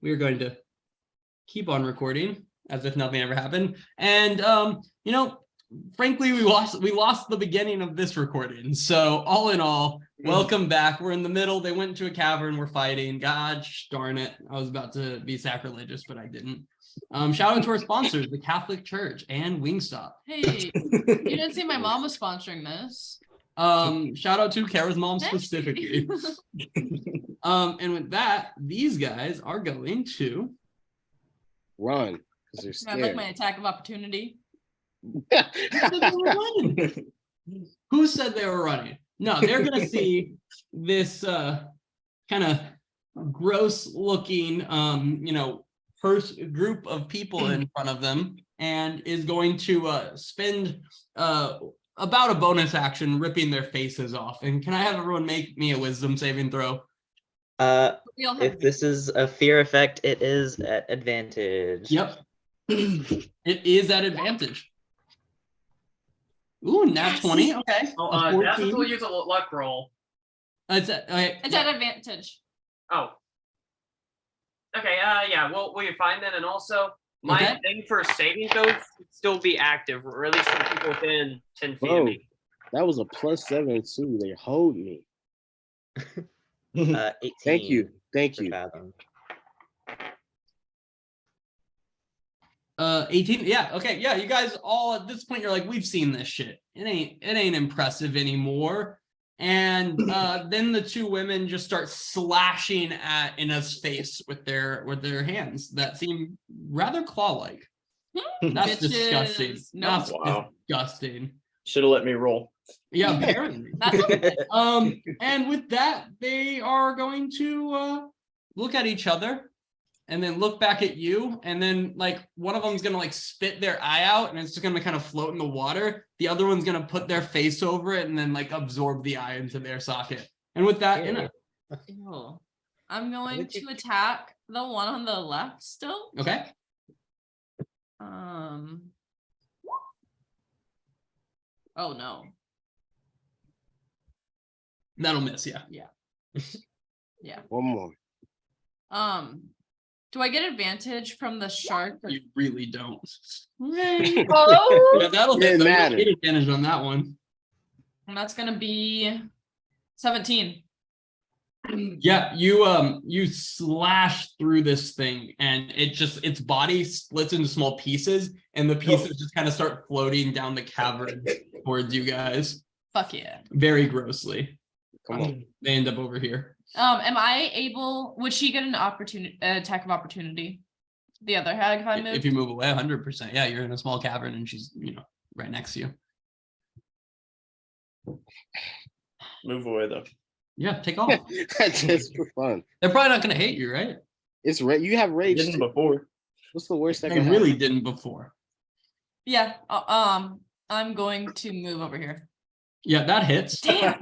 we are going to keep on recording as if nothing ever happened. And you know, frankly, we lost the beginning of this recording. So all in all, welcome back. We're in the middle. They went into a cavern. We're fighting. Gosh darn it. I was about to be sacrilegious, but I didn't. Shout out to our sponsors, the Catholic Church and Wingstop. Hey, you didn't see my mom was sponsoring this. Shout out to Kara's mom specifically. And with that, these guys are going to run because they're scared. I like my attack of opportunity. Who said they were running? No, they're gonna see this kind of gross looking group of people in front of them, and is going to spend about a bonus action ripping their faces off. And can I have everyone make me a wisdom saving throw? If this is a fear effect, it is at advantage. Yep. It is at advantage. Ooh, nat 20. Okay. Oh, that's what we'll use a luck roll. It's at advantage. Oh. Okay, yeah, we'll be fine then. And also, my thing for saving throws should still be active, or at least for people within 10 feet of me. That was a +7 too. They hold me. 18. Thank you. Fathom. 18. Yeah. Okay. Yeah. You guys all at this point, you're like, we've seen this shit. It ain't impressive anymore. And then the two women just start slashing at Ina's face with their hands that seem rather claw-like. That's disgusting. No. That's disgusting. Should have let me roll. Yeah, apparently. That's okay. And with that, they are going to look at each other and then look back at you, and then like one of them's gonna like spit their eye out and it's just gonna kind of float in the water. The other one's gonna put their face over it and then like absorb the eye into their socket. And with that, Ina. I'm going to attack the one on the left still. Okay. Oh no. That'll miss, yeah. Yeah. One more. Do I get advantage from the shark? You really don't. Oh, Yeah, that'll hit. Get advantage on that one. And that's gonna be 17. Yeah, you slash through this thing, and its body splits into small pieces, and the pieces just kind of start floating down the cavern towards you guys. Fuck yeah. Very grossly. Come on. They end up over here. Am I able? Would she get an attack of opportunity? The other hag, if I move. If you move away, 100%. Yeah, you're in a small cavern, and she's right next to you. Move away though. Yeah, take off. Just for fun. They're probably not gonna hate you, right? It's you have rage. Didn't before. What's the worst that I can really happen? didn't before. Yeah. I'm going to move over here. Yeah, that hits. Damn.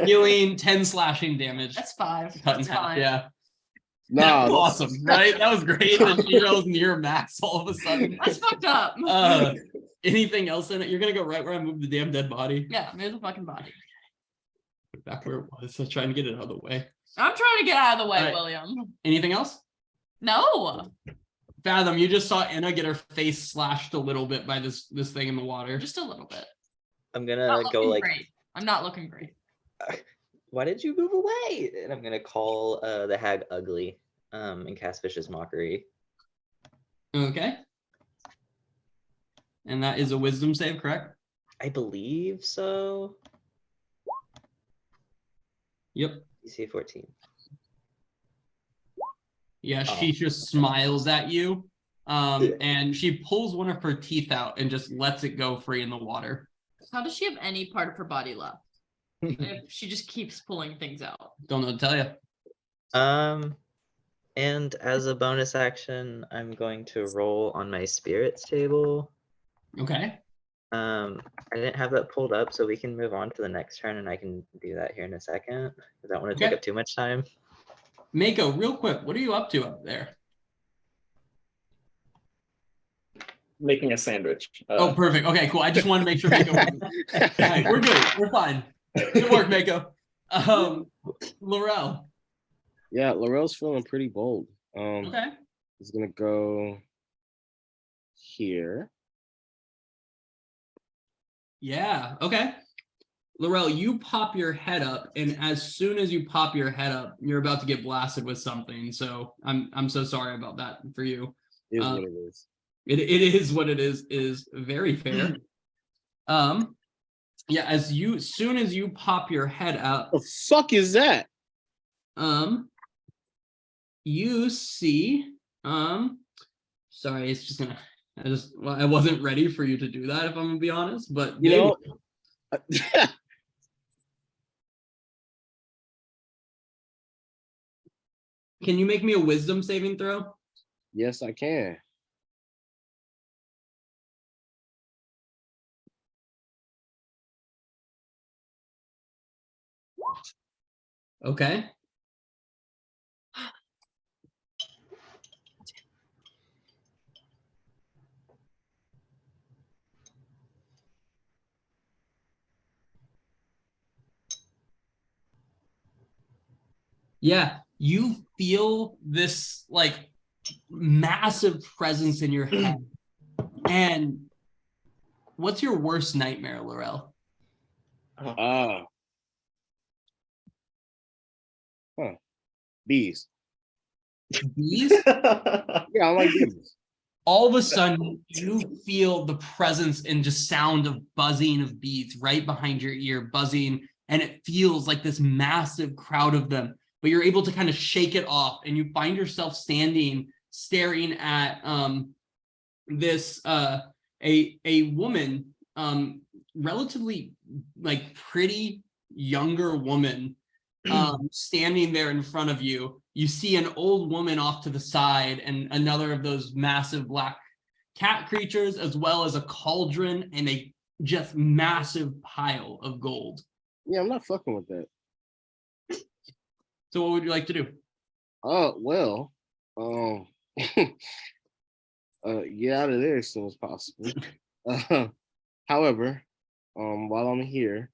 Dealing 10 slashing damage. That's 5. Cut in That's half. fine. Yeah. Nah, That's awesome, right? That was great. And she goes near max all of a sudden. That's fucked up. Anything else in it? You're gonna go right where I moved the damn dead body. Yeah, move the fucking body. Back where it was. I was trying to get it out of the way. I'm trying to get out of the way, All right. William. Anything else? No. Fathom, you just saw Inna get her face slashed a little bit by this thing in the water. Just a little bit. I'm Not gonna go looking like. great. I'm not looking great. Why did you move away? And I'm gonna call the hag ugly, and cast Vicious Mockery. Okay. And that is a wisdom save, correct? I believe so. Yep. DC 14. Yeah, she just smiles at you. And she pulls one of her teeth out and just lets it go free in the water. How does she have any part of her body left? If she just keeps pulling things out. Don't know what to tell you. And as a bonus action, I'm going to roll on my spirits table. Okay. I didn't have that pulled up, so we can move on to the next turn, and I can do that here in a second. I don't want to take up too much time. Mako, real quick, what are you up to up there? Making a sandwich. Oh, perfect. Okay, cool. I just wanted to make sure Mako. Right, we're good. We're fine. Good work, Mako. Laurel. Yeah, Laurel's feeling pretty bold. Okay. He's gonna go here. Yeah. Okay. Laurel, you pop your head up, and as soon as you pop your head up, you're about to get blasted with something. So I'm so sorry about that for you. Is what it is. It is what it is very fair. Yeah, as soon as you pop your head up, The fuck is that? you see, sorry, it's just gonna, I wasn't ready for you to do that, if I'm gonna be honest, but You know. can you make me a wisdom saving throw? Yes, I can. Okay. Yeah, you feel this like massive presence in your head. And what's your worst nightmare, Laurel? Bees. Bees? Yeah, I like bees. All of a sudden, you feel the presence and just sound of buzzing of bees right behind your ear, buzzing, and it feels like this massive crowd of them. But you're able to kind of shake it off, and you find yourself standing, staring at this a woman, relatively like pretty younger woman, standing there in front of you. You see an old woman off to the side and another of those massive black cat creatures, as well as a cauldron and a just massive pile of gold. Yeah, I'm not fucking with that. So what would you like to do? Well, get out of there as soon as possible. However, while I'm here,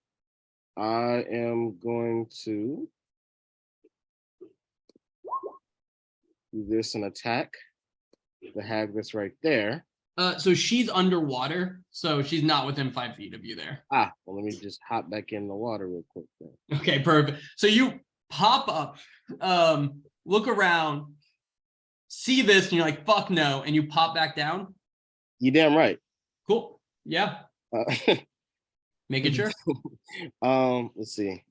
I am going to do this and attack the hag that's right there. So she's underwater, so she's not within 5 feet of you there. Well, let me just hop back in the water real quick then. Okay, perfect. So you pop up, look around, see this, and you're like, fuck no, and you pop back down. You damn right. Cool. Yeah. Making sure. Let's see.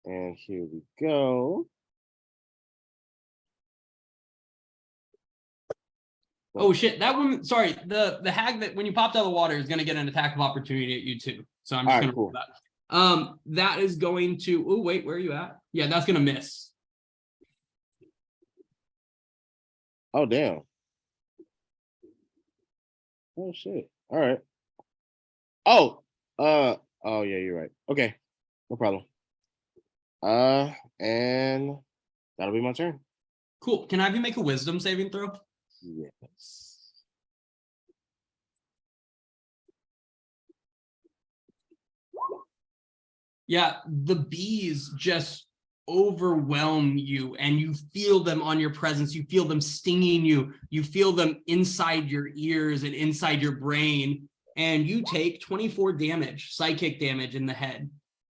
And here we go. Oh shit, that woman, sorry, the hag that when you popped out of the water is gonna get an attack of opportunity at you too. So I'm just All right, gonna roll that. That is going to, oh wait, where are you at? Yeah, that's gonna miss. Oh damn. Oh shit. All right. Oh yeah, you're right. Okay, no problem. And that'll be my turn. Cool. Can I have you make a wisdom saving throw? Yes. Yeah, the bees just overwhelm you and you feel them on your presence. You feel them stinging you. You feel them inside your ears and inside your brain. And you take 24 damage, psychic damage in the head.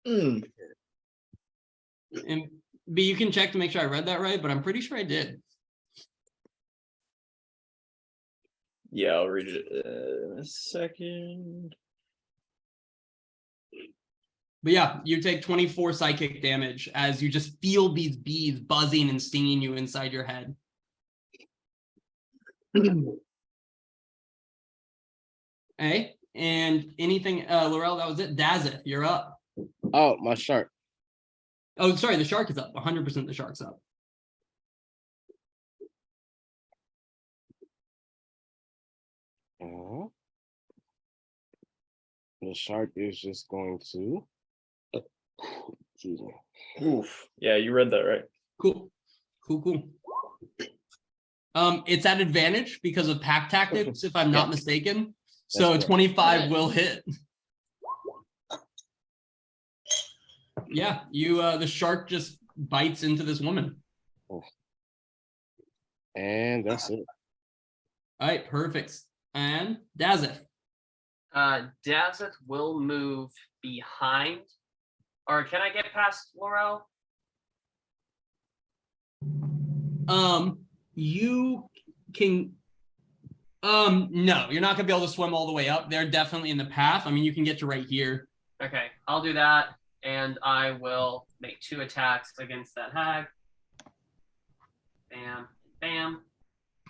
And B, you can check to make sure I read that right, but I'm pretty sure I did. Yeah, I'll read it in a second. But yeah, you take 24 psychic damage as you just feel these bees buzzing and stinging you inside your head. Hey, and anything, Laurel, that was it. Dazeth, you're up. Oh, my shark. Oh, sorry, the shark is up. 100% the shark's up. The shark is just going to. Excuse me. Oof. Yeah, you read that right. Cool. It's at advantage because of pack tactics, if I'm not mistaken. So That's 25 will hit. Yeah, you the shark just bites into this woman. Oh. And that's it. All right, perfect. And Dazeth. Dazeth will move behind. Or can I get past Laurel? You can. No, you're not gonna be able to swim all the way up. They're definitely in the path. I mean, you can get to right here. Okay, I'll do that, and I will make 2 attacks against that hag. Bam, bam,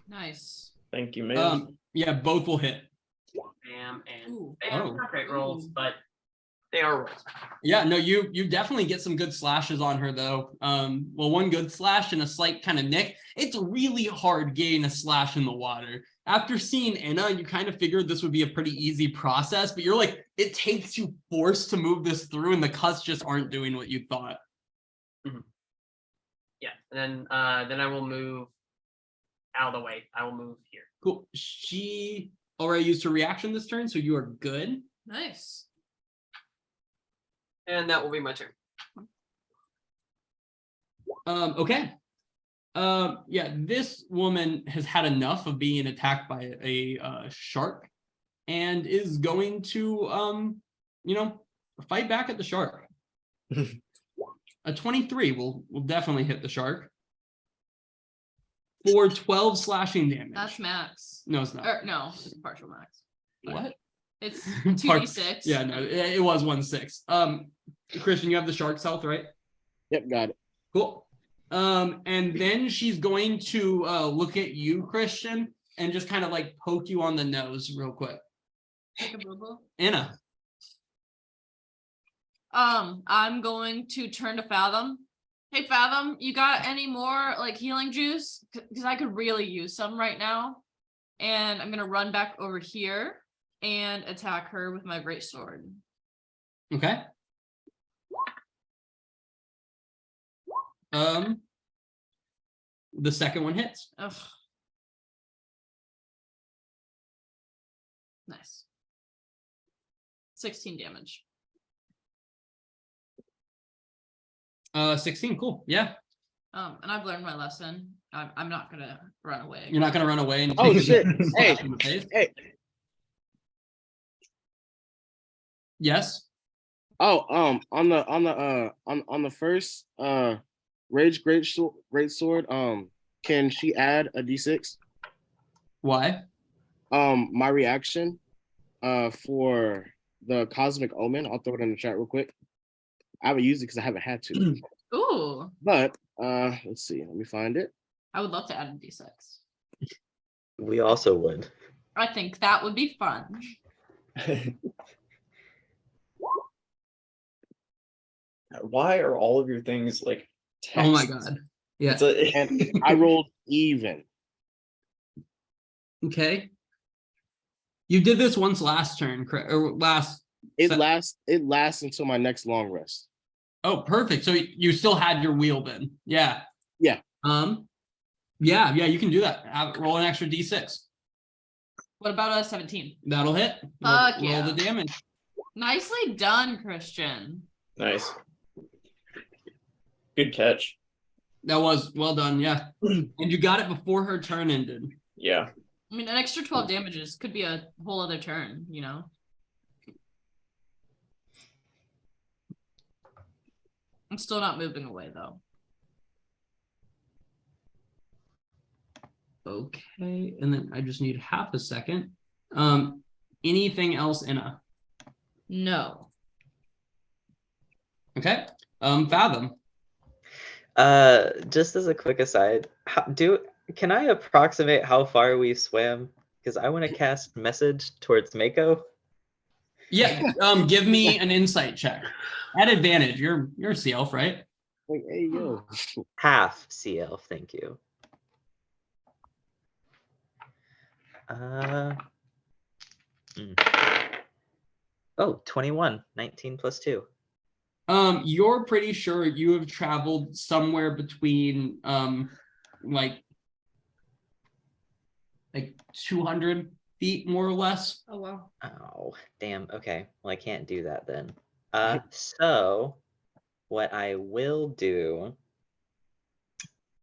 Nice. Thank you, man. Yeah, both will hit. bam, and Ooh. bam. Oh. Not great rolls, Ooh. but they are rolls. Yeah, no, you definitely get some good slashes on her though. Well, one good slash and a slight kind of nick. It's really hard getting a slash in the water. After seeing Anna, you kind of figured this would be a pretty easy process, but you're like, it takes you force to move this through, and the cuts just aren't doing what you thought. Yeah, and then I will move out of the way. I will move here. Cool. She already used her reaction this turn, so you are good. Nice. And that will be my turn. Okay. Yeah, this woman has had enough of being attacked by a shark and is going to fight back at the shark. A 23 will definitely hit the shark for 12 slashing damage. That's max. No, it's not. Or no, it's partial max. What? It's Part- 2d6. Yeah, no, it was 1/6. Christian, you have the shark's health, right? Yep, got it. Cool. And then she's going to look at you, Christian, and just kind of like poke you on the nose real quick. Take a boo-boo. Anna. I'm going to turn to Fathom. Hey, Fathom, you got any more like healing juice? Because I could really use some right now. And I'm gonna run back over here and attack her with my greatsword. Okay. The second one hits. Ugh. Nice. 16 damage. 16. Cool. Yeah. And I've learned my lesson. I'm not gonna run away. You're not gonna run away and Oh, take a shit. slash Hey. in the face. Hey. Yes. Oh, on the first rage great sword, can she add a d6? Why? My reaction for the cosmic omen, I'll throw it in the chat real quick. I haven't used it because I haven't had to. Ooh, But let's see, let me find it. I would love to add a d6. We also would. I think that would be fun. Why are all of your things like text? Oh my god. Yeah. It's a- And I rolled even. Okay. You did this once last turn, or last. It lasts until my next long rest. Oh, perfect. So you still had your wheel then. Yeah. Yeah. Yeah, you can do that. Roll an extra d6. What about a 17? That'll hit. Fuck roll yeah. the damage. Nicely done, Christian. Nice. Good catch. That was well done. Yeah. And you got it before her turn ended. Yeah. I mean, an extra 12 damages could be a whole other turn, you know? I'm still not moving away, though. Okay. And then I just need half a second. Anything else, Inna? No. Okay. Fathom. Just as a quick aside, can I approximate how far we swam? Because I want to cast message towards Mako. Yeah. Give me an insight check. At advantage. You're a sea elf, right? Like, hey yo. Half CL, thank you. Oh, 21, 19 plus 2. You're pretty sure you have traveled somewhere between like 200 feet more or less. Oh, wow. Oh, damn. Okay. Well, I can't do that then. So what I will do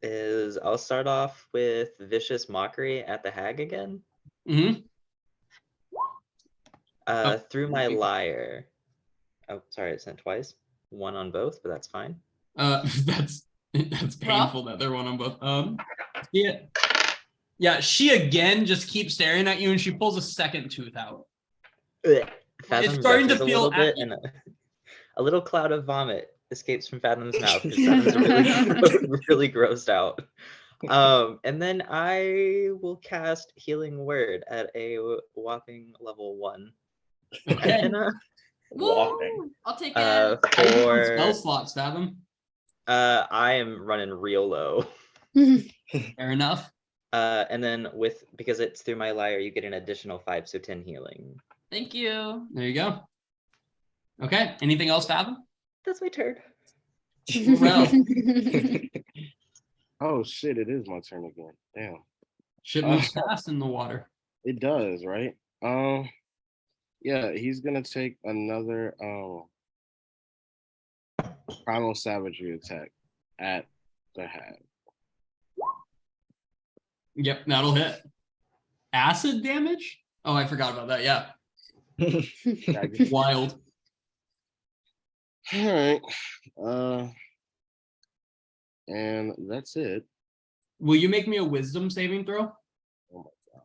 is I'll start off with Vicious Mockery at the hag again. Mm-hmm. Through my lyre. Oh, sorry, it sent twice. One on both, but that's fine. That's painful that they're one on both. Yeah. Yeah, she again just keeps staring at you and she pulls a second tooth out. Fathom starting to retches a feel little bit, and a little cloud of vomit escapes from Fathom's mouth because Fathom's really, really grossed out. And then I will cast Healing Word at a whopping level 1. Okay. And, Walking. Woo! I'll take it. How you doing on spell for slots, Fathom? I am running real low. Fair enough. And then because it's through my lyre, you get an additional 5, so 10 healing. Thank you. There you go. Okay. Anything else, Fathom? That's my turn. Well, Oh shit! It is my turn again. Damn. shit moves fast in the water. It does, right? Yeah, he's gonna take another primal savagery attack at the hag. Yep, that'll hit. Acid damage? Oh, I forgot about that. Yeah. Wild. All right. And that's it. Will you make me a wisdom saving throw? Oh my god.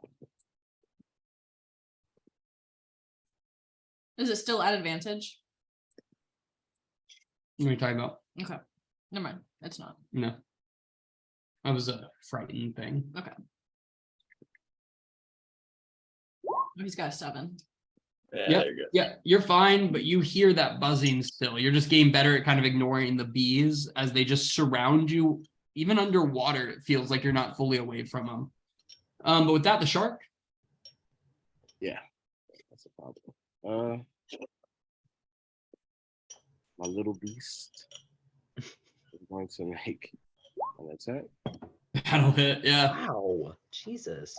Is it still at advantage? What are you talking about? Okay. Never mind. It's not. No. That was a frightening thing. Okay. Oh, he's got a 7. Yeah, Yep. there you go. Yeah, you're fine, but you hear that buzzing still. You're just getting better at kind of ignoring the bees as they just surround you. Even underwater, it feels like you're not fully away from them. But with that, the shark. Yeah, that's a problem. My little beast is going to make an attack. That'll hit. Yeah. Wow, Jesus.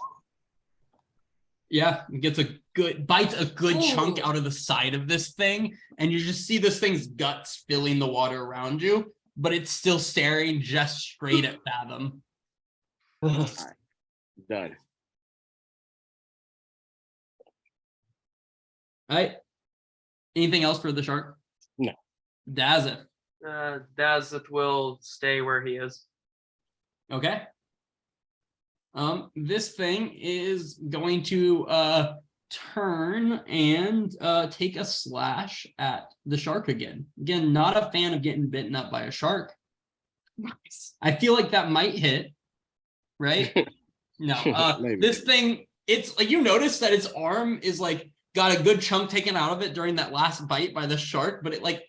Yeah, it gets bites a good chunk Ooh. out of the side of this thing, and you just see this thing's guts filling the water around you, but it's still staring just straight at Fathom. Done. All right. Anything else for the shark? No. Dazeth. Dazeth will stay where he is. Okay. This thing is going to turn and take a slash at the shark again. Again, not a fan of getting bitten up by a shark. Nice. I feel like that might hit, right? No. Maybe. This thing, it's like you notice that its arm is like got a good chunk taken out of it during that last bite by the shark, but it like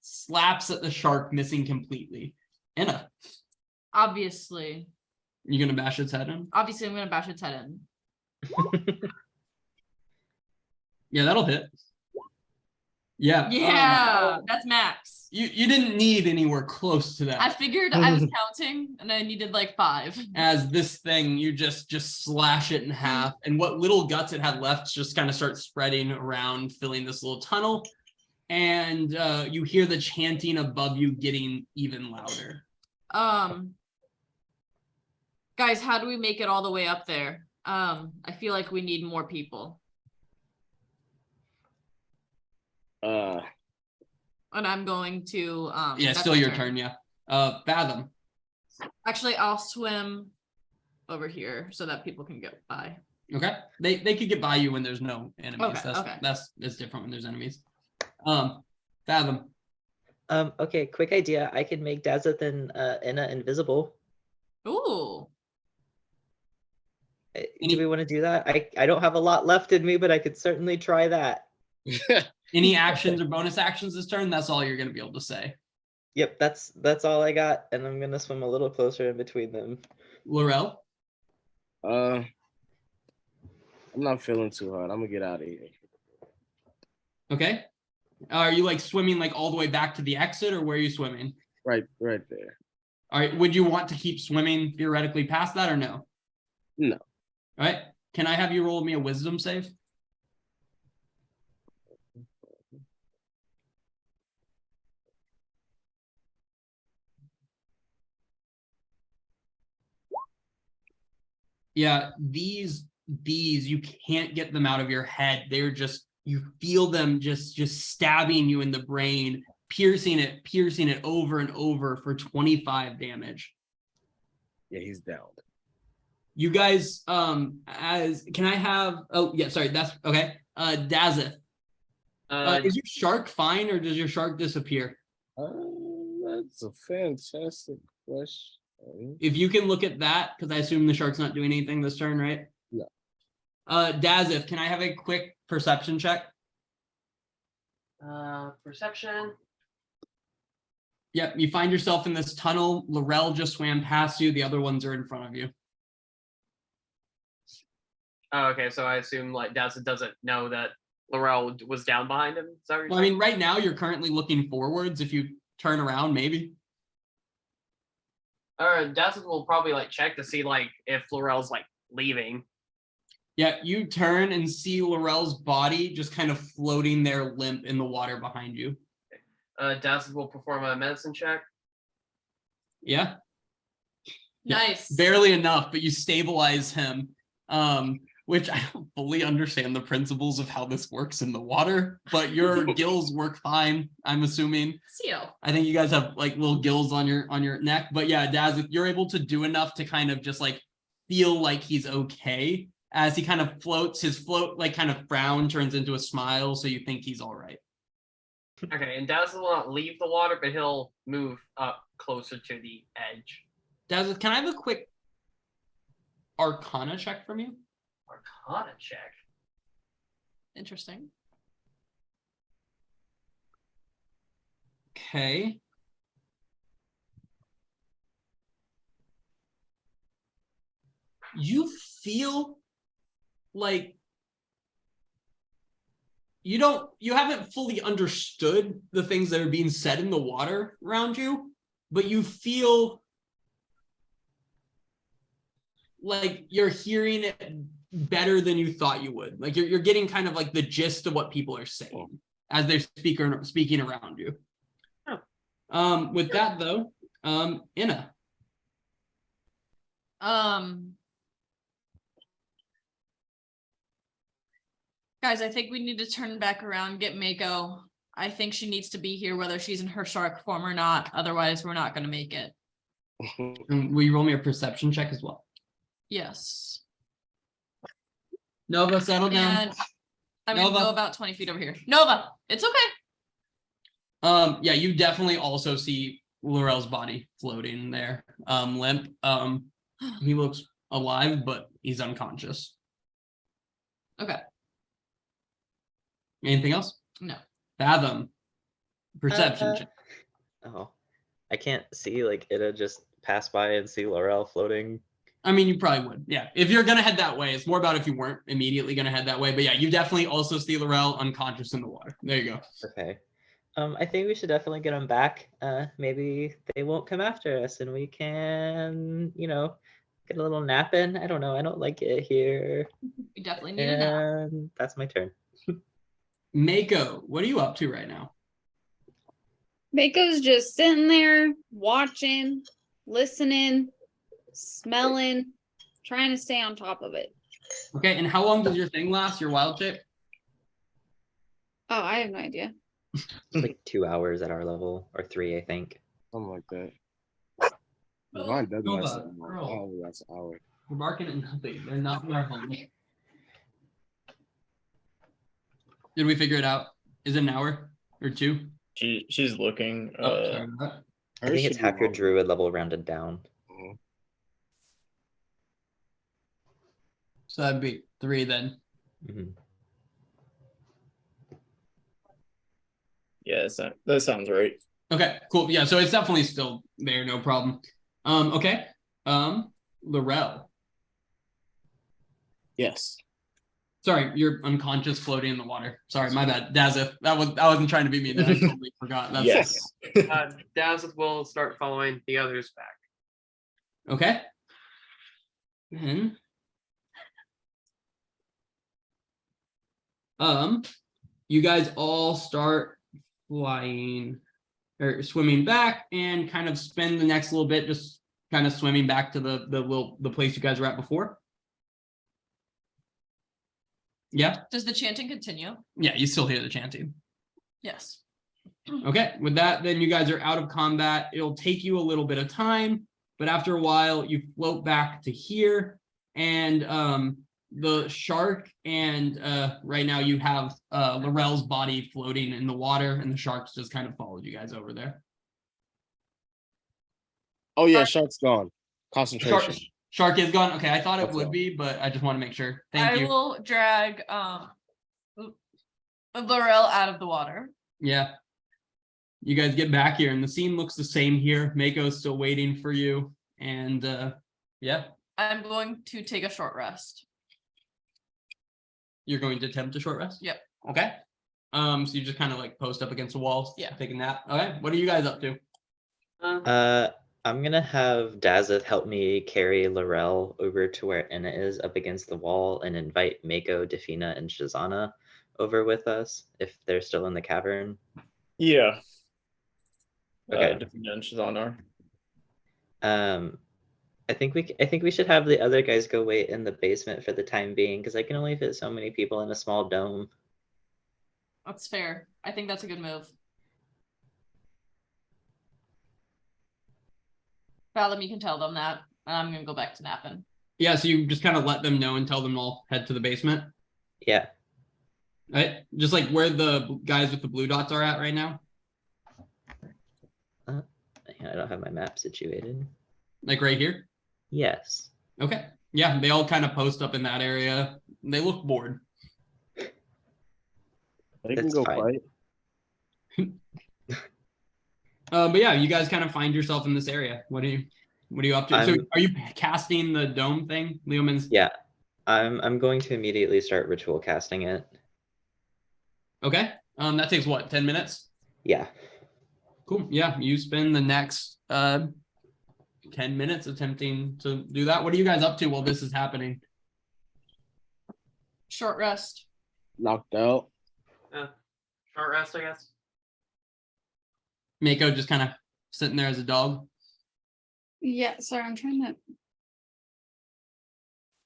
slaps at the shark, missing completely. Anna, Obviously. you gonna bash its head in? Obviously, I'm going to bash its head in. Yeah, that'll hit. Yeah. Yeah, that's max. You didn't need anywhere close to that. I figured I was counting and I needed like 5. As this thing, you just slash it in half, and what little guts it had left just kind of start spreading around, filling this little tunnel. And you hear the chanting above you getting even louder. Guys, how do we make it all the way up there? I feel like we need more people. And I'm going to Yeah, that's still my your turn. Yeah. Fathom. Actually, I'll swim over here so that people can get by. Okay. They could get by you when there's no enemies. Okay, That's different when there's enemies. Fathom. Okay, quick idea. I could make Dazeth and Inna invisible. Ooh. Do we want to do that? I don't have a lot left in me, but I could certainly try that. Any actions or bonus actions this turn? That's all you're gonna be able to say. Yep, that's all I got, and I'm gonna swim a little closer in between them. Laurel. I'm not feeling too hard. I'm gonna get out of here. Okay. Are you like swimming like all the way back to the exit, or where are you swimming? Right there. All right. Would you want to keep swimming theoretically past that or no? No. All right. Can I have you roll me a wisdom save? Yeah, these bees, you can't get them out of your head. They're just, you feel them just stabbing you in the brain, piercing it over and over for 25 damage. Yeah, he's down. You guys, can I have, oh yeah, sorry, that's okay. Dazeth, is your shark fine or does your shark disappear? That's a fantastic question. If you can look at that, because I assume the shark's not doing anything this turn, right? No. Dazeth, can I have a quick perception check? Perception. Yep, you find yourself in this tunnel. Laurel just swam past you. The other ones are in front of you. Oh, okay, so I assume like Dazza doesn't know that Laurel was down behind him. Is that what you're Well, I saying? mean, right now you're currently looking forwards. If you turn around, maybe. Or Dazza will probably like check to see like if Laurel's like leaving. Yeah, you turn and see Laurel's body just kind of floating there limp in the water behind you. Dazza will perform a medicine check. Yeah, Yeah, Nice. barely enough, but you stabilize him. Which I don't fully understand the principles of how this works in the water, but your gills work fine, I'm assuming. Seal. I think you guys have like little gills on your neck, but yeah, Daz, if you're able to do enough to kind of just like feel like he's okay as he kind of floats, his float like kind of frown turns into a smile, so you think he's all right. Okay, and Dazza will not leave the water, but he'll move up closer to the edge. Daz, can I have a quick Arcana check from you? Arcana check. Interesting. Okay. You feel like you haven't fully understood the things that are being said in the water around you, but you feel like you're hearing it better than you thought you would. Like you're getting kind of like the gist of what people are saying as they're speaking around you. Oh. With that though, Inna. Guys, I think we need to turn back around, get Mako. I think she needs to be here, whether she's in her shark form or not. Otherwise, we're not going to make it. And will you roll me a perception check as well? Yes. Nova, settle down. And I'm going to Nova. go about 20 feet over here. Nova, it's okay. Yeah, you definitely also see Laurel's body floating there, limp. He looks alive, but he's unconscious. Okay. Anything else? No. Fathom. Perception check. Oh, I can't see like Ida just pass by and see Laurel floating. I mean, you probably would. Yeah. If you're going to head that way, it's more about if you weren't immediately going to head that way. But yeah, you definitely also see Laurel unconscious in the water. There you go. Okay. I think we should definitely get them back. Maybe they won't come after us and we can, get a little nap in. I don't know. I don't like it here. We definitely need a nap. And that's my turn. Mako, what are you up to right now? Mako's just sitting there, watching, listening, smelling, trying to stay on top of it. Okay. And how long does your thing last, your wild shape? Oh, I have no idea. It's like 2 hours at our level, or 3, I think. Something like that. Oh, Mine doesn't Nova, last an hour. girl. Oh, that's an hour. We're barking at nothing. They're not in our home. Did we figure it out? Is it an hour or 2? She's looking. Oh, sorry about that. I think it's half your druid level rounded down. So that'd be 3 then. Mhm. Yeah, that sounds right. Okay, cool. Yeah, so it's definitely still there, no problem. Okay. Laurel. Yes. Sorry, you're unconscious floating in the water. Sorry, my bad. Dazeth. I wasn't trying to be mean. I totally forgot. That's Yes. Dazza will start following the others back. Okay. Then you guys all start flying or swimming back and kind of spend the next little bit just kind of swimming back to the place you guys were at before. Yeah. Does the chanting continue? Yeah, you still hear the chanting. Yes. Okay, with that, then you guys are out of combat. It'll take you a little bit of time, but after a while, you float back to here, and the shark and right now you have Laurel's body floating in the water, and the sharks just kind of followed you guys over there. Oh yeah, shark's gone. Shark, Concentration. shark is gone. Okay, I thought it That's would gone. be, but I just want to make sure. Thank I you. will drag Laurel out of the water. Yeah. You guys get back here, and the scene looks the same here. Mako's still waiting for you, and yeah, I'm going to take a short rest. you're going to attempt a short rest. Yep. Okay. So you just kind of like post up against the walls. Yeah. Taking that. Okay. What are you guys up to? I'm gonna have Dazeth help me carry Laurel over to where Enna is up against the wall and invite Mako, Defina, and Shazana over with us if they're still in the cavern. Yeah. Okay. Defina and Shazana. I think we should have the other guys go wait in the basement for the time being because I can only fit so many people in a small dome. That's fair. I think that's a good move. Fathom, you can tell them that. I'm gonna go back to napping. Yeah. So you just kind of let them know and tell them all head to the basement. Yeah. Right. Just like where the guys with the blue dots are at right now. I don't have my map situated. Like right here. Yes. Okay. Yeah. They all kind of post up in that area. They look bored. They can That's go fine. fight. But yeah, you guys kind of find yourself in this area. What are you up to? So are you casting the dome thing, Leoman's? Yeah. I'm going to immediately start ritual casting it. Okay. That takes what, 10 minutes? Yeah. Cool. Yeah, you spend the next 10 minutes attempting to do that. What are you guys up to while this is happening? Short rest. Knocked out. Short rest, I guess. Mako just kind of sitting there as a dog. Yeah, sorry, I'm trying to.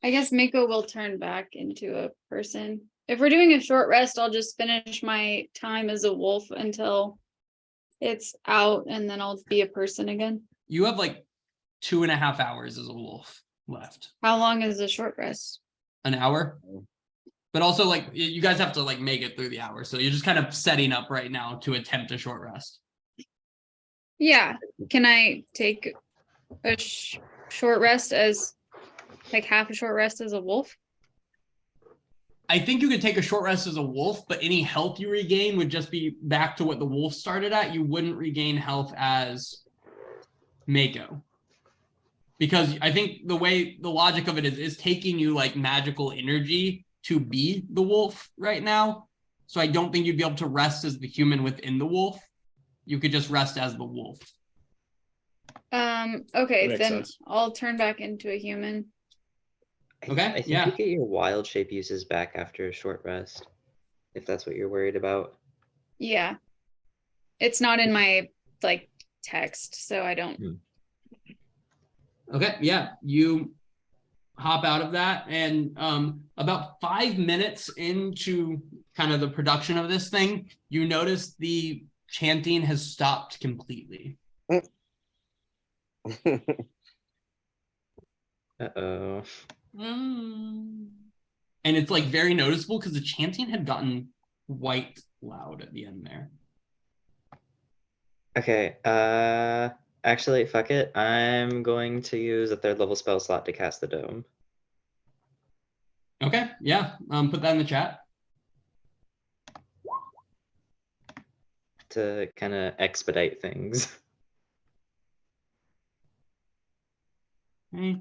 I guess Mako will turn back into a person. If we're doing a short rest, I'll just finish my time as a wolf until it's out, and then I'll be a person again. You have like 2.5 hours as a wolf left. How long is a short rest? An hour? But also, like, you guys have to like make it through the hour. So you're just kind of setting up right now to attempt a short rest. Yeah. Can I take a short rest as like half a short rest as a wolf? I think you could take a short rest as a wolf, but any health you regain would just be back to what the wolf started at. You wouldn't regain health as Mako. Because I think the logic of it is taking you like magical energy to be the wolf right now. So I don't think you'd be able to rest as the human within the wolf. You could just rest as the wolf. Okay, Makes then sense. I'll turn back into a human. Okay, I think yeah. you get your wild shape uses back after a short rest, if that's what you're worried about. Yeah. It's not in my like text, so I don't. Okay, yeah, you hop out of that, and about 5 minutes into kind of the production of this thing, you notice the chanting has stopped completely. Uh-oh. Mm. And it's like very noticeable because the chanting had gotten quite loud at the end there. Okay, actually, fuck it. I'm going to use a 3rd level spell slot to cast the dome. Okay, yeah, put that in the chat. To kind of expedite things. Okay.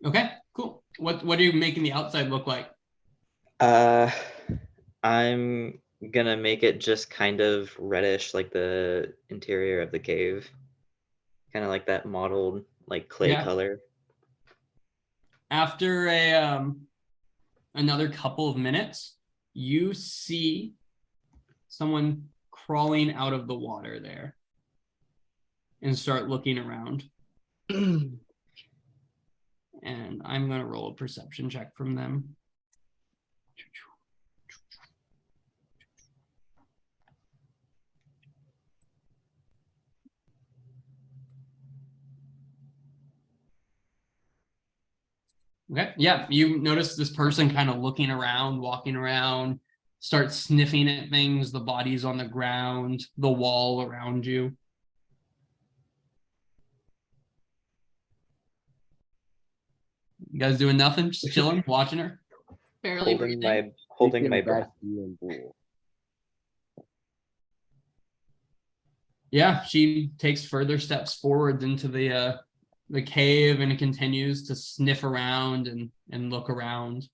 Okay, cool. What are you making the outside look like? I'm gonna make it just kind of reddish, like the interior of the cave. Kind of like that mottled, like clay Yeah. color. After another couple of minutes, you see someone crawling out of the water there and start looking around. And I'm going to roll a perception check from them. Okay, yeah, you notice this person kind of looking around, walking around, start sniffing at things, the bodies on the ground, the wall around you. You guys doing nothing? Just chilling, watching her? Barely breathing. Holding Thinking my back breath. to you and Bull. Yeah, she takes further steps forward into the cave and continues to sniff around and look around.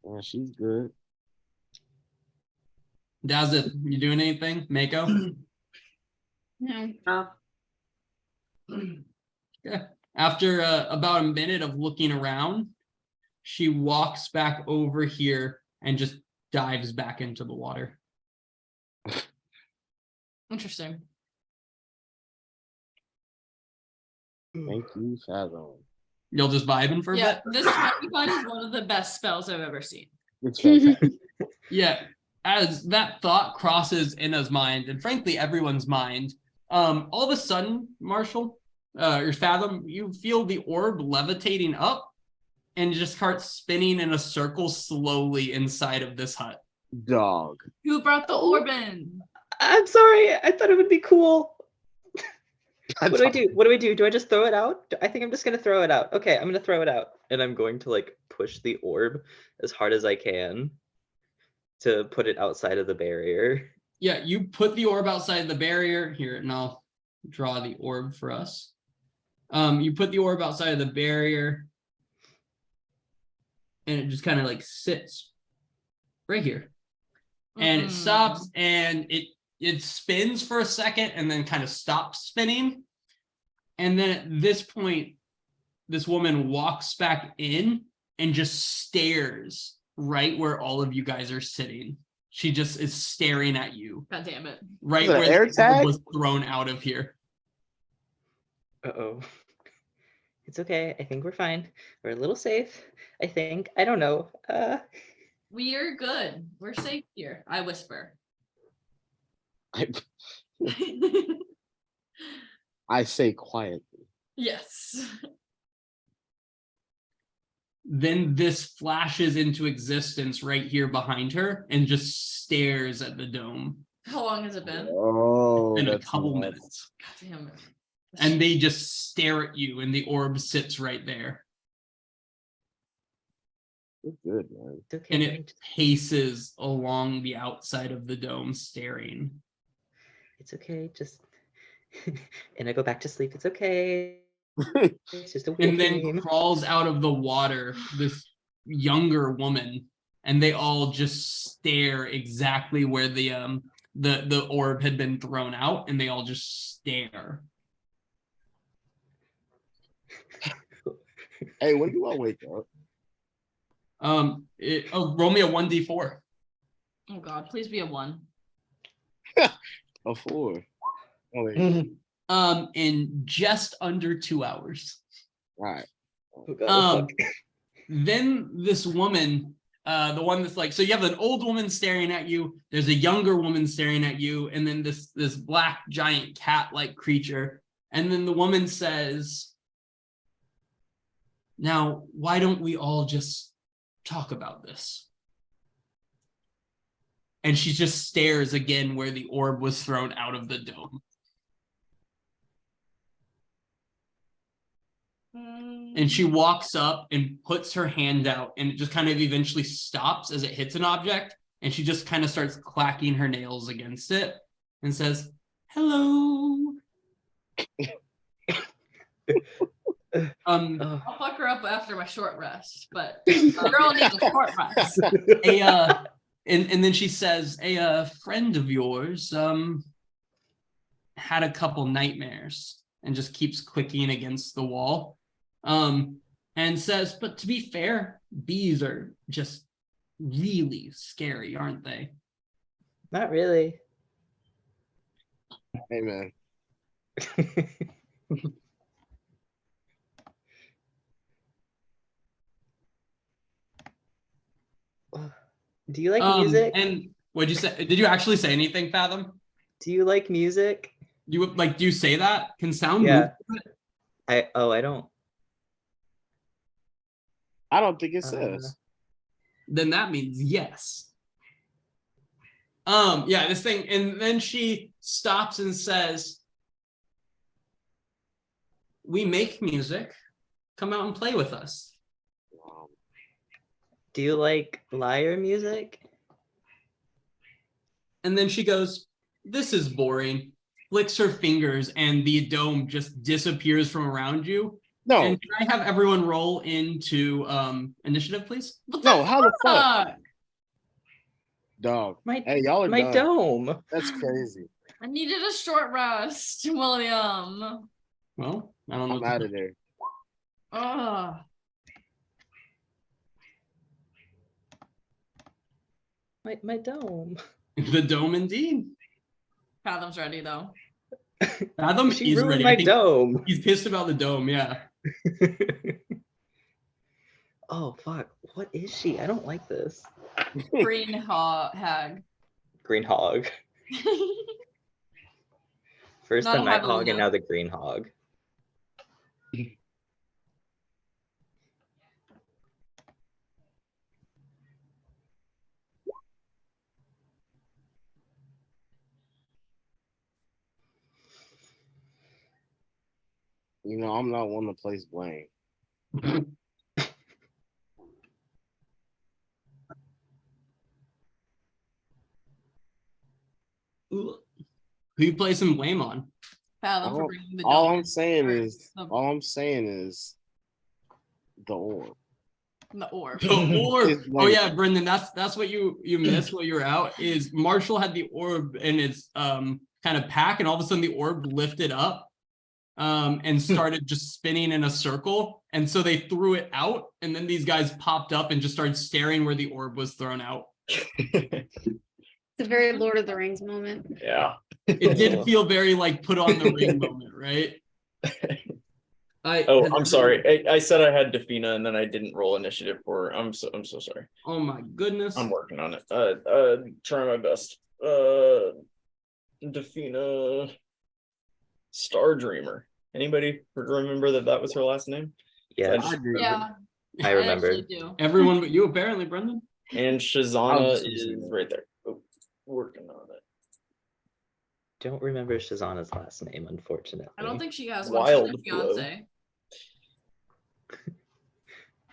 Yeah, she's good. Dazith, you doing anything? Mako? No. Yeah. After about a minute of looking around, she walks back over here and just dives back into the water. Interesting. Thank you, Fathom. You'll just vibing for a Yeah, bit? this one is one of the best spells I've ever seen. It's fantastic. Yeah. As that thought crosses Inna's mind, and frankly everyone's mind, all of a sudden, Marshall, or Fathom, you feel the orb levitating up and just starts spinning in a circle slowly inside of this hut. Dog. Who brought the orb in? I'm sorry. I thought it would be cool. What do I do? What do I do? Do I just throw it out? I think I'm just gonna throw it out. Okay, I'm gonna throw it out, and I'm going to like push the orb as hard as I can to put it outside of the barrier. Yeah, you put the orb outside the barrier here, and I'll draw the orb for us. You put the orb outside of the barrier, and it just kind of like sits right here, and it stops, and it spins for a second, and then kind of stops spinning, and then at this point, this woman walks back in and just stares right where all of you guys are sitting. She just is staring at you. God damn it. Right Is it an where air the orb tag? was thrown out of here. Uh-oh. It's okay. I think we're fine. We're a little safe. I think. I don't know. We are good. We're safe here. I whisper. I say quietly. Yes. Then this flashes into existence right here behind her and just stares at the dome How long has it been? Oh, in a that's couple nuts. minutes. God damn it. And they just stare at you, and the orb sits right there. It's good, man. It's okay. And it paces along the outside of the dome, staring. It's okay. Just and I go back to sleep. It's okay. It's just a weird And then dream. crawls out of the water this younger woman, and they all just stare exactly where the orb had been thrown out, and they all just stare. Hey, when do I wake up? Roll me a 1d4. Oh God, please be a 1. A 4. Oh, wait. In just under 2 hours. Right. Oh, God, fuck. Then this woman, the one that's like, so you have an old woman staring at you, there's a younger woman staring at you, and then this black giant cat-like creature. And then the woman says, now, why don't we all just talk about this? And she just stares again where the orb was thrown out of the dome. And she walks up and puts her hand out, and it just kind of eventually stops as it hits an object. And she just kind of starts clacking her nails against it and says, hello. Oh. I'll fuck her up after my short rest, but the girl needs a short rest. And then she says, a friend of yours had a couple nightmares and just keeps clicking against the wall. And says, but to be fair, bees are just really scary, aren't they? Not really. Hey man. Do you like music? And what'd you say? Did you actually say anything, Fathom? Do you like music? Do you say that? Can sound Yeah. move? I don't. I don't think it says. Then that means yes. Yeah, this thing, and then she stops and says, we make music. Come out and play with us. Do you like lyre music? And then she goes, this is boring. Flicks her fingers and the dome just disappears from around you. No, And can I have everyone roll into initiative, please? no, how the fuck? Fuck. Dog. My Hey, y'all are my done. dome. That's crazy. I needed a short rest, William. Well, I don't know. I'm out of there. Ugh. My dome. The dome indeed. Fathom's ready though. Fathom She is ruined ready. my I think dome. he's pissed about the dome, yeah. Oh fuck! What is she? I don't like this. Green hag. Green hog. First Not the a night hog, Javelina. and now the green hog. You know, I'm not one to place blame. Who you placing blame on? Fathom for bringing the All dome I'm saying or is, the- all I'm saying is, the orb. the orb. The orb. It's Oh like- yeah, Brendan. That's what you missed while you were out. Is Marshall had the orb in its kind of pack, and all of a sudden the orb lifted up, and started just spinning in a circle. And so they threw it out, and then these guys popped up and just started staring where the orb was thrown out. It's a very Lord of the Rings moment. Yeah. It did feel very like put on the ring moment, right? Oh, I'm sorry. I said I had Defina and then I didn't roll initiative for her. I'm so sorry. Oh my goodness. I'm working on it. Trying my best. Defina Star Dreamer. Anybody remember that was her last name? Yeah, I just agree. Yeah, I I remember. actually do. Everyone but you, apparently, Brendan. And I Shazana was just is gonna say that. right there. Oh, working on it. Don't remember Shazana's last name, unfortunately. I don't think she has one. She's Wild a Flow. fiance.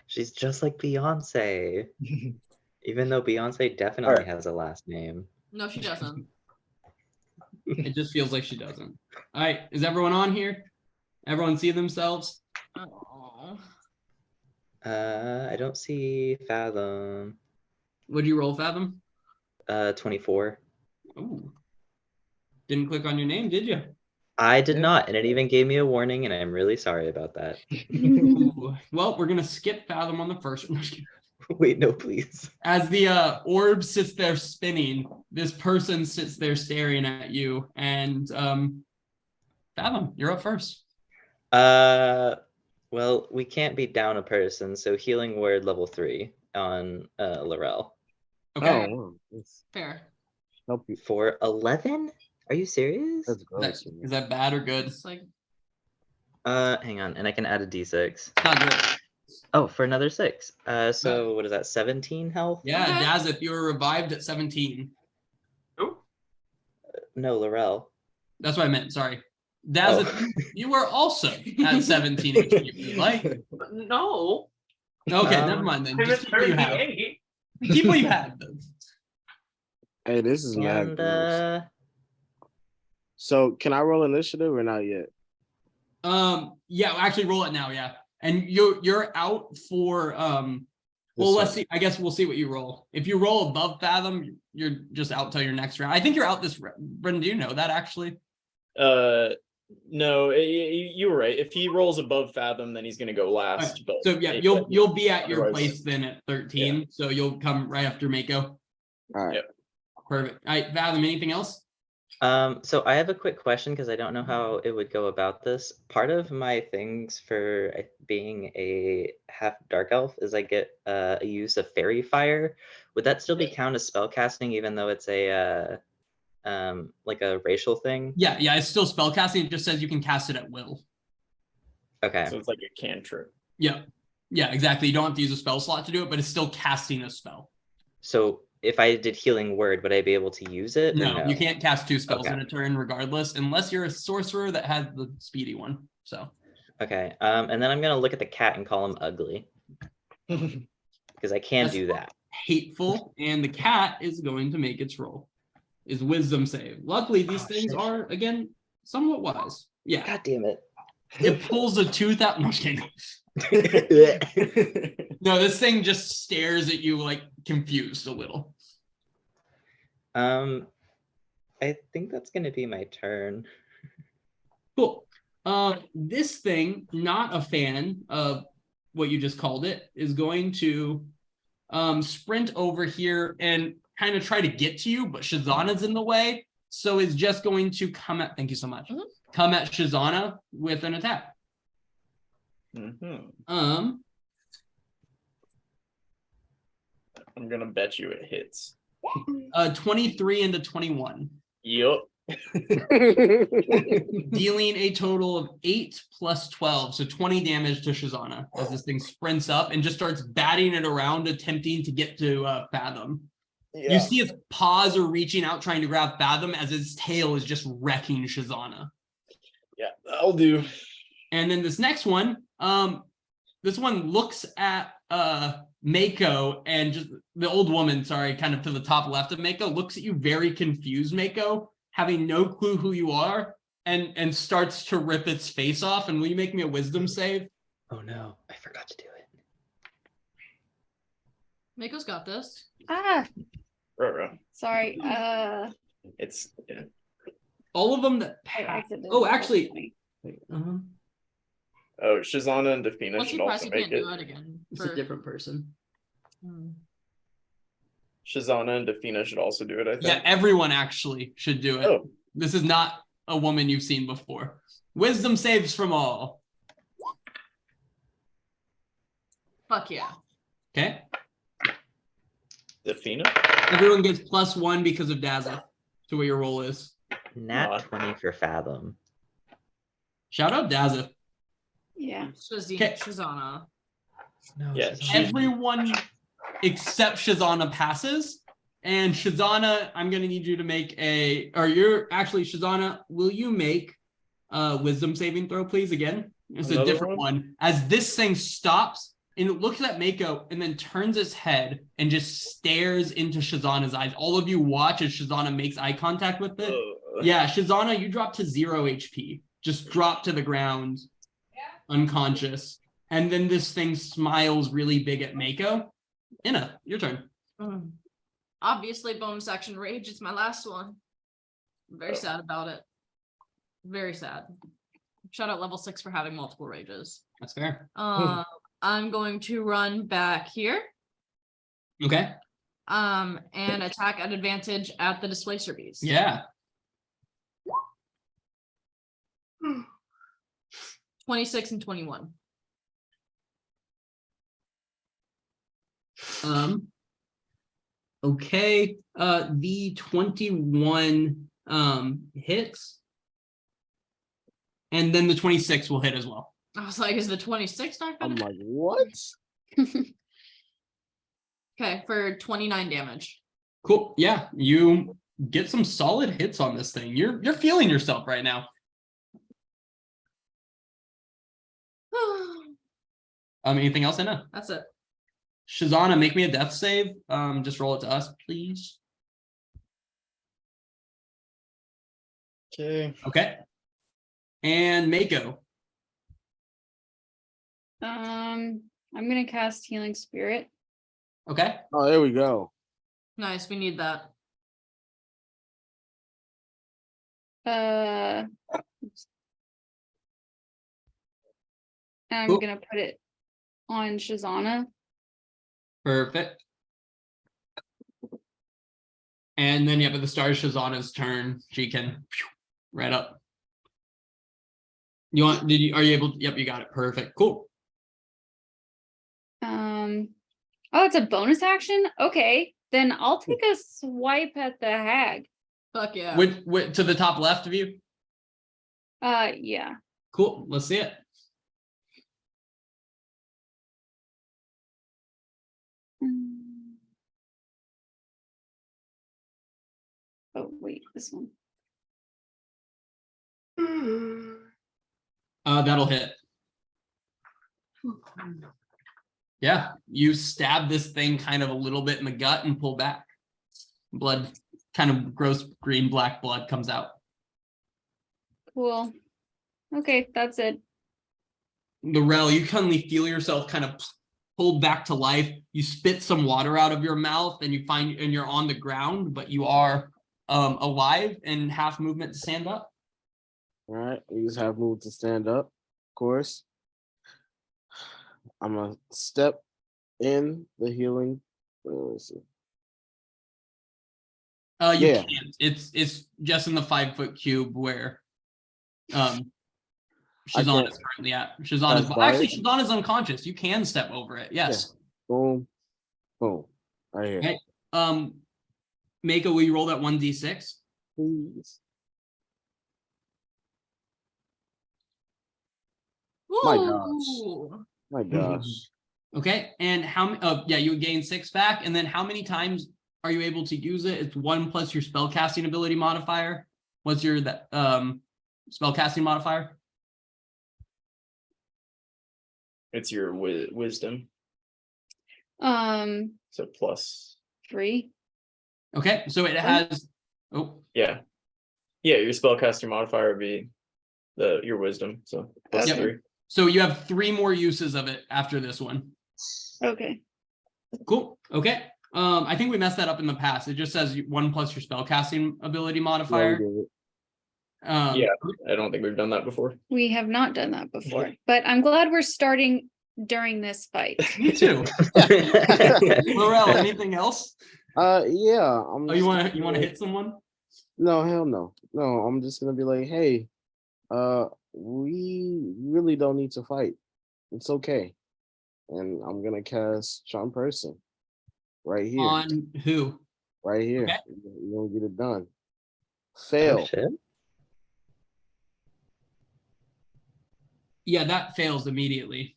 She's just like Beyonce. Even though Beyonce definitely Alright. has a last name. No, she doesn't. It just feels like she doesn't. All right, is everyone on here? Everyone see themselves? Oh. I don't see Fathom. Would you roll, Fathom? 24. Ooh. Didn't click on your name, did you? I did Yeah. not, and it even gave me a warning, and I'm really sorry about that. Ooh. Well, we're gonna skip Fathom on the first one. Wait, no, please. As the orb sits there spinning, this person sits there staring at you, and Fathom, you're up first. Well, we can't beat down a person, so healing word level 3 on Laurel. Okay. Oh, wow. That's Fair. help you. For 11? Are you serious? That's Is gross. that bad or good? It's like Hang on, and I can add a d6. Not good. Oh, for another 6. So what is that, 17 health? Yeah, Okay. Daz, if you were revived at 17. Ooh. No, Laurel. That's what I meant, sorry. Daz, Oh. if you were also at 17 HP, if you like. No, Okay, Um, never mind then. I'm Just at keep what you have. 38. Keep what you have. Then. Hey, this is mad And gross. So can I roll initiative or not yet? Yeah, actually roll it now, yeah. And you're out for well, This let's one. see. I guess we'll see what you roll. If you roll above Fathom, you're just out till your next round. I think you're out this Brendan, do you know that actually? No, you were right. If he rolls above Fathom, then he's gonna go last. But So yeah, you'll be at your otherwise- place then at 13. So you'll come right after Mako. All right. Yep. Perfect. All right, Fathom, anything else? So I have a quick question because I don't know how it would go about this. Part of my things for being a half dark elf is I get a use of fairy fire. Would that still be count as spell casting even though it's a like a racial thing? Yeah, it's still spell casting. It just says you can cast it at will. Okay. So it's like a cantrip. Yeah, exactly. You don't have to use a spell slot to do it, but it's still casting a spell. So if I did healing word, would I be able to use it? Or No, you can't cast 2 spells Okay. in a turn regardless, unless you're a sorcerer that has the speedy one. So Okay. And then I'm gonna look at the cat and call him ugly because I can That's- do that. hateful, and the cat is going to make its roll. Is wisdom save. Luckily, these Oh, things shit. are again somewhat wise. Yeah, God damn it. it pulls a 2,000. No, I'm just kidding. No, this thing just stares at you like confused a little. I think that's gonna be my turn. Cool. This thing, not a fan of what you just called it, is going to sprint over here and kind of try to get to you, but Shazana's in the way, so is just going to come at. Thank you so much. Come at Shazana with an attack. Mhm. I'm gonna bet you it hits. 23 into 21. Yup. Dealing a total of 8 plus 12, so 20 damage to Shazana as this thing sprints up and just starts batting it around, attempting to get to Fathom. You see its paws are reaching out, trying to grab Fathom as its tail is just wrecking Shazana. Yeah, that'll do. And then this next one, this one looks at Mako, and just the old woman, sorry, kind of to the top left of Mako, looks at you very confused, Mako, having no clue who you are, and starts to rip its face off. And will you make me a wisdom save? Oh no, I forgot to do it. Mako's got this. Ah, Ruh-roh. sorry. It's All of them that I pass. accidentally Oh, actually, pressed oh, Shazana and Defina Once should you press, also you make can't it. do it again. it's a different person. Shazana and Defina should also do it, I think. Yeah, everyone actually should do it. Oh, This is not a woman you've seen before. Wisdom saves from all. Fuck yeah. Okay. Defina? Everyone gets +1 because of Dazzle to what your roll is. Nat Aw. 20 for Fathom. Shout out Dazzle. Yeah. Okay. Shazana. No, Yeah, Shazana. Everyone except Shazana passes. And Shazana, I'm gonna need you to make Shazana, will you make a wisdom saving throw, please? Again, it's a Another different one. As this thing stops and it looks at Mako and then turns its head and just stares into Shazana's eyes. All of you watch as Shazana makes eye contact with it. Yeah, Shazana, you drop to 0 HP. Just drop to the ground, unconscious. And then this thing smiles really big at Mako. Inna, your turn. Obviously, bonus action rage. It's my last one. I'm very sad about it. Very sad. Shout out level 6 for having multiple rages. That's fair. I'm going to run back here. Okay. And attack at advantage at the displacer beast. Yeah. 26 and 21. Okay. The 21 hits. And then the 26 will hit as well. I was like, is the 26 not I'm gonna? like, what? Okay, for 29 damage. Cool. Yeah, you get some solid hits on this thing. You're feeling yourself right now. Anything else, Anna? That's it. Shazana, make me a death save. Just roll it to us, please. Okay. Okay. And Mako. I'm gonna cast Healing Spirit. Okay. Oh, there we go. Nice, we need that. Oops. And I'm Cool. gonna put it on Shazana. Perfect. And then, yeah, but the start of Shazana's turn. She can right up. You want, are you able, yep, you got it. Perfect. Cool. Oh, it's a bonus action? Okay, then I'll take a swipe at the hag. Fuck yeah. To the top left of you. Yeah. Cool. Let's see it. Oh, wait, this one. That'll hit. Yeah, you stab this thing kind of a little bit in the gut and pull back. Blood, kind of gross green black blood comes out. Cool. Okay, that's it. Narelle, you suddenly feel yourself kind of pulled back to life. You spit some water out of your mouth and you're on the ground, but you are alive and half movement to stand up. All right, we just have moved to stand up, of course. I'm gonna step in the healing. Let's see. You Yeah. can't. It's just in the 5-foot cube where I Shazana can't. is currently at. Shazana's That's actually right. Shazana's unconscious. You can step over it. Yes. Boom, boom. Right here. Okay. Mako, will you roll that 1d6? Please. My gosh. Ooh. My gosh. Okay, and yeah, you gain 6 back, and then how many times are you able to use it? It's 1 plus your spellcasting ability modifier. What's your spellcasting modifier? It's your wisdom. So So plus. 3. Okay, so it has Yeah. Yeah, your spellcaster modifier would be your wisdom. So plus Okay. 3. So you have 3 more uses of it after this one. Okay. Cool. Okay. I think we messed that up in the past. It just says 1 plus your spellcasting ability Yeah, we modifier. did it. Yeah, I don't think we've done that before. We have not done that before, but I'm glad we're starting during this fight. Me too. Morel, anything else? Yeah. Oh, you want to hit someone? No, hell no. No, I'm just gonna be like, hey, we really don't need to fight. It's okay. And I'm gonna cast Charm Person right here. On who? Right here. Okay. You're gonna get it done. Oh, Fail. shit. Yeah, that fails immediately.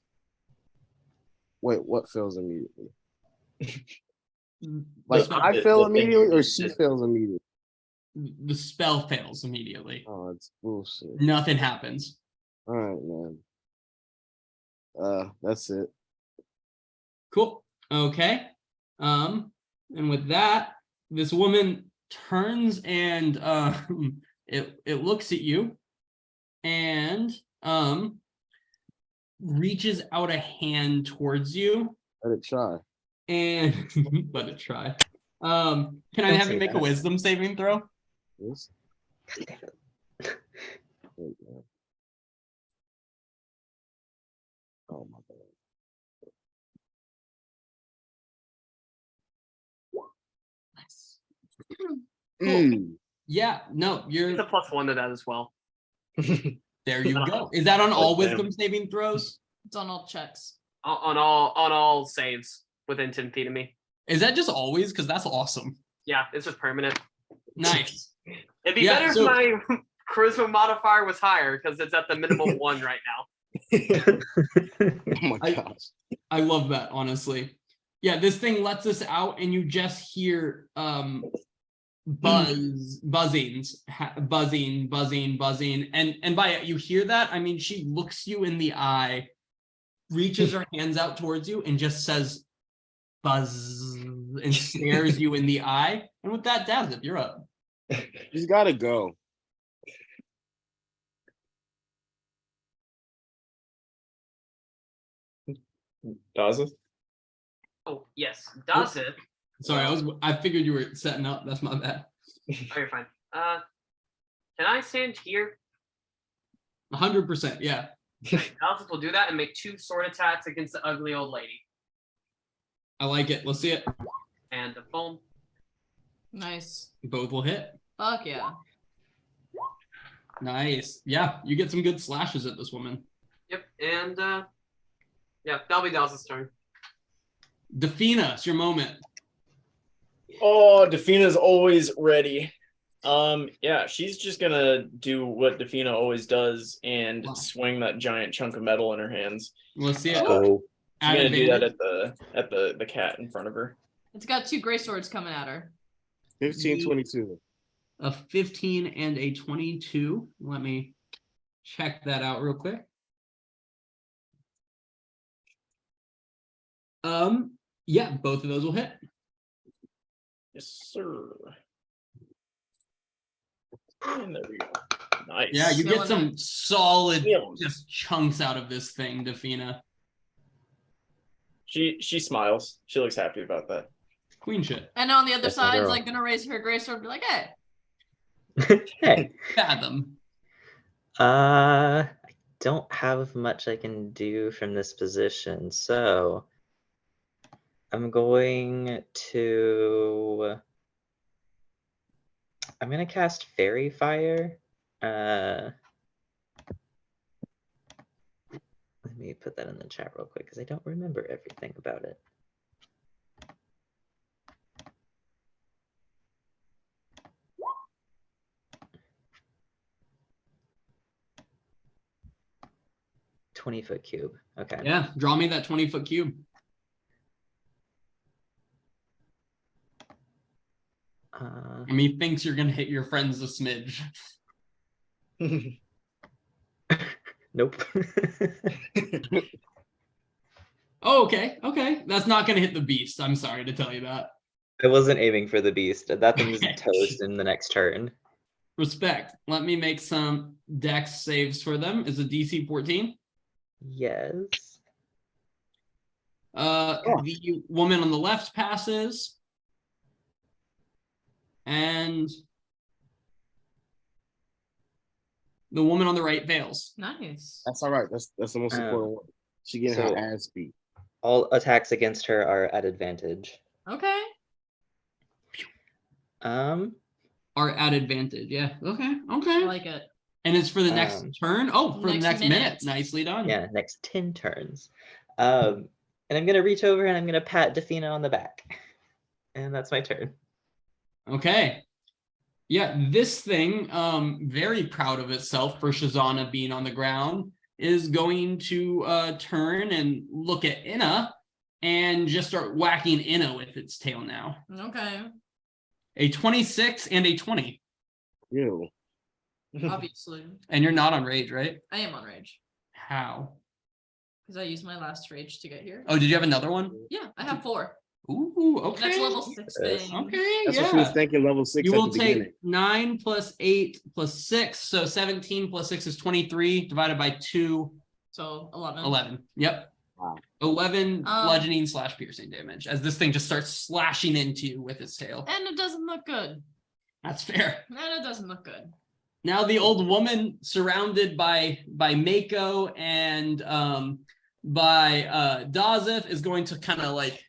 Wait, what fails immediately? The Like spell- I fail the thing immediately, or you she did. fails immediately? the spell fails immediately. Oh, it's bullshit. Nothing happens. All right, man. That's it. Cool. Okay. And with that, this woman turns and it looks at you and reaches out a hand towards you Let it try. and let it try. Can I Don't have you say make a that. wisdom saving throw? Yes. God damn it. Wait, man. Oh my god. Nice. Mm. Yeah, no, It's you're a +1 to that as well. there you go. Is that on all Oh, damn. wisdom saving throws? It's on all checks. On all saves within 10 feet of me. Is that just always? Because that's awesome. Yeah, it's just permanent. Nice. It'd be Yeah, better so- if my charisma modifier was higher because it's at the minimum 1 right now. Oh my I- gosh. I love that, honestly. Yeah, this thing lets us out and you just hear buzzings, buzzing. And by it, you hear that, I mean, she looks you in the eye, reaches her hands out towards you and just says buzz and stares you in the eye. And with that, Dazip, you're up. She's gotta go. Does it? Oh, yes. Does it? Sorry, I figured you were setting up. That's my bad. Oh, you're fine. Can I stand here? 100%. Yeah. Does will do that and make 2 sword attacks against the ugly old lady. I like it. Let's see it. And the foam. Nice. Both will hit. Fuck yeah. Nice. Yeah, you get some good slashes at this woman. Yep. And yeah, that'll be Dawson's turn. Defina, it's your moment. Oh, Defina's always ready. Yeah, she's just gonna do what Defina always does and Wow. swing that giant chunk of metal in her hands. Let's see it. Let's go. She's At gonna do that advantage. at the cat in front of her. It's got 2 gray swords coming at her. 15, 22. A 15 and a 22. Let me check that out real quick. Yeah, both of those will hit. Yes, sir. And there we go. Nice. Yeah, you get some solid Yeah. just chunks out of this thing, Defina. She smiles. She looks happy about that. Queen shit. And on the other That's my side's girl. like gonna raise her gray sword and be like, hey. Hey. Fathom. I don't have much I can do from this position, so I'm going to cast Fairy Fire. Let me put that in the chat real quick because I don't remember everything about it. $20-foot cube. Okay. Yeah, draw me that 20-foot cube. I mean, thinks you're gonna hit your friends a smidge. Nope. Oh, okay, okay. That's not gonna hit the beast. I'm sorry to tell you that. I wasn't aiming for the beast. That thing's toast in the next turn. Respect. Let me make some dex saves for them. Is a DC 14? Yes. The woman on the left passes. And the woman on the right fails. Nice. That's all right. That's the most important one. She getting so- her ass beat. All attacks against her are at advantage. Okay. Are at advantage. Yeah. Okay. I Okay. like it. And it's for the next turn. Oh, for the Next next minute. minute. Nicely done. Yeah, next 10 turns. And I'm gonna reach over and I'm gonna pat Defina on the back. And that's my turn. Okay. Yeah, this thing, very proud of itself for Shazana being on the ground, is going to turn and look at Inna and just start whacking Inna with its tail now. Okay. A 26 and a 20. Ew. Obviously. And you're not on rage, right? I am on rage. How? Because I used my last rage to get here. Oh, did you have another one? Yeah, I have 4. Ooh, okay. Next level 6 thing. Okay, That's yeah. what she was thinking. Level 6 You at will the take beginning. 9 plus 8 plus 6. So 17 plus 6 is 23 divided by 2, So 11. 11. Yep. Wow. 11 bludgeoning / piercing damage as this thing just starts slashing into you with its tail. And it doesn't look good. That's fair. And it doesn't look good. Now the old woman surrounded by Mako and by Dazif is going to kind of like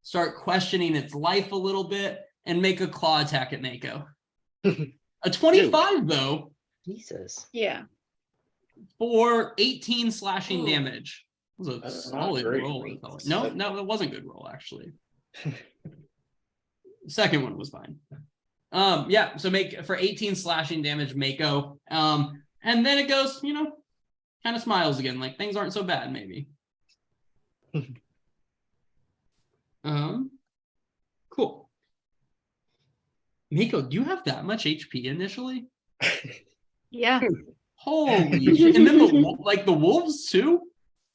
start questioning its life a little bit and make a claw attack at Mako. A 25 though Jesus. Yeah. for 18 slashing Ooh. damage. It was a That's not solid great. roll. No, it wasn't a good roll actually. Second one was fine. Yeah, so make for 18 slashing damage, Mako. And then it goes, kind of smiles again, like things aren't so bad, maybe. Cool. Mako, do you have that much HP initially? Yeah. Holy shit. And then the wolves too?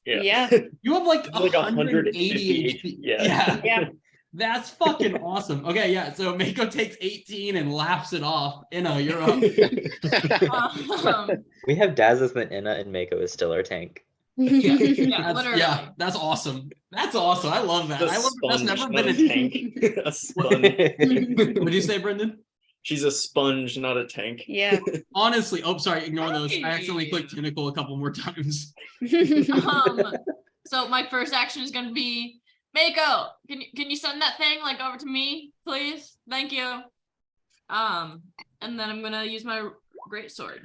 Yeah. You have like Like 180 HP. Yeah. Yeah. That's fucking awesome. Okay, yeah. So Mako takes 18 and laughs it off. You're up. Um, We have Dazeth and Inna, and Mako is still our tank. Yeah, literally. Yeah, that's awesome. That's awesome. I love that. The I love that's sponge, never not been a a tank. A sponge. What did you say, Brendan? She's a sponge, not a tank. Yeah. Honestly, oh sorry, ignore those. I accidentally clicked tentacle a couple more times. So my first action is gonna be Mako. Can you send that thing like over to me, please? Thank you. And then I'm gonna use my great sword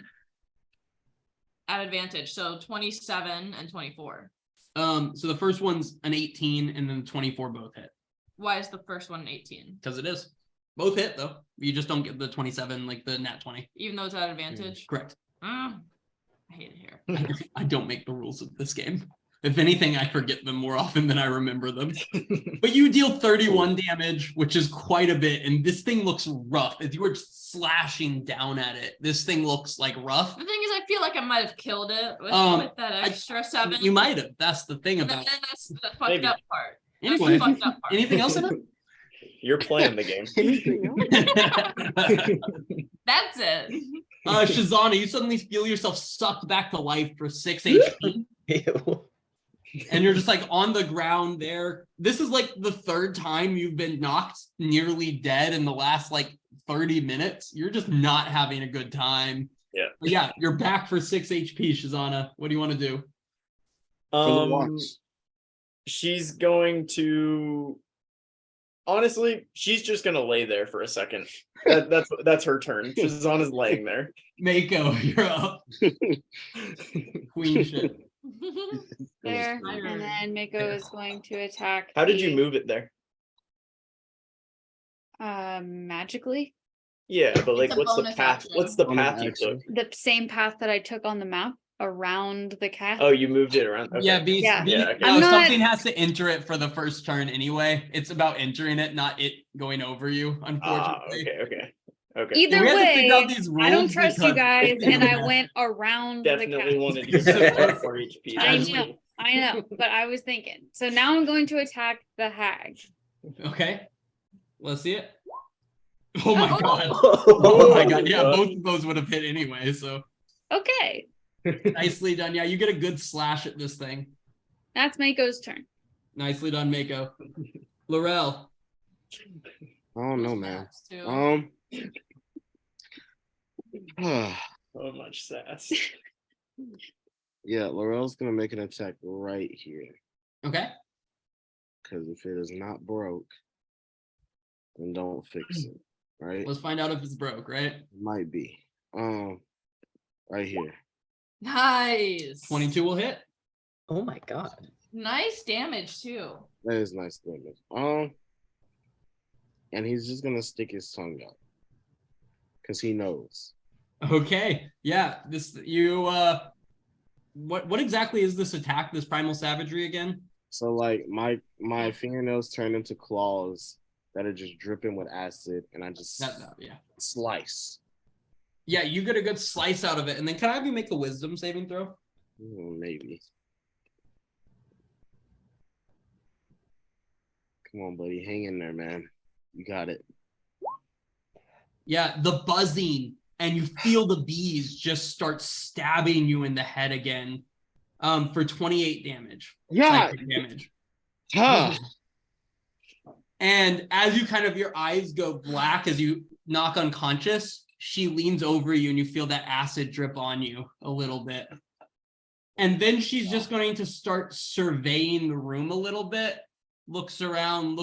at advantage. So 27 and 24. So the first one's an 18 and then 24 both hit. Why is the first one 18? Because it is. Both hit though. You just don't get the 27 like the nat 20. Even though it's at advantage. Correct. I hate it here. I don't make the rules of this game. If anything, I forget them more often than I remember them. But you deal 31 damage, which is quite a bit, and this thing looks rough. If you were slashing down at it, this thing looks like rough. The thing is, I feel like I might have killed it with that extra 7. You might have. That's the thing And about then it. that's the fucked Maybe. up part. Anyway, That's the fucked up part. anything else in it? You're playing the game. That's it. Shazana, you suddenly feel yourself sucked back to life for 6 HP. Ew. And you're just like on the ground there. This is like the third time you've been knocked nearly dead in the last like 30 minutes. You're just not having a good time. Yeah. But yeah, you're back for 6 HP, Shazana. What do you want to do? For the watch. She's going to. Honestly, she's just gonna lay there for a second. That's her turn. Shazana's laying there. Mako, you're up. Queen shit. There, and then Mako is going to attack. How did you the, move it there? magically? Yeah, but like, It's a what's the bonus path? action. What's the Bonus path you action. took? The same path that I took on the map around the cat. Oh, you moved it around. Okay. Yeah, Yeah. Yeah, okay. no, I'm not- something has to enter it for the first turn anyway. It's about entering it, not it going over you, unfortunately. Okay. Either We have to figure out way, these I don't rules trust you because- guys, and I went around Definitely the cat. wanted to use it for HP. I That's know. me. I know, but I was thinking. So now I'm going to attack the hag. Okay. Let's see it. Oh my Oh. god. Oh my god. Yeah, God. both of those would have hit anyway. So Okay, nicely done. Yeah, you get a good slash at this thing. that's Mako's turn. Nicely done, Mako. Laurel. I don't know, man. Too. So much sass. Yeah, Laurel's gonna make an attack right here. Okay. Because if it is not broke, then don't fix it. Right? Let's find out if it's broke, right? Might be. Right here. Nice. 22 will hit. Oh my god. Nice damage too. That is nice damage. And he's just gonna stick his tongue out. Cause he knows. Okay. Yeah. This you what exactly is this attack, this primal savagery again? So like my fingernails turn into claws that are just dripping with acid, and I just Yeah. slice. Yeah, you get a good slice out of it. And then can I have you make a wisdom saving throw? Maybe. Come on, buddy. Hang in there, man. You got it. Yeah, the buzzing, and you feel the bees just start stabbing you in the head again. For 28 damage. Yeah. Psychic damage. Huh. And as you kind of your eyes go black as you knock unconscious, she leans over you and you feel that acid drip on you a little bit. And then she's just going to start surveying the room a little bit, looks around,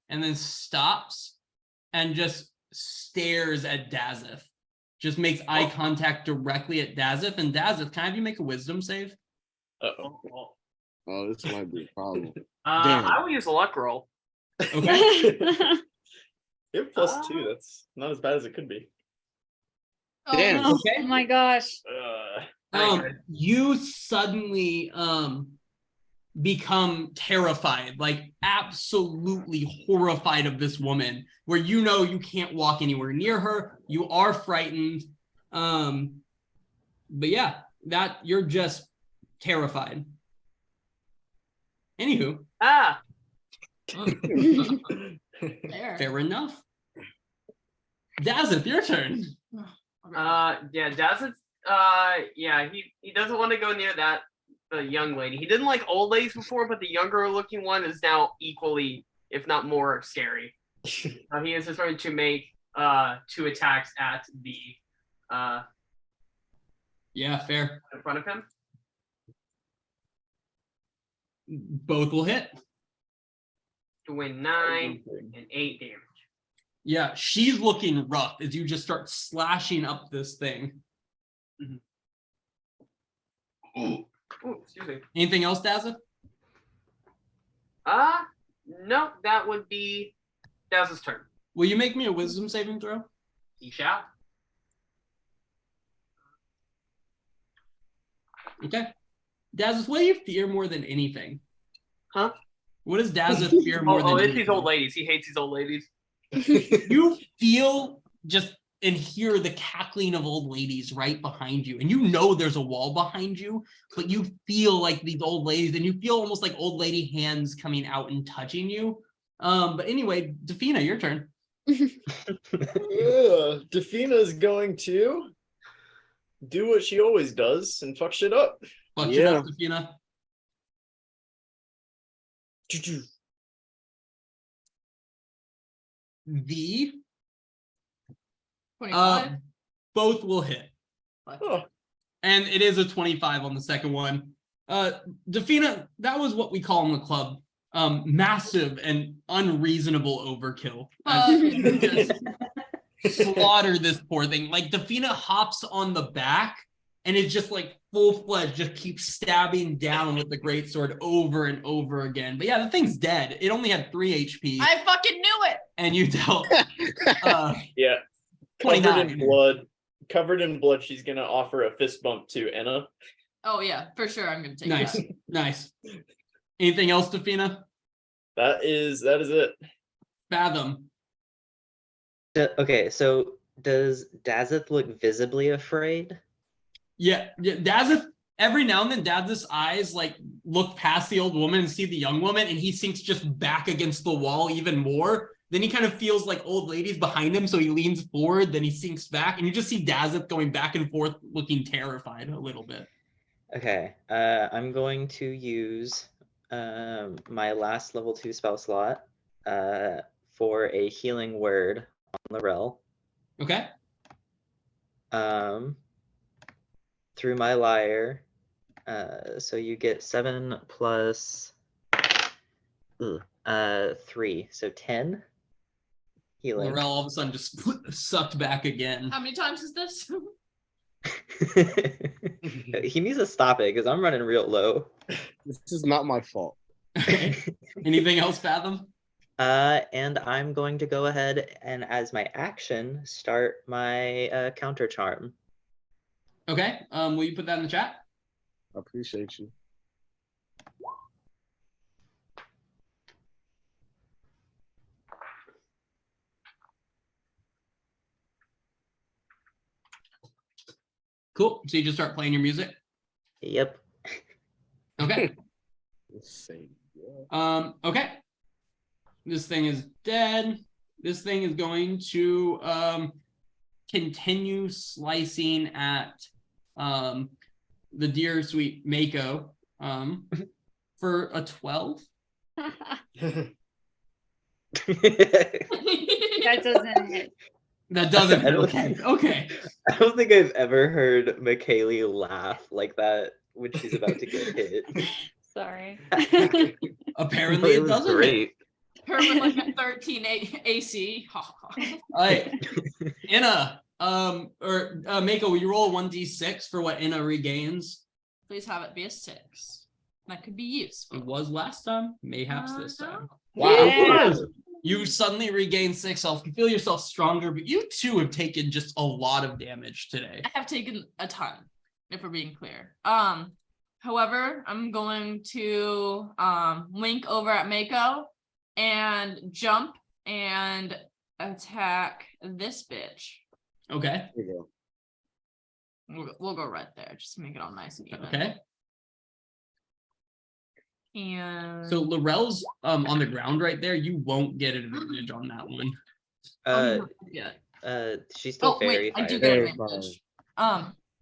and then stops and just stares at Dazeth. Just makes eye contact directly at Dazeth. And Dazeth, can I have you make a wisdom save? Uh-oh. Oh, this might be a problem. I will use a luck roll. Okay. You have +2. That's not as bad as it could be. Oh, Damn. no. Okay. Oh my gosh. You suddenly become terrified, like absolutely horrified of this woman, where you know you can't walk anywhere near her. You are frightened. But yeah, that you're just terrified. Anywho, There. fair enough. Dazeth, your turn. Yeah, Dazeth, he doesn't want to go near that the young lady. He didn't like old ladies before, but the younger looking one is now equally, if not more, scary. He is just going to make 2 attacks at the Yeah, fair. in front of him. Both will hit. Doing 9 and 8 damage. Yeah, she's looking rough as you just start slashing up this thing. Ooh, excuse me. Anything else, Dazza? No, that would be Daz's turn. Will you make me a wisdom saving throw? He shall. Okay. Dazza, what do you fear more than anything? Huh? What does Dazza fear more than it's anything? these old ladies. He hates these old ladies. You feel just and hear the cackling of old ladies right behind you. And you know there's a wall behind you, but you feel like these old ladies, and you feel almost like old lady hands coming out and touching you. But anyway, Defina, your turn. Defina's going to do what she always does and fuck shit up. Fuck shit up, Defina. The 25. both will hit. Oh, And it is a 25 on the second one. Defina, that was what we call in the club massive and unreasonable overkill. Just slaughter this poor thing. Like Defina hops on the back and it's just like full-fledged, just keeps stabbing down with the greatsword over and over again. But yeah, the thing's dead. It only had 3 HP. I fucking knew it. And you dealt yeah. 29. Covered in blood, she's gonna offer a fist bump to Enna. Oh yeah, for sure. I'm gonna take Nice, that. nice. Anything else, Defina? That is it. Fathom. Okay, so does Dazeth look visibly afraid? Yeah, Dazeth, every now and then Dazeth's eyes like look past the old woman and see the young woman, and he sinks just back against the wall even more. Then he kind of feels like old ladies behind him, so he leans forward, then he sinks back, and you just see Dazeth going back and forth, looking terrified a little bit. Okay, I'm going to use my last level 2 spell slot for a healing word on Laurel. Okay. Through my lyre, so you get 7 plus 3, so 10 healing. Laurel all of a sudden just sucked back again. How many times is this? He needs to stop it because I'm running real low. This is not my fault. Anything else, Fathom? And I'm going to go ahead and, as my action, start my counter charm. Okay. Will you put that in the chat? I appreciate you. Cool. So you just start playing your music? Yep. Okay. Let's see. Yeah. Okay. This thing is dead. This thing is going to continue slicing at the dear sweet Mako for a 12. That doesn't hit. That doesn't I hit. don't Okay. Okay. I don't think I've ever heard McKaylee laugh like that when she's about to get hit. Sorry. Apparently it was doesn't hit. great. Her with like a 13 AC. All right. Inna, Mako, will you roll 1d6 for what Inna regains? Please have it be a 6. That could be useful. It was last time, mayhaps this No. time. Yeah. You suddenly regain 6 health. You feel yourself stronger, but you too have taken just a lot of damage today. I have taken a ton, if we're being clear. However, I'm going to link over at Mako and jump and attack this bitch. Okay. There you go. We'll go right there, just to make it all nice and even. Okay. And So Laurel's on the ground right there. You won't get an advantage on that one. yeah. She's still Oh fairy wait, I do fighter. get advantage.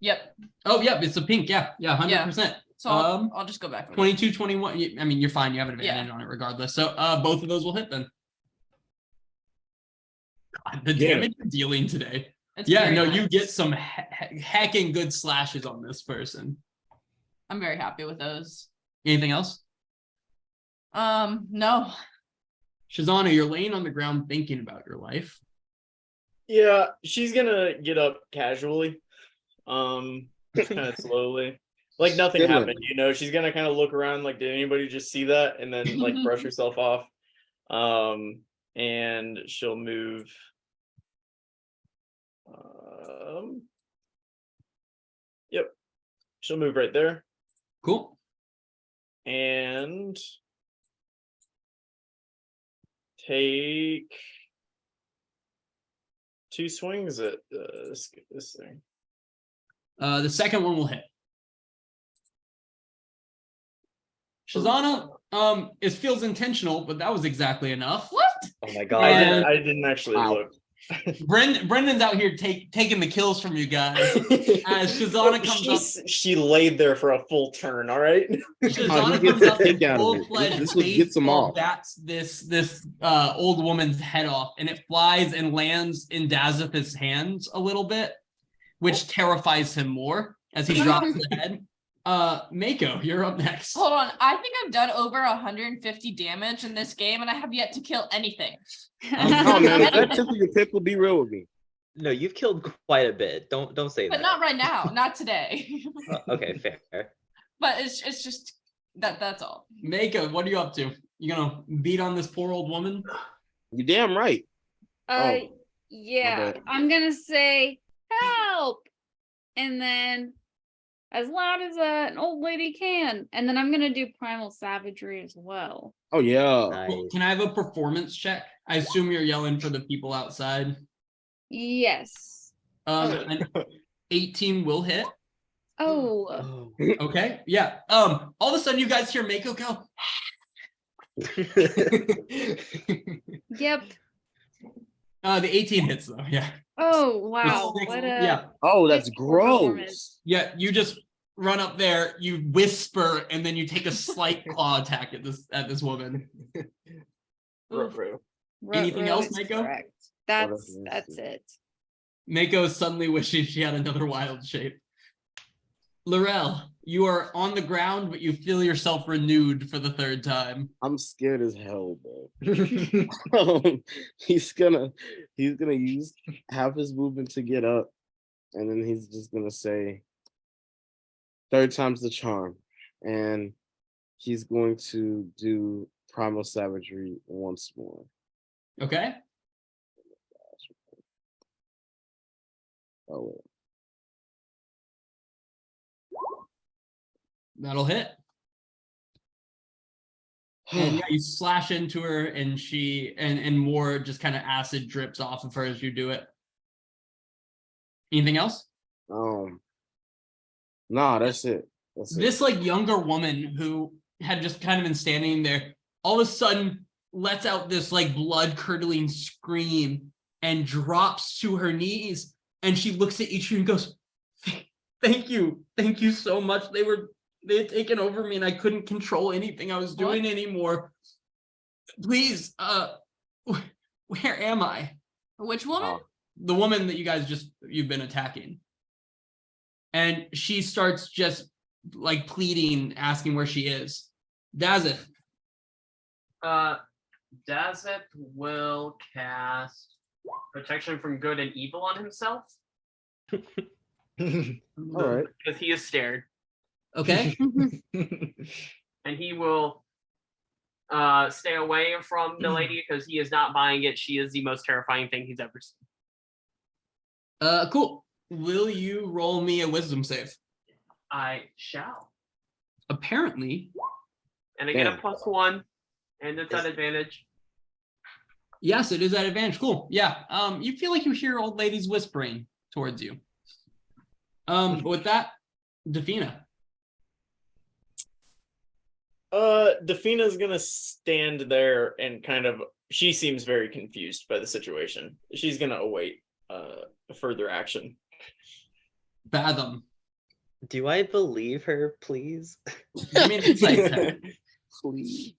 Yep. Oh, yeah, it's a pink. Yeah, 100%. So I'll just go back. with it. 22, 21. I mean, you're fine. You have an advantage Yeah. on it regardless. So both of those will hit then. God, the Yeah. damage you're dealing today. It's Yeah, very no, you nice. get some hacking good slashes on this person. I'm very happy with those. Anything else? No. Shazana, you're laying on the ground thinking about your life. Yeah, she's gonna get up casually, kind of slowly, like nothing Chilling. happened. You know, she's gonna kind of look around, like, did anybody just see that? And then like brush herself off, and she'll move. Yep, she'll move right there, Cool. and take 2 swings at this thing. The second one will hit. Shazana, it feels intentional, but that was exactly enough. What? Oh my I god. And- didn't actually Wow. look. Brendan's out here taking the kills from you guys. As Shazana comes up, She laid there for a full turn, all right? Shazana he gets comes a up and kick out of it. full-fledged This one gets him baseball off. bats this old woman's head off, and it flies and lands in Dazith's hands a little bit, which terrifies him more as he drops the head. Mako, you're up next. Hold on. I think I've done over 150 damage in this game, and I have yet to kill anything. Oh man, if that tickle your pickle, be real with me. No, you've killed quite a bit. Don't say But that. not right now. Not today. Okay, fair. But it's just that's all. Mako, what are you up to? You gonna beat on this poor old woman? You damn right. Uh, Oh, yeah, bad. I'm gonna say help, and then as loud as an old lady can, and then I'm gonna do primal savagery as well. Oh yeah. Cool. Nice. Can I have a performance check? I assume you're yelling for the people outside. Yes. An 18 will hit. Oh, Oh. Okay. Yeah. All of a sudden you guys hear Mako go. yep. The 18 hits though. Yeah. Oh, wow. Six- What a yeah. Oh, that's Piss poor gross. performance. Yeah. You just run up there, you whisper, and then you take a slight claw attack at this woman. Ruh-roh. Anything Ruh-roh else, is Mako? correct. that's That's it. Mako is suddenly wishing she had another wild shape. Laurel, you are on the ground, but you feel yourself renewed for the third time. I'm scared as hell, bro. He's gonna use half his movement to get up, and then he's just gonna say, "Third time's the charm," and he's going to do primal savagery once more. Okay. Oh, wait. That'll hit. And yeah, you slash into her, and she and more just kind of acid drips off of her as you do it. Anything else? Nah, that's it. That's it. This like younger woman who had just kind of been standing there, all of a sudden lets out this like blood curdling scream and drops to her knees, and she looks at each of you and goes, thank you so much. They had taken over me and I couldn't control anything I was doing anymore. Please, where am I? Which woman? The woman that you've been attacking. And she starts just like pleading, asking where she is. Dazith. Dazith will cast protection from good and evil on himself All right. because he is scared, Okay. and he will stay away from the lady because he is not buying it. She is the most terrifying thing he's ever seen. Cool. Will you roll me a wisdom save? I shall, Apparently, and I get a Damn. +1, and it's at advantage. yes, it is at advantage. Cool. Yeah. You feel like you hear old ladies whispering towards you. But with that, Defina. Defina's gonna stand there and she seems very confused by the situation. She's gonna await further action. Fathom. Do I believe her, please? Give me an insight check. Please.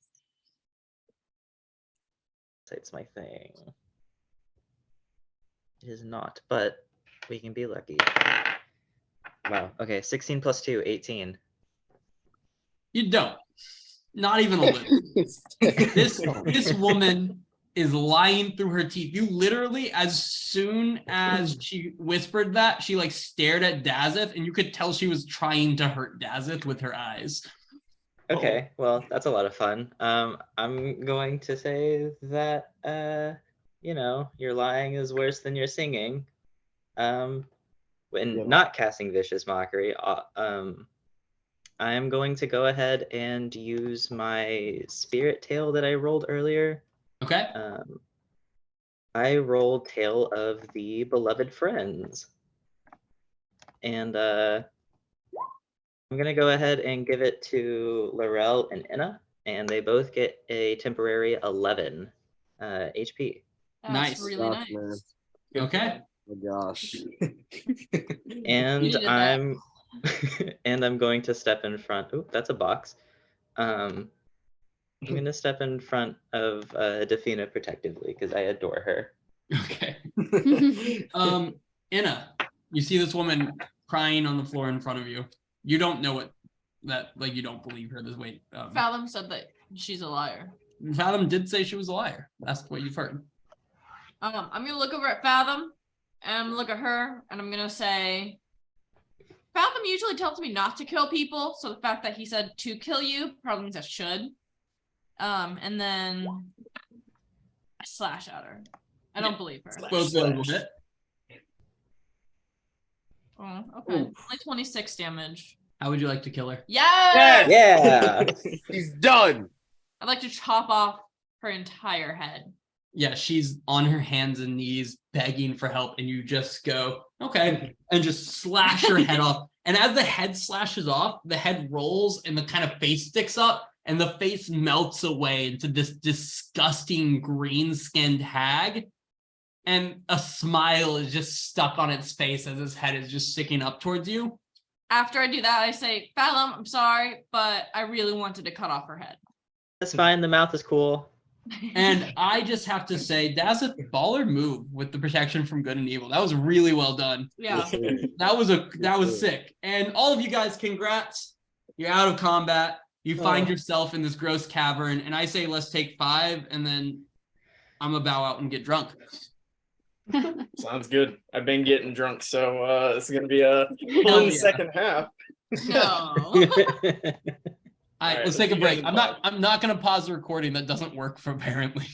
That's my thing. It is not, but we can be lucky. Wow. Okay, 16 plus 2, 18. You don't. Not even a little. This woman is lying through her teeth. You literally, as soon as she whispered that, she like stared at Dazeth, and you could tell she was trying to hurt Dazeth with her eyes. Okay, well, that's a lot of fun. I'm going to say that your lying is worse than your singing. When Yeah. not casting vicious mockery, I am going to go ahead and use my spirit tail that I rolled earlier. Okay. I rolled Tale of the Beloved Friends. And I'm going to go ahead and give it to Laurel and Inna, and they both get a temporary 11 HP. That's Nice. really Gosh, nice. man. Okay. Oh gosh. And needed that. I'm and I'm going to step in front. Oh, that's a box. I'm going to step in front of Defina protectively because I adore her. Okay. Inna, you see this woman crying on the floor in front of you. You don't know it. You don't believe her. This wait. Fathom said that she's a liar. Fathom did say she was a liar. That's what you've heard. I'm gonna look over at Fathom and I'm gonna look at her and I'm gonna say, Fathom usually tells me not to kill people, so the fact that he said to kill you probably means I should. And then I slash at her. I don't believe her. Both a little bit. Oh, okay. Only 26 damage. How would you like to kill her? Yeah. Yeah. He's done. I'd like to chop off her entire head. Yeah, she's on her hands and knees begging for help, and you just go, okay, and just slash her head off. And as the head slashes off, the head rolls and the kind of face sticks up, and the face melts away into this disgusting green-skinned hag. And a smile is just stuck on its face as his head is just sticking up towards you. After I do that, I say, Fathom, I'm sorry, but I really wanted to cut off her head. That's fine. The mouth is cool. And I just have to say, that's a baller move with the protection from good and evil. That was really well done. Yeah. That was sick. And all of you guys, congrats. You're out of combat. You find yourself in this gross cavern, and I say let's take 5, and then I'm gonna bow out and get drunk. Sounds good. I've been getting drunk, so this is gonna be a Hell fun yeah. second half. No. All right, All right, let's let's take a do break. it I'm not gonna pause the recording. That doesn't work for apparently.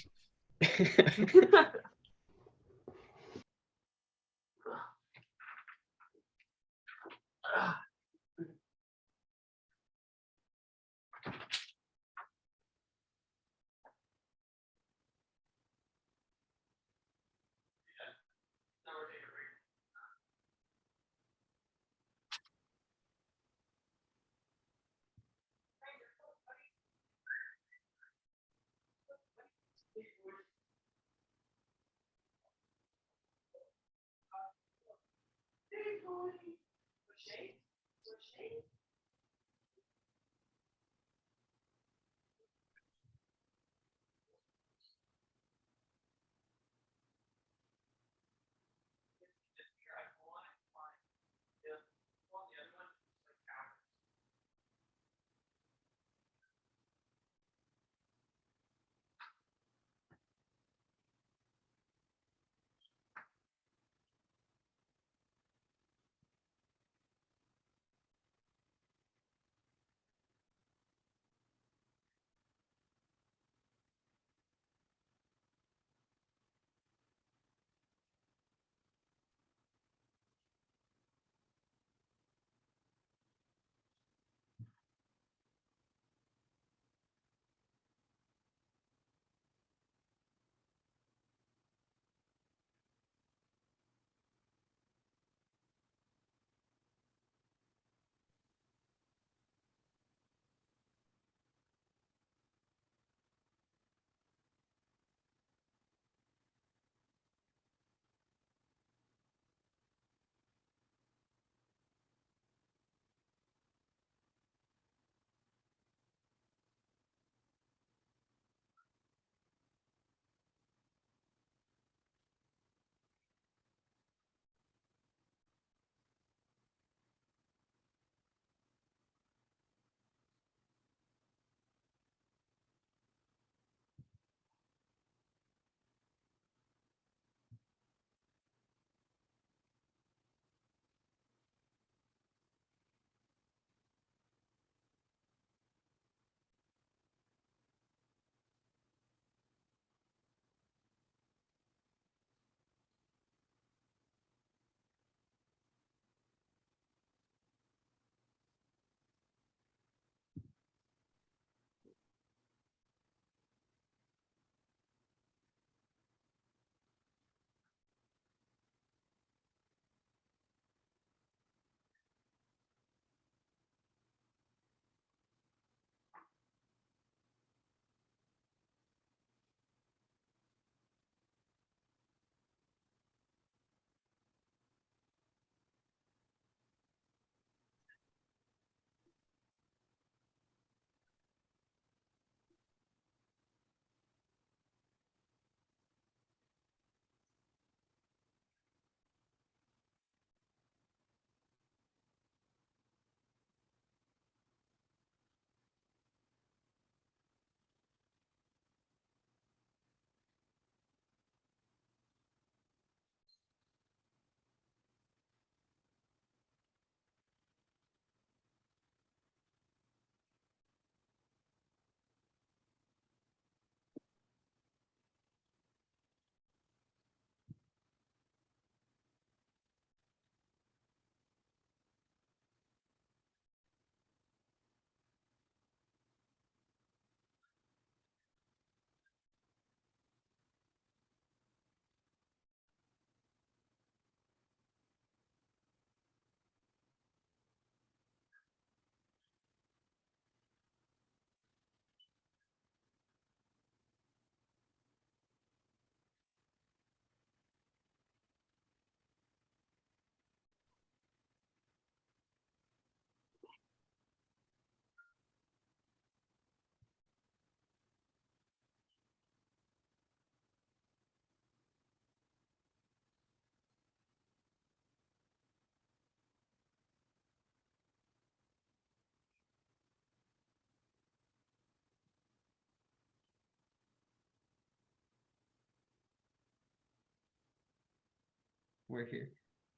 We're here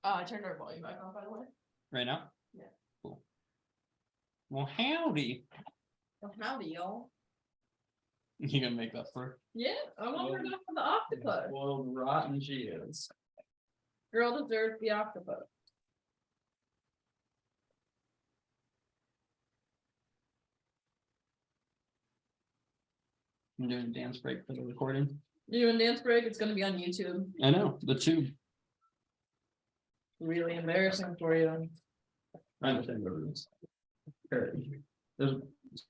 I turned our volume back on, by the way. right now. Yeah. Cool. Well, howdy. Oh, howdy, y'all. You gonna make that for? Yeah, I want her to go for the octopus. Well, rotten she is. Girl deserves the octopus. I'm doing a dance break for the recording. You doing dance break? It's gonna be on YouTube. I know the tube. Really embarrassing for you. I understand the rules. There's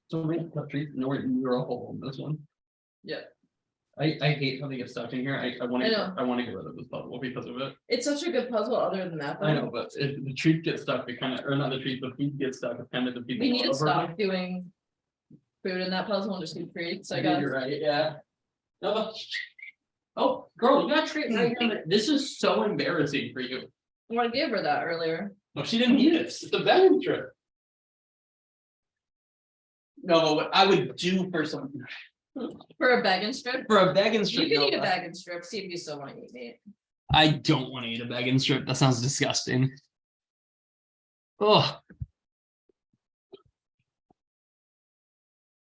so many countries. No, you're a hole in this one. Yeah. I hate how they get stuck in here. I want I to know. I want to get rid of this puzzle because of it. It's such a good puzzle other than that. I know, but if the treat gets stuck, it kind of, or not the treat, the feet get stuck, it kind of defeats. We need to the stop doing food in that puzzle and just do treats, I guess. You're right, yeah. No, oh, girl, you got treat right here. This is so embarrassing for you. Well, I gave her that earlier. No, she didn't need it. It's the begging trip. No, what I would do for some For a bag and strip? for a begging You strip. can no, eat a bag and strip, see if you still want to eat meat. I don't want to eat a begging strip. That sounds disgusting. Oh,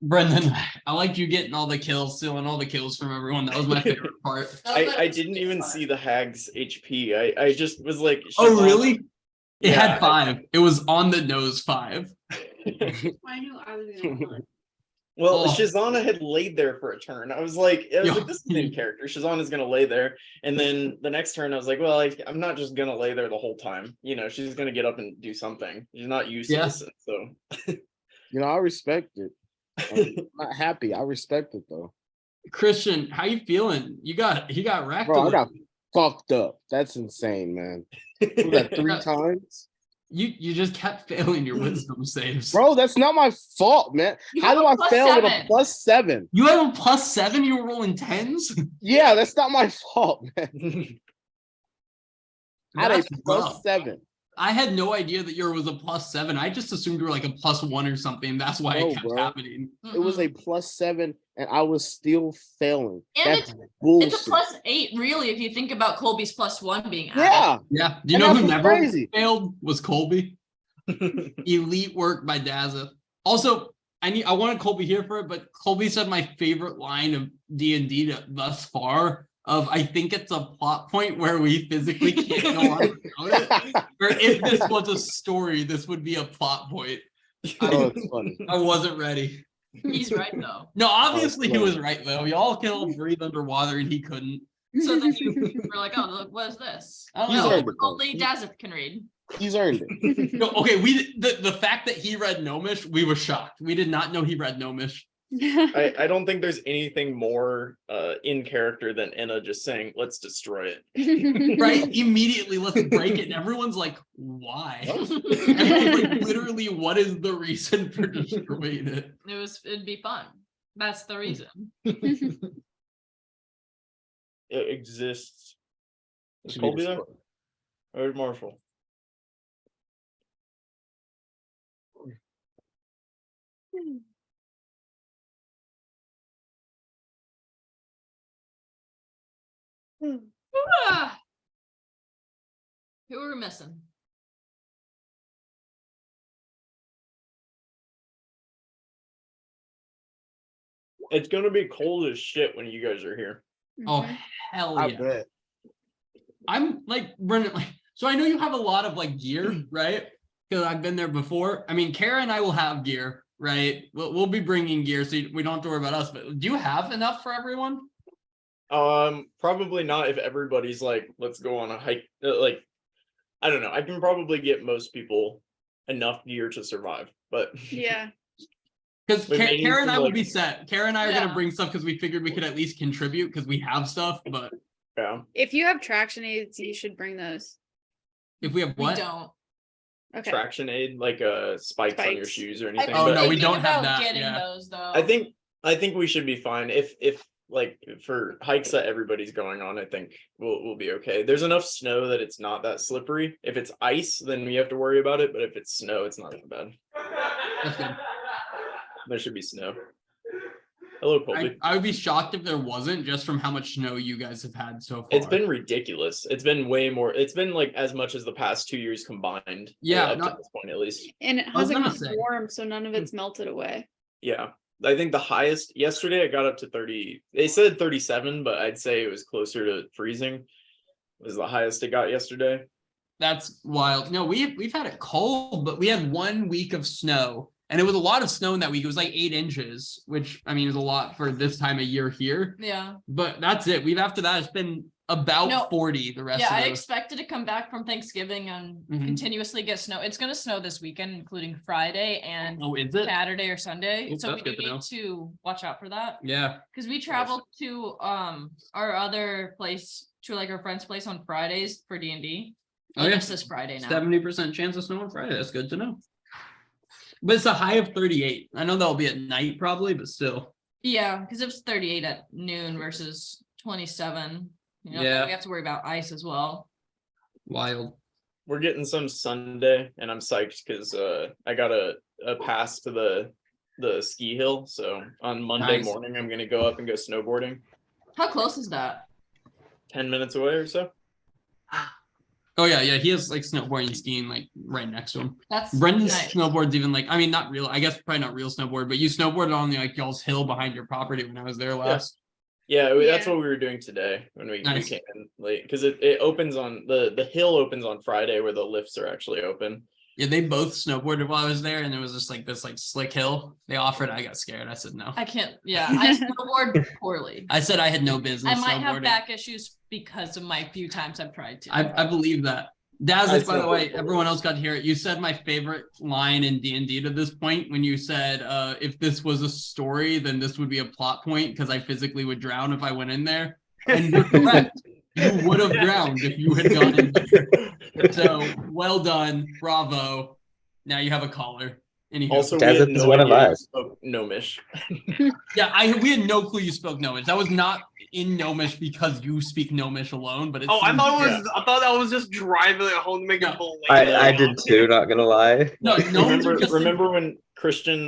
Brendan, I liked you getting all the kills, stealing all the kills from everyone. That was my favorite part. I didn't even see the hag's HP. I just was like, Oh, Shazam- really? It Yeah, had 5. It was on the nose 5. I knew I was gonna kill it. Well, Oh. Shazana had laid there for a turn. I was like, Yo. this is in character. Shazana's gonna lay there, and then the next turn, I was like, well, I'm not just gonna lay there the whole time. You know, she's gonna get up and do something. She's not useless, so. You know, I respect it. I'm not happy. I respect it though. Christian, how you feeling? He got wrecked. Bro, I a got fucked up. That's insane, man. Was that 3 times? You just kept failing your wisdom saves. Bro, that's not my fault, man. You How have do a I plus fail with a 7. +7? You have a +7, you were rolling 10s? Yeah, that's not my fault, man. I had a That's rough. +7. I had no idea that yours was a +7. I just assumed you were like a +1 or something. That's why No, it kept bro. happening. It was a +7, and I was still failing. And That's It's bullshit. a +8, really, if you think about Colby's +1 being added. Yeah, Yeah. Do you And know that's who what's never crazy. failed? Was Colby. Elite work by Dazza. Also, I wanted Colby here for it, but Colby said my favorite line of D&D thus far of I think it's a plot point where we physically can't go on without it. Or if this was a story, this would be a plot point. oh, it's funny. I wasn't ready. He's right, though. No, obviously he funny. was right though. We all can all breathe underwater and he couldn't. So then you were like, oh, look, what is this? I don't He's know. earned it, though. Only Dazith can read. He's earned it. No, okay, the fact that he read Gnomish, we were shocked. We did not know he read Gnomish. I don't think there's anything more in character than Enna just saying, let's destroy it. Right? Immediately, let's break it. And everyone's like, why? Everyone's like, literally, what is the reason for destroying it? It'd be fun. That's the reason. It exists. Is Should be Colby there? destroyed. Or Marshall? Ah! Who are we missing? It's gonna be cold as shit when you guys are here. Oh, hell I yeah. bet. I'm like, Brendan, like, so I know you have a lot of like gear, right? Because I've been there before. I mean, Kara and I will have gear, right? We'll be bringing gear, so we don't have to worry about us. But do you have enough for everyone? Probably not if everybody's like, let's go on a hike. Like, I don't know. I can probably get most people enough gear to survive, but Yeah. Because We may need Kara and to, I will like- be set. Kara and I are Yeah. gonna bring stuff because we figured we could at least contribute because we have stuff. But yeah. If you have traction aids, you should bring those. if we have We what? don't. Okay. Traction aid, like spikes on your Spikes. shoes or I've anything. been Oh, no, we thinking don't have about that, Getting yeah. those though. I think we should be fine. If like for hikes that everybody's going on, I think we'll be okay. There's enough snow that it's not that slippery. If it's ice, then we have to worry about it. But if it's snow, it's not that bad. That's good. There should be snow. Hello, Colby. I would be shocked if there wasn't, just from how much snow you guys have had so far. It's been ridiculous. It's been way more. It's been like as much as the past 2 years combined. Yeah, up not- to this point at least. And it was hasn't gonna gotten say. warm, so none of it's melted away. Yeah, I think the highest yesterday it got up to 30. They said 37, but I'd say it was closer to freezing. Was the highest it got yesterday. That's wild. No, we've had it cold, but we had 1 week of snow, and it was a lot of snow in that week. It was like 8 inches, which I mean is a lot for this time of year here. Yeah. But that's it. We've after that it's been about No, 40 the rest Yeah, I of the expected to come back from Thanksgiving and Mhm. continuously get snow. It's gonna snow this weekend, including Friday and Oh, is it? Saturday or Sunday. Oh, So we that's do good to know. need to watch out for that. Yeah. Because we traveled to our other place, to like our friend's place on Fridays for D&D. Oh, yeah. Just this Friday now. 70% chance of snow on Friday. That's good to know. But it's a high of 38. I know that'll be at night probably, but still. Yeah, because it's 38 at noon versus 27. You know, Yeah. we have to worry about ice as well. Wild. We're getting some Sunday, and I'm psyched because I got a pass to the ski hill. So on Monday Nice. morning, I'm gonna go up and go snowboarding. How close is that? 10 minutes away or so. Oh yeah, yeah. He has like snowboarding and skiing like right next to him. That's Brendan's nice. snowboard's even like, I mean, not real, I guess probably not real snowboard, but you snowboarded on the like y'all's hill behind your property when I was there last. Yeah, that's Yeah. what we were doing today when we Nice. came in late because it opens on the hill opens on Friday where the lifts are actually open. Yeah, they both snowboarded while I was there, and it was just like this like slick hill. They offered, I got scared. I said no. I can't, yeah, I snowboard poorly. I said I had no business. I might have snowboarding. back issues because of my few times I've tried to. I believe that. Daz, I by the way, snowboard. everyone else got to hear it. You said my favorite line in D&D to this point when you said, if this was a story, then this would be a plot point because I physically would drown if I went in there. And you're correct. You would have drowned if you had gone in there. So well done. Bravo. Now you have a caller. Anywho. Also, Daz we had is no one of idea you us. spoke Gnomish. Yeah, we had no clue you spoke Gnomish. That was not in Gnomish because you speak Gnomish alone, but it's Oh, I thought that was just driving it home to make No. it believe. I did too, not gonna lie. no Gnomes are just Remember when Christian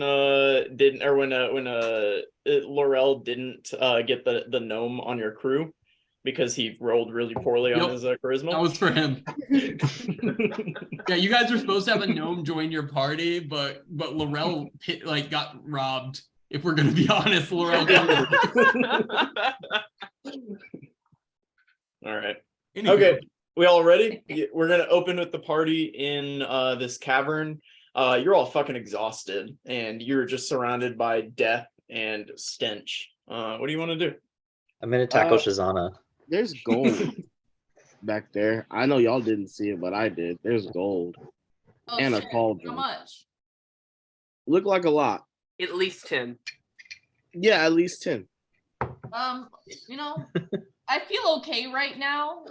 didn't, or when Laurel didn't get the gnome on your crew because he rolled really poorly on Yep. his charisma? that was for him. Yeah, you guys were supposed to have a gnome join your party, but Laurel got robbed. If we're gonna be honest, Laurel. All right. Anywho, Okay. We all ready? We're gonna open with the party in this cavern. You're all fucking exhausted, and you're just surrounded by death and stench. What do you want to do? I'm gonna tackle Uh, Shazana. There's gold back there. I know y'all didn't see it, but I did. There's gold. Oh, And a shit. cauldron. How much? Look like a lot. At least 10. Yeah, at least 10. You know, I feel okay right now.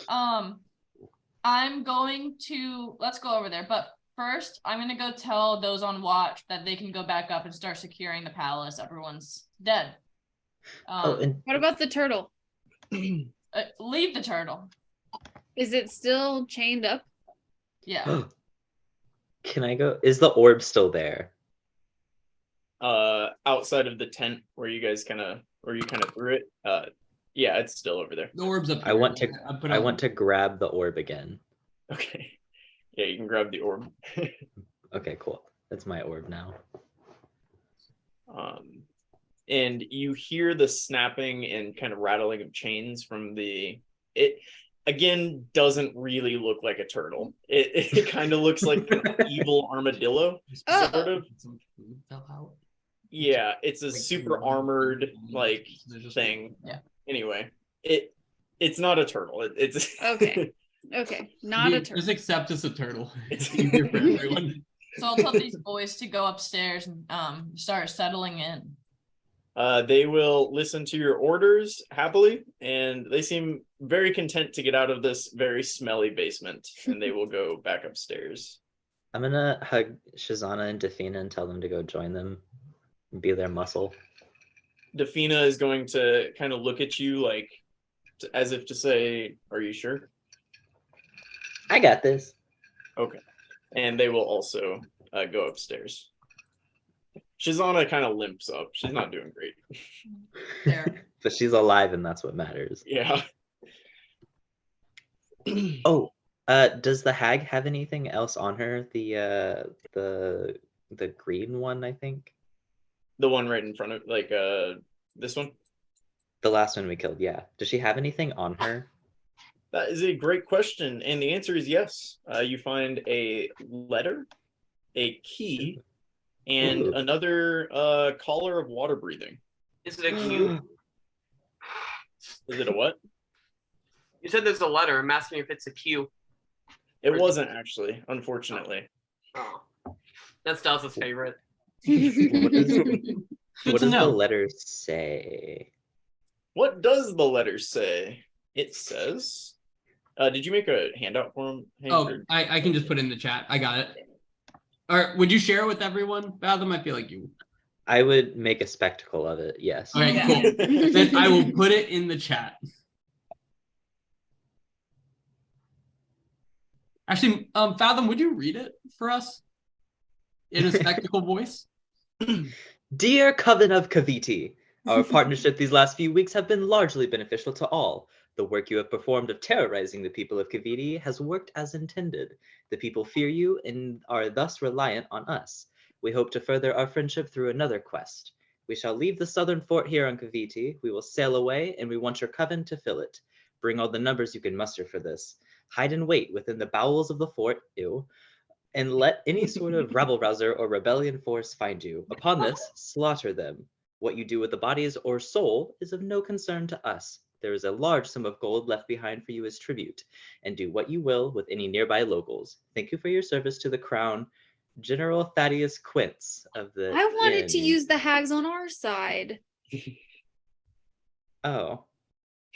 I'm going to, let's go over there, but first I'm gonna go tell those on watch that they can go back up and start securing the palace. Everyone's dead. Oh, and What about the turtle? Leave the turtle. Is it still chained up? Yeah. can I go? Is the orb still there? Outside of the tent where you kind of threw it. Yeah, it's still over there. the orb's up. I want to. put I on- want to grab the orb again. Okay. Yeah, you can grab the orb. Okay, cool. That's my orb now. And you hear the snapping and kind of rattling of chains from it again doesn't really look like a turtle. It kind of looks like an evil armadillo, Oh. sort of. Some food fell out. Yeah, it's a Like, super armored like There's just- thing. Yeah. Anyway, it's not a turtle. It's Okay. Okay, not a Dude, turtle. just accept it's a turtle. It's- It's easier for everyone. So I'll tell these boys to go upstairs and start settling in. They will listen to your orders happily, and they seem very content to get out of this very smelly basement, and they will go back upstairs. I'm gonna hug Shazana and Defina and tell them to go join them, and be their muscle. Defina is going to kind of look at you like as if to say, "Are you sure?" I got this. Okay. And they will also go upstairs. Shizana kind of limps up. She's not doing great. There. But she's alive, and that's what matters. Yeah. Oh, does the hag have anything else on her? The green one, I think. The one right in front of, like, this one? The last one we killed, yeah. Does she have anything on her? That is a great question, and the answer is yes. You find a letter, a key, and Ooh. another collar of water breathing. Is it a Q? Is it a what? You said there's a letter. I'm asking if it's a Q. It wasn't actually, unfortunately. Oh, that's Dallas's favorite. What does, Good what to does the know. letter say? What does the letter say? It says. Did you make a handout for him? Hank, Oh, or- I can just put it in the chat. I got it. Or would you share it with everyone? Fathom, I feel like you. I would make a spectacle of it, yes. All right, Yeah. cool. Then I will put it in the chat. Actually, Fathom, would you read it for us in a spectacle voice? Dear Coven of Kaviti, our partnership these last few weeks have been largely beneficial to all. The work you have performed of terrorizing the people of Kaviti has worked as intended. The people fear you and are thus reliant on us. We hope to further our friendship through another quest. We shall leave the southern fort here on Kaviti. We will sail away, and we want your coven to fill it. Bring all the numbers you can muster for this. Hide and wait within the bowels of the fort, and let any sort of rabble-rouser or rebellion force find you. Upon this, slaughter them. What you do with the bodies or soul is of no concern to us. There is a large sum of gold left behind for you as tribute, and do what you will with any nearby locals. Thank you for your service to the crown. General Thaddeus Quince of the I wanted to Inn. use the hags on our side. Oh.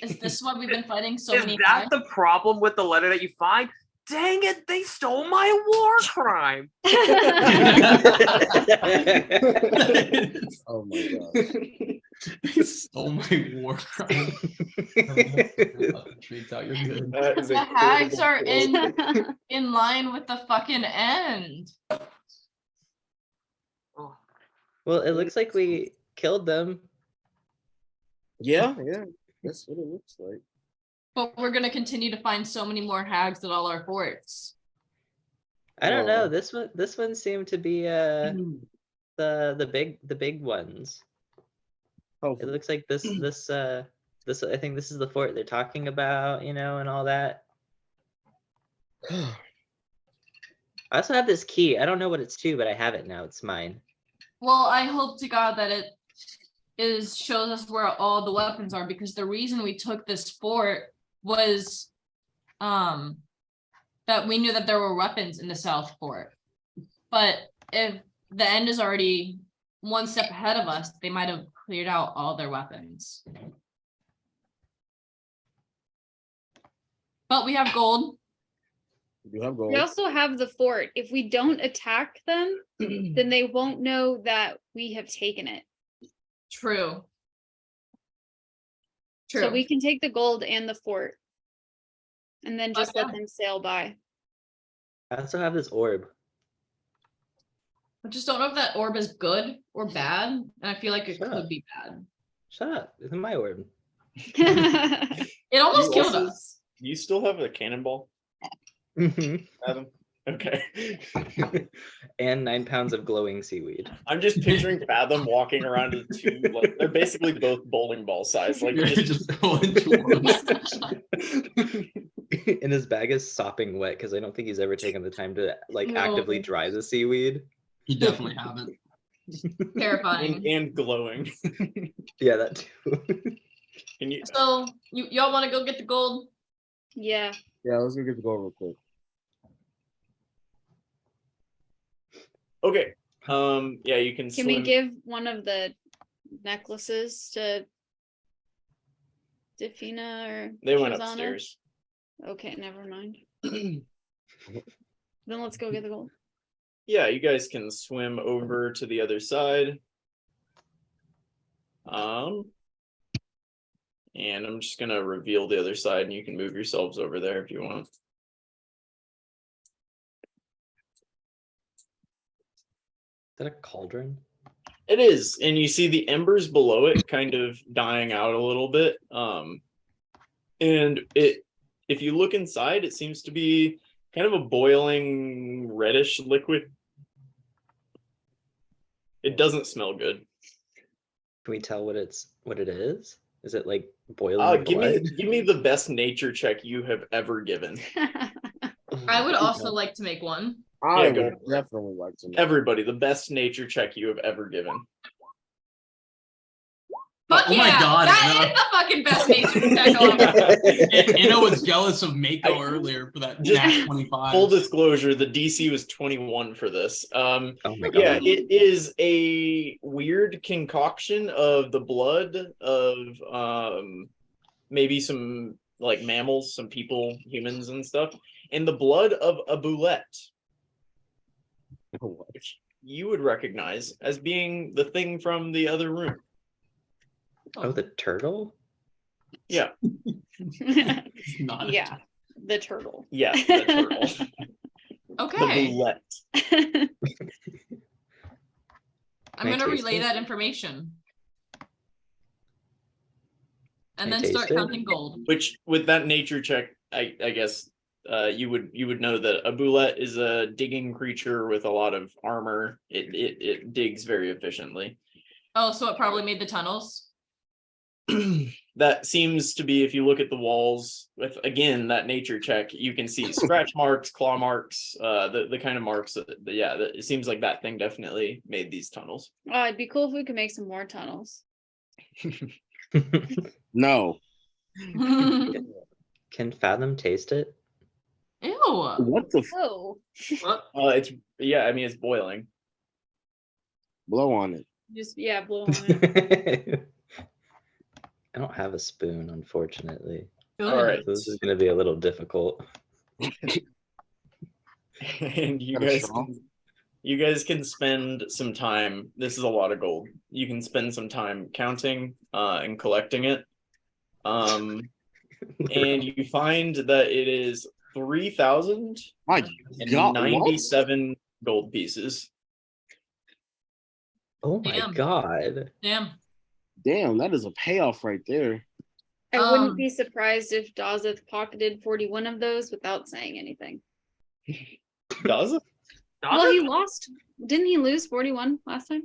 Is this why we've been fighting so Is many that times? the problem with the letter that you find? Dang it, they stole my war crime. Oh my god. They stole my war crime. Fucking treats out. You're good. That is a The hags quotable are quote. in line with the fucking end. Oh, Well, it looks like we killed them. Yeah, that's what it looks like. But we're gonna continue to find so many more hags at all our forts. I don't know. Oh. This one seemed to be the big ones. It Hopefully. looks like this I think this is the fort they're talking about, and all that. I also have this key. I don't know what it's to, but I have it now. It's mine. Well, I hope to God that it shows us where all the weapons are, because the reason we took this fort was that we knew that there were weapons in the South Fort. But if the end is already one step ahead of us, they might have cleared out all their weapons. But we have gold. You have gold. We also have the fort. If we don't attack them, then they won't know that we have taken it. True. True. So we can take the gold and the fort. And then just let Okay. them sail by. I also have this orb. I just don't know if that orb is good or bad. And I feel like it Shut could up. be bad. Shut up. It's my orb. It almost You killed also- us. You still have a cannonball, Mhm. Adam? Okay. And 9 pounds of glowing seaweed. I'm just picturing Fathom walking around with two, like, they're basically both bowling ball size. Like, You're just just going towards. And his bag is sopping wet because I don't think he's ever taken the time to No. actively dry the seaweed. You definitely haven't. Terrifying. and glowing. Yeah, that too. Can you? So y'all want to go get the gold? Yeah. Yeah, let's go get the gold real quick. Okay. Yeah, you can. Can we swim- give one of the necklaces to Defina or They went Shazana? upstairs. Okay, never mind. Then let's go get the gold. Yeah, you guys can swim over to the other side. And I'm just gonna reveal the other side, and you can move yourselves over there if you want. Is that a cauldron? It is, and you see the embers below it kind of dying out a little bit. And if you look inside, it seems to be kind of a boiling reddish liquid. It doesn't smell good. Can we tell what it is? Is it like boiling Give blood? me the best nature check you have ever given. I would also like to make one. I go would for it. definitely like to know. Everybody, the best nature check you have ever given. Fuck Oh my yeah, God, that Anna. is the fucking best nature check ever. Anna was jealous of Mako I- earlier for that Just nat 25. Full disclosure, the DC was 21 for this. Oh my god. Yeah, it is a weird concoction of the blood of maybe some like mammals, some people, humans and stuff, and the blood of a boulette, which you would recognize as being the thing from the other room. Oh, the turtle? Yeah, It's not a- Yeah, the turtle. yeah, the turtle. The Okay, boulette. I'm Can I gonna taste relay it? that information. And Can I then start taste it? counting gold. Which with that nature check, I guess you would know that a boulette is a digging creature with a lot of armor. It digs very efficiently. Oh, so it probably made the tunnels. That seems to be, if you look at the walls with again that nature check, you can see scratch marks, claw marks, the kind of marks that it seems like that thing definitely made these tunnels. Oh, it'd be cool if we could make some more tunnels. No. Ew. Can Fathom taste it? What the Oh, What? It's boiling. blow on it? just blow on it. I don't have a spoon, unfortunately. All right. So this is going to be a little difficult. And Got a straw? you guys can spend some time. This is a lot of gold. You can spend some time counting and collecting it. And you find that it is My God, what? 3,097 gold pieces. Oh my Damn. god. Damn. Damn, that is a payoff right there. I Um, wouldn't be surprised if Dazeth pocketed 41 of those without saying anything. Does it? Well, he lost. Didn't he lose 41 last time?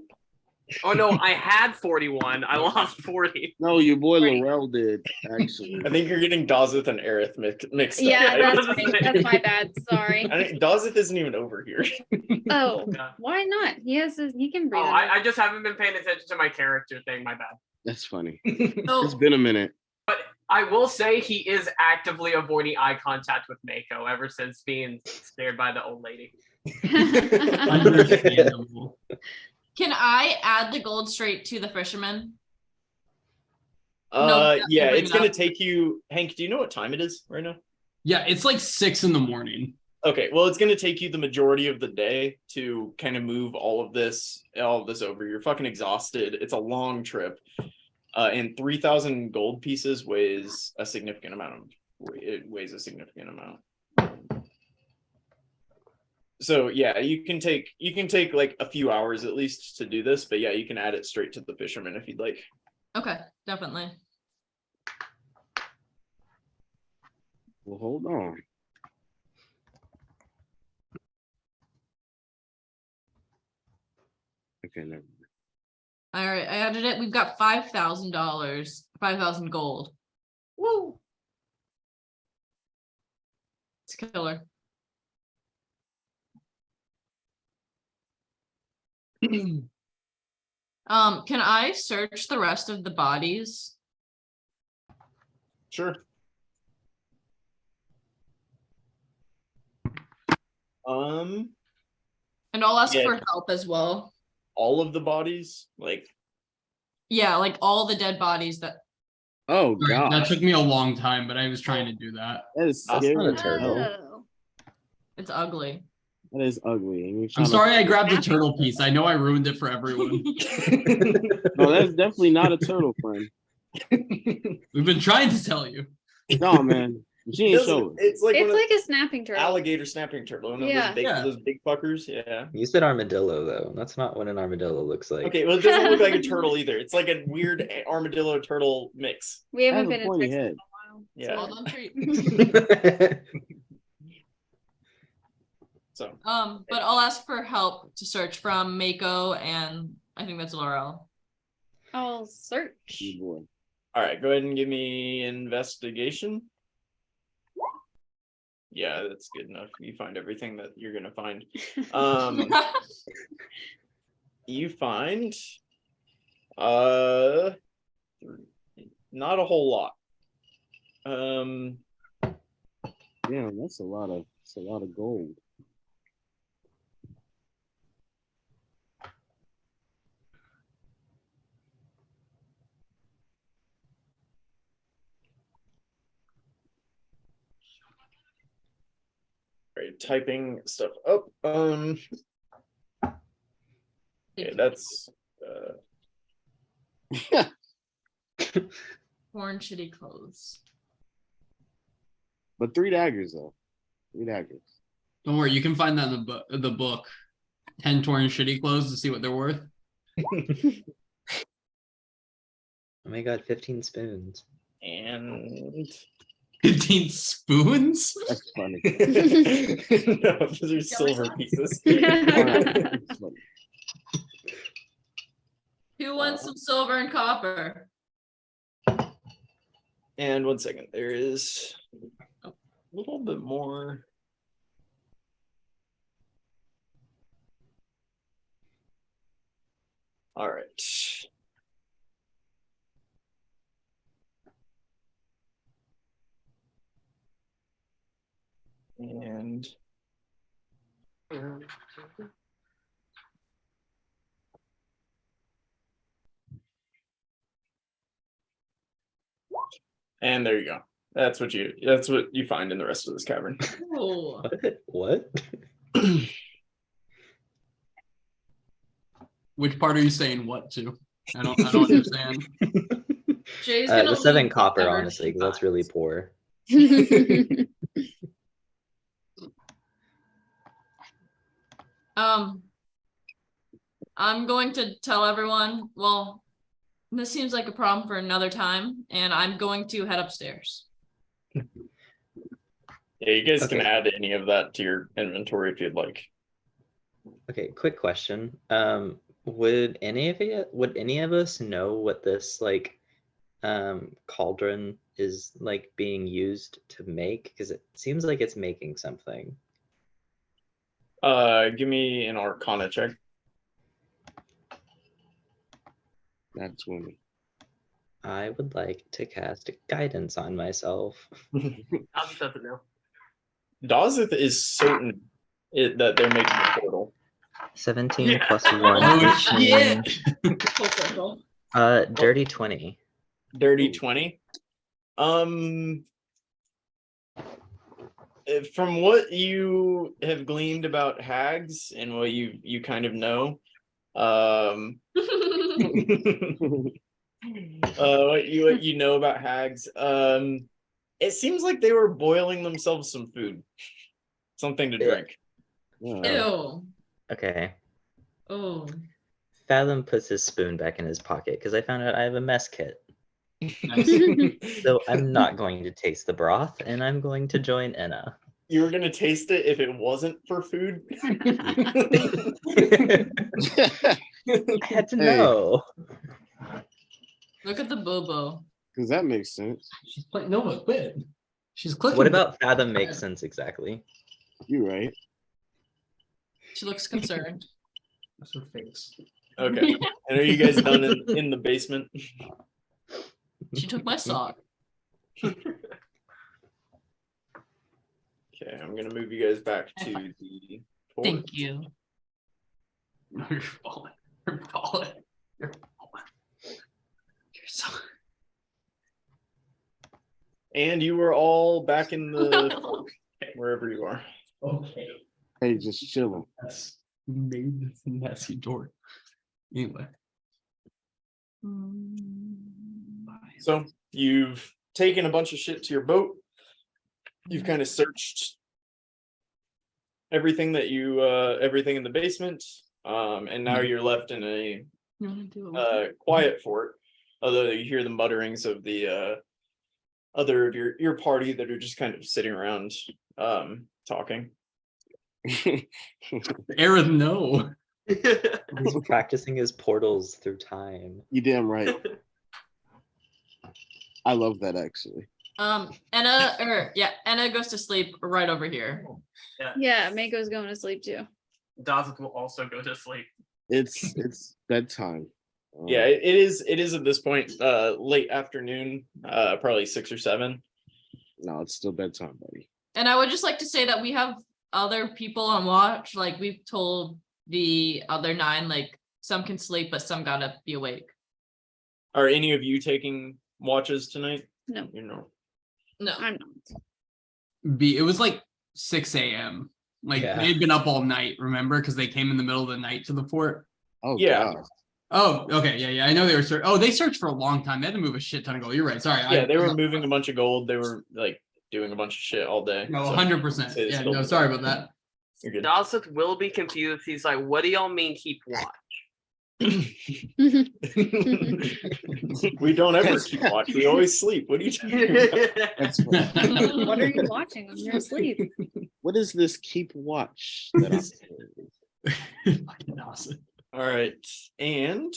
Oh no, I had 41. I lost 40. No, your boy Right. Laurel did, actually. I think you're getting Dazeth and Aerith mixed Yeah, up. that's right. That's my bad. Sorry. I think Dazeth isn't even over here. Oh, Yeah. why not? He can breathe. Oh, under- I just haven't been paying attention to my character thing. My bad. That's funny. So It's been a minute. I will say he is actively avoiding eye contact with Mako ever since being scared by the old lady. Understandable. can I add the gold straight to the fisherman? No, that's Yeah, bring it's it gonna up. take you. Hank, do you know what time it is right now? Yeah, it's like 6 in. Okay, well, it's going to take you the majority of the day to kind of move all of this over. You're fucking exhausted. It's a long trip, and 3,000 gold pieces weighs a significant amount. It weighs a significant amount. So yeah, you can take like a few hours at least to do this, but yeah, you can add it straight to the fisherman if you'd like. Okay, definitely. Well, hold on. Okay, never mind. All right, I added it. We've got $5,000, 5,000 gold. Woo! It's killer. Can I search the rest of the bodies? Sure. And I'll ask Yeah. for help as well. All of the bodies, like Yeah, like all the dead bodies that. Oh That God, took me a long time, but I was trying to do that. that is That's scary. not a as turtle. hell. Oh. It's ugly. That is ugly. And you're I'm trying sorry I grabbed the turtle piece. I know I ruined it for everyone. No, that's definitely not a turtle, friend. We've been trying to tell you. No, man. She ain't show us. It's like It's one of like a snapping turtle. alligator snapping turtle. One of Yeah. those big fuckers. Yeah. You said armadillo though. That's not what an armadillo looks like. Okay, well, it doesn't look like a turtle either. It's like a weird armadillo turtle mix. We It has haven't a been in pointy Texas head. in a while. Yeah. Hold on, treat. So But I'll ask for help to search from Mako and I think that's Laurel. I'll search. Good boy. all right, go ahead and give me investigation. Yeah, that's good enough. You find everything that you're gonna find. You find not a whole lot. Damn, that's a lot of gold. Right, typing stuff up. Okay, that's Torn shitty clothes. But 3 daggers though. 3 daggers. Don't worry, you can find that in the book. 10 torn shitty clothes to see what they're worth. Oh my god, 15 spoons. and 15 spoons? That's funny. no, those are silver pieces. That's funny. Who wants some silver and copper? And 1 second, there is a little bit more. All right. And there you go. That's what you find in the rest of this cavern. Oh, What? Which part are you saying what to? I don't understand. Jay's gonna The 7 leave copper, whatever honestly, she because that's really finds. poor. I'm going to tell everyone, well, this seems like a problem for another time, and I'm going to head upstairs. Yeah, you guys can Okay. add any of that to your inventory if you'd like. Okay, quick question. Would any of us know what this like cauldron is like being used to make? Because it seems like it's making something. Give me an Arcana check. That's women. I would like to cast guidance on myself. How's it doesn't know? Dawsith is certain that they're making a portal. 17 Yeah. plus 1. Oh 18. shit! Full circle. Dirty 20. Dirty 20. From what you have gleaned about hags and what you kind of know, what you know about hags, it seems like they were boiling themselves some food, something to drink. Yeah. Ew. Okay. Oh. Fathom puts his spoon back in his pocket because I found out I have a mess kit. Nice. So I'm not going to taste the broth and I'm going to join Enna. You were gonna taste it if it wasn't for food. I had to Hey. know. Look at the bobo. Because that makes sense. She's playing Nova. Quit. She's clicking. What about Fathom makes sense exactly? You're right. She looks concerned. That's her face. Okay. And are you guys done in the basement? She took my sock. Okay, I'm gonna move you guys back to the fort. Thank you. You're falling. You're falling. You're falling. You're so. And you were all back in the fort, wherever you are. Okay. Hey, just chilling. That's made this messy door. Anyway. So you've taken a bunch of shit to your boat. you've kind of searched everything that you everything in the basement, and now you're left in a You wanna do it? quiet fort, although you hear the mutterings of the other of your party that are just kind of sitting around talking. Aerith, no. He's practicing his portals through time. You damn right. I love that actually. Anna goes to sleep right over here. Yeah, Mako's going to sleep too. Dazeth will also go to sleep. It's bedtime. Yeah, it is at this point late afternoon, probably 6 or 7. No, it's still bedtime, buddy. And I would just like to say that we have other people on watch. Like we've told the other 9, like some can sleep, but some gotta be awake. Are any of you taking watches tonight? No, You know. No. I'm not. It was like 6 a.m. Like Yeah. they'd been up all night, remember? Because they came in the middle of the night to the fort. Oh Yeah. God. Oh, okay, yeah. I know they were they searched for a long time. They had to move a shit ton of gold. You're right. Sorry. Yeah, they were moving a bunch of gold. They were like doing a bunch of shit all day. No, so 100%. it's Yeah, still- no, sorry about that. You're good. Dazeth will be confused. He's like, "What do y'all mean keep watch?" We don't ever keep watch. We always sleep. What are you talking about? That's funny. What are you watching? I'm asleep. What is this keep watch that I'm doing? Fucking awesome. All right, and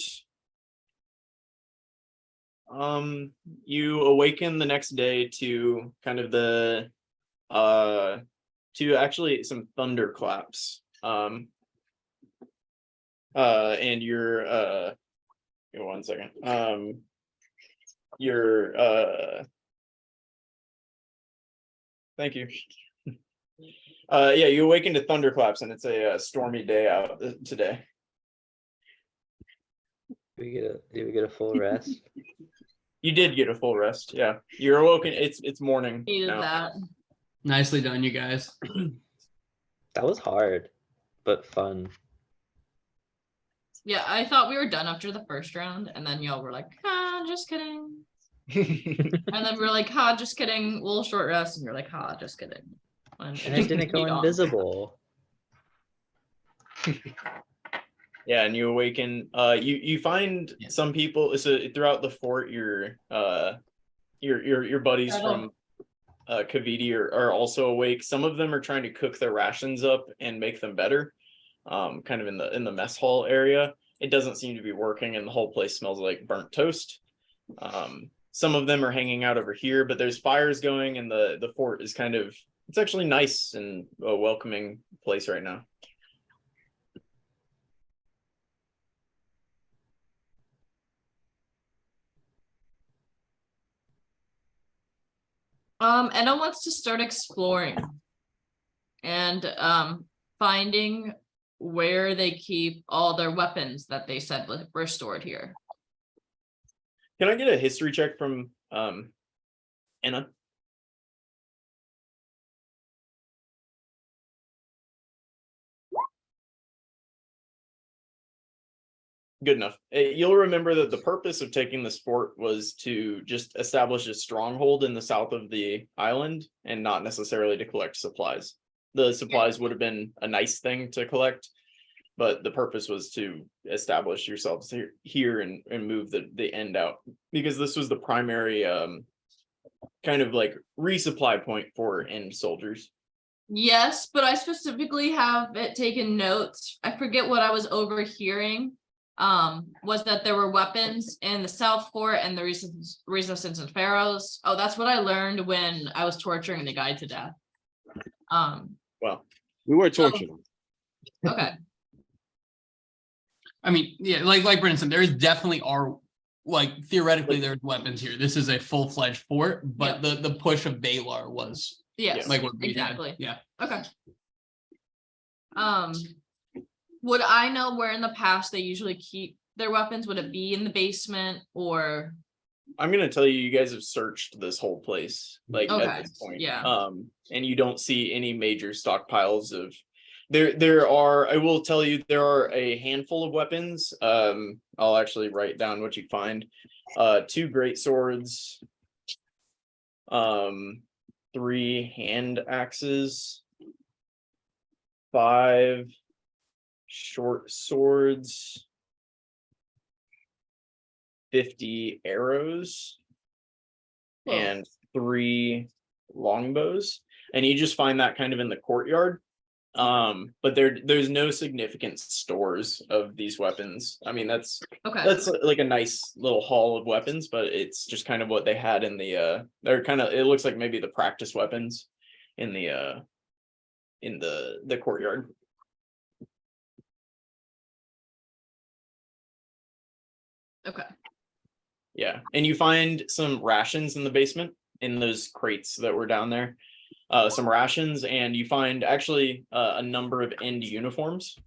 you awaken the next day to kind of the to actually some thunderclaps. And you're give me 1 second. You're thank you. Yeah, you awaken to thunderclaps, and it's a stormy day out today. Do we get a full rest? You did get a full rest. Yeah, you're awoken. It's morning Needed now. that. Nicely done, you guys. That was hard, but fun. Yeah, I thought we were done after the first round, and then y'all were like, just kidding. And then we were like, just kidding. We'll short rest, and you're like, just kidding. And it didn't go invisible. Yeah, and you awaken. You find some people. So throughout the fort, your buddies from Kaviti are also awake. Some of them are trying to cook their rations up and make them better. Kind of in the mess hall area. It doesn't seem to be working, and the whole place smells like burnt toast. Some of them are hanging out over here, but there's fires going, and the fort is kind of, it's actually nice and a welcoming place right now. Enna wants to start exploring and finding where they keep all their weapons that they said were stored here. Can I get a history check from Enna? Good enough. You'll remember that the purpose of taking this fort was to just establish a stronghold in the south of the island and not necessarily to collect supplies. The supplies would have been a nice thing to collect, but the purpose was to establish yourselves here and move the end out, because this was the primary kind of like resupply point for end soldiers. Yes, but I specifically have it taken notes. I forget what I was overhearing. Was that there were weapons in the South Fort and the resistance and pharaohs. Oh, that's what I learned when I was torturing the guy to death. Well, We were torturing. Okay. I mean, yeah, like Brendan said, there definitely are, like, theoretically there's weapons here. This is a full-fledged fort, but the push of Balar was Yes, like what we exactly. had. Yeah. Okay. Would I know where in the past they usually keep their weapons? Would it be in the basement or? I'm gonna tell you, you guys have searched this whole place, like Okay, at this point. yeah. And you don't see any major stockpiles of. There are. I will tell you, there are a handful of weapons. I'll actually write down what you find. 2 great swords. 3 hand axes, 5 short swords, 50 arrows, Whoa. and 3 longbows. And you just find that kind of in the courtyard. But there's no significant stores of these weapons. I mean, that's like a nice little haul of weapons, but it's just kind of what they had in the they're kind of, it looks like maybe the practice weapons in the courtyard. Okay. Yeah, and you find some rations in the basement in those crates that were down there. Some rations, and you find actually a number of end uniforms.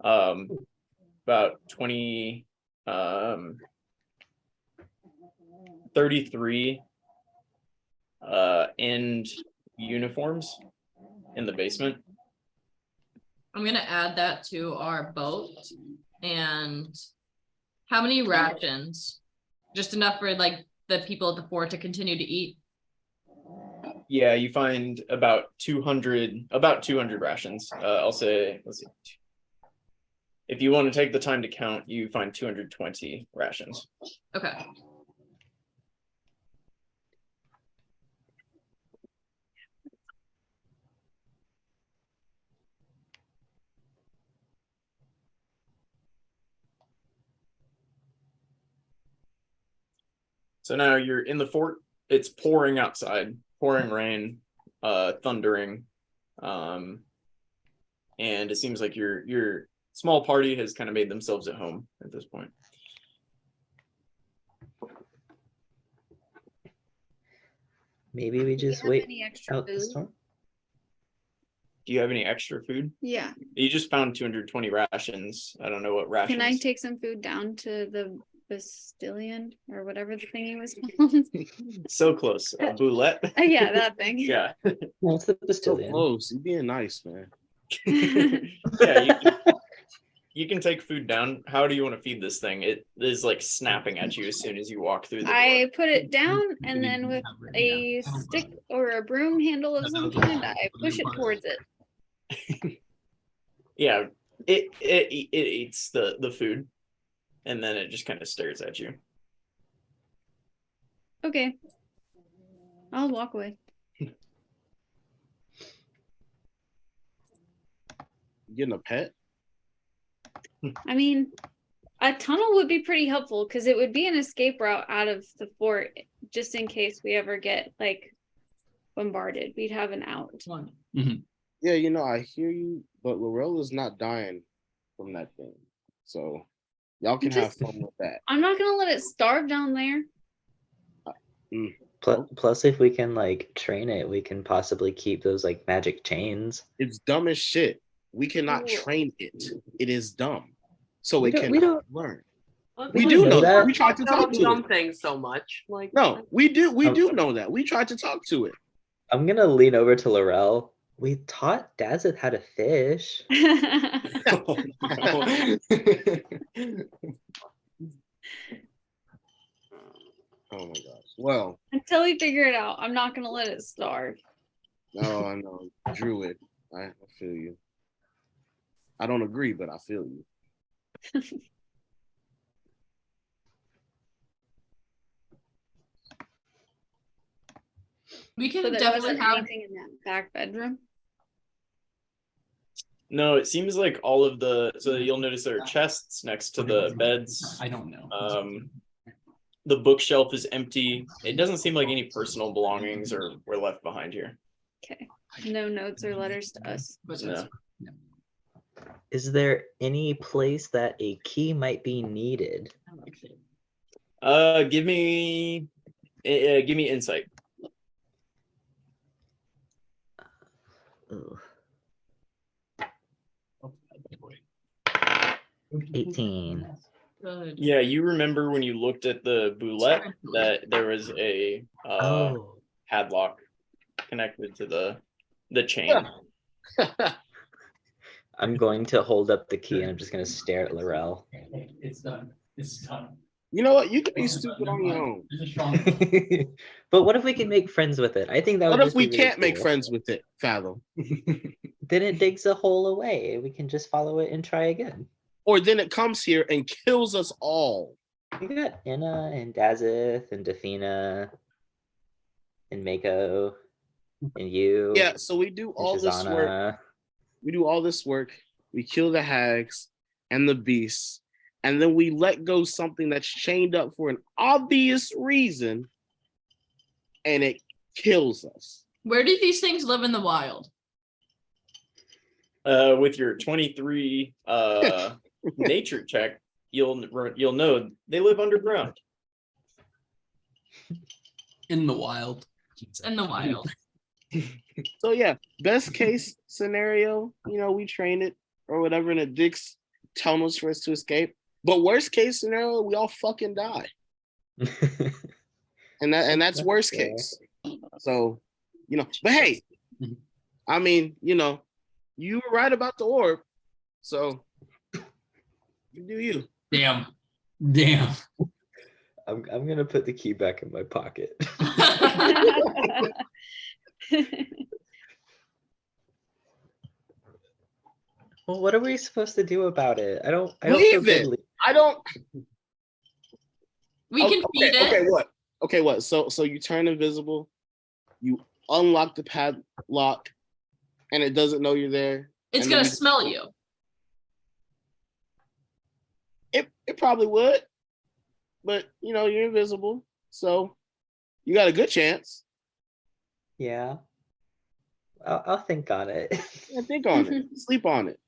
About 20, 33 end uniforms in the basement. I'm gonna add that to our boat. And how many rations? Just enough for like the people at the fort to continue to eat? Yeah, you find about 200 rations. I'll say, let's see. If you want to take the time to count, you find 220 rations. Okay. So now you're in the fort. It's pouring outside, pouring rain, thundering, and it seems like your small party has kind of made themselves at home at this point. Maybe we Do you just have wait any extra out the food? storm. Do you have any extra food? Yeah. You just found 220 rations. I don't know what rations. Can I take some food down to the Bastillion or whatever the thingy was called? So close. Boulette. Yeah, that thing. Yeah. What's the So Bastillion? close. You being nice, man. Yeah, you can take food down. How do you want to feed this thing? It is like snapping at you as soon as you walk through the door. I put it down and then with a stick or a broom handle of some kind, I push it towards it. Yeah, it eats the food, and then it just kind of stares at you. Okay. I'll walk away. Getting a pet? I mean, a tunnel would be pretty helpful because it would be an escape route out of the fort just in case we ever get like bombarded. We'd have an out. Yeah, you know, I hear you, but Lorella's not dying from that thing. So y'all can have fun with that. I'm not gonna let it starve down there. Plus, if we can like train it, we can possibly keep those like magic chains. It's dumb as shit. We cannot Ooh. train it. It is dumb. So We it don't- can we don't- learn. Look, We look, do know know that. that. We tried to talk to some it. things so much. Like No, we do Um, know that. We tried to talk to it. I'm gonna lean over to Laurel. We taught Dazeth how to fish. Oh my gosh. Well, Until we figure it out, I'm not gonna let it starve. no, I know. Druid. I feel you. I don't agree, but I feel you. We So can there definitely wasn't have anything in that back bedroom. No, it seems like all of the, so you'll notice there are chests next to the beds. I don't know. The bookshelf is empty. It doesn't seem like any personal belongings were left behind here. Okay. No notes or letters to us. No. Is there any place that a key might be needed? Give me insight. Ooh. 18. good. Yeah, you remember when you looked at the boulette that there was a Oh, padlock connected to the chain. I'm going to hold up the key and I'm just going to stare at Laurel. It's done. It's done. You know what? You can be stupid on your own. There's a strong. But what if we can make friends with it? I think that would What if just we be really can't make cool. friends with it, Fathom? Then it digs a hole away. We can just follow it and try again. Or then it comes here and kills us all. We got Inna and Dazith and Dafina and Mako and you. Yeah, so we do and all this work. Shazana. We do all this work. We kill the hags and the beasts, and then we let go something that's chained up for an obvious reason, and it kills us. Where do these things live in the wild? With your 23 nature check, you'll know they live underground. In the wild. In the wild. So yeah, best case scenario, we train it or whatever, and it digs tunnels for us to escape. But worst case scenario, we all fucking die, and that's worst case. So, but hey, I mean, you were right about the orb, so you do you. Damn. I'm gonna put the key back in my pocket. Well, what are we supposed to do about it? I don't Leave feel good. it. I don't. We can feed it. Okay, what? Okay, what? So you turn invisible, you unlock the padlock, and it doesn't know you're there. It's and gonna then smell you. It probably would, but you're invisible, so you got a good chance. Yeah. I'll think on it. Yeah, think on it. Sleep on it.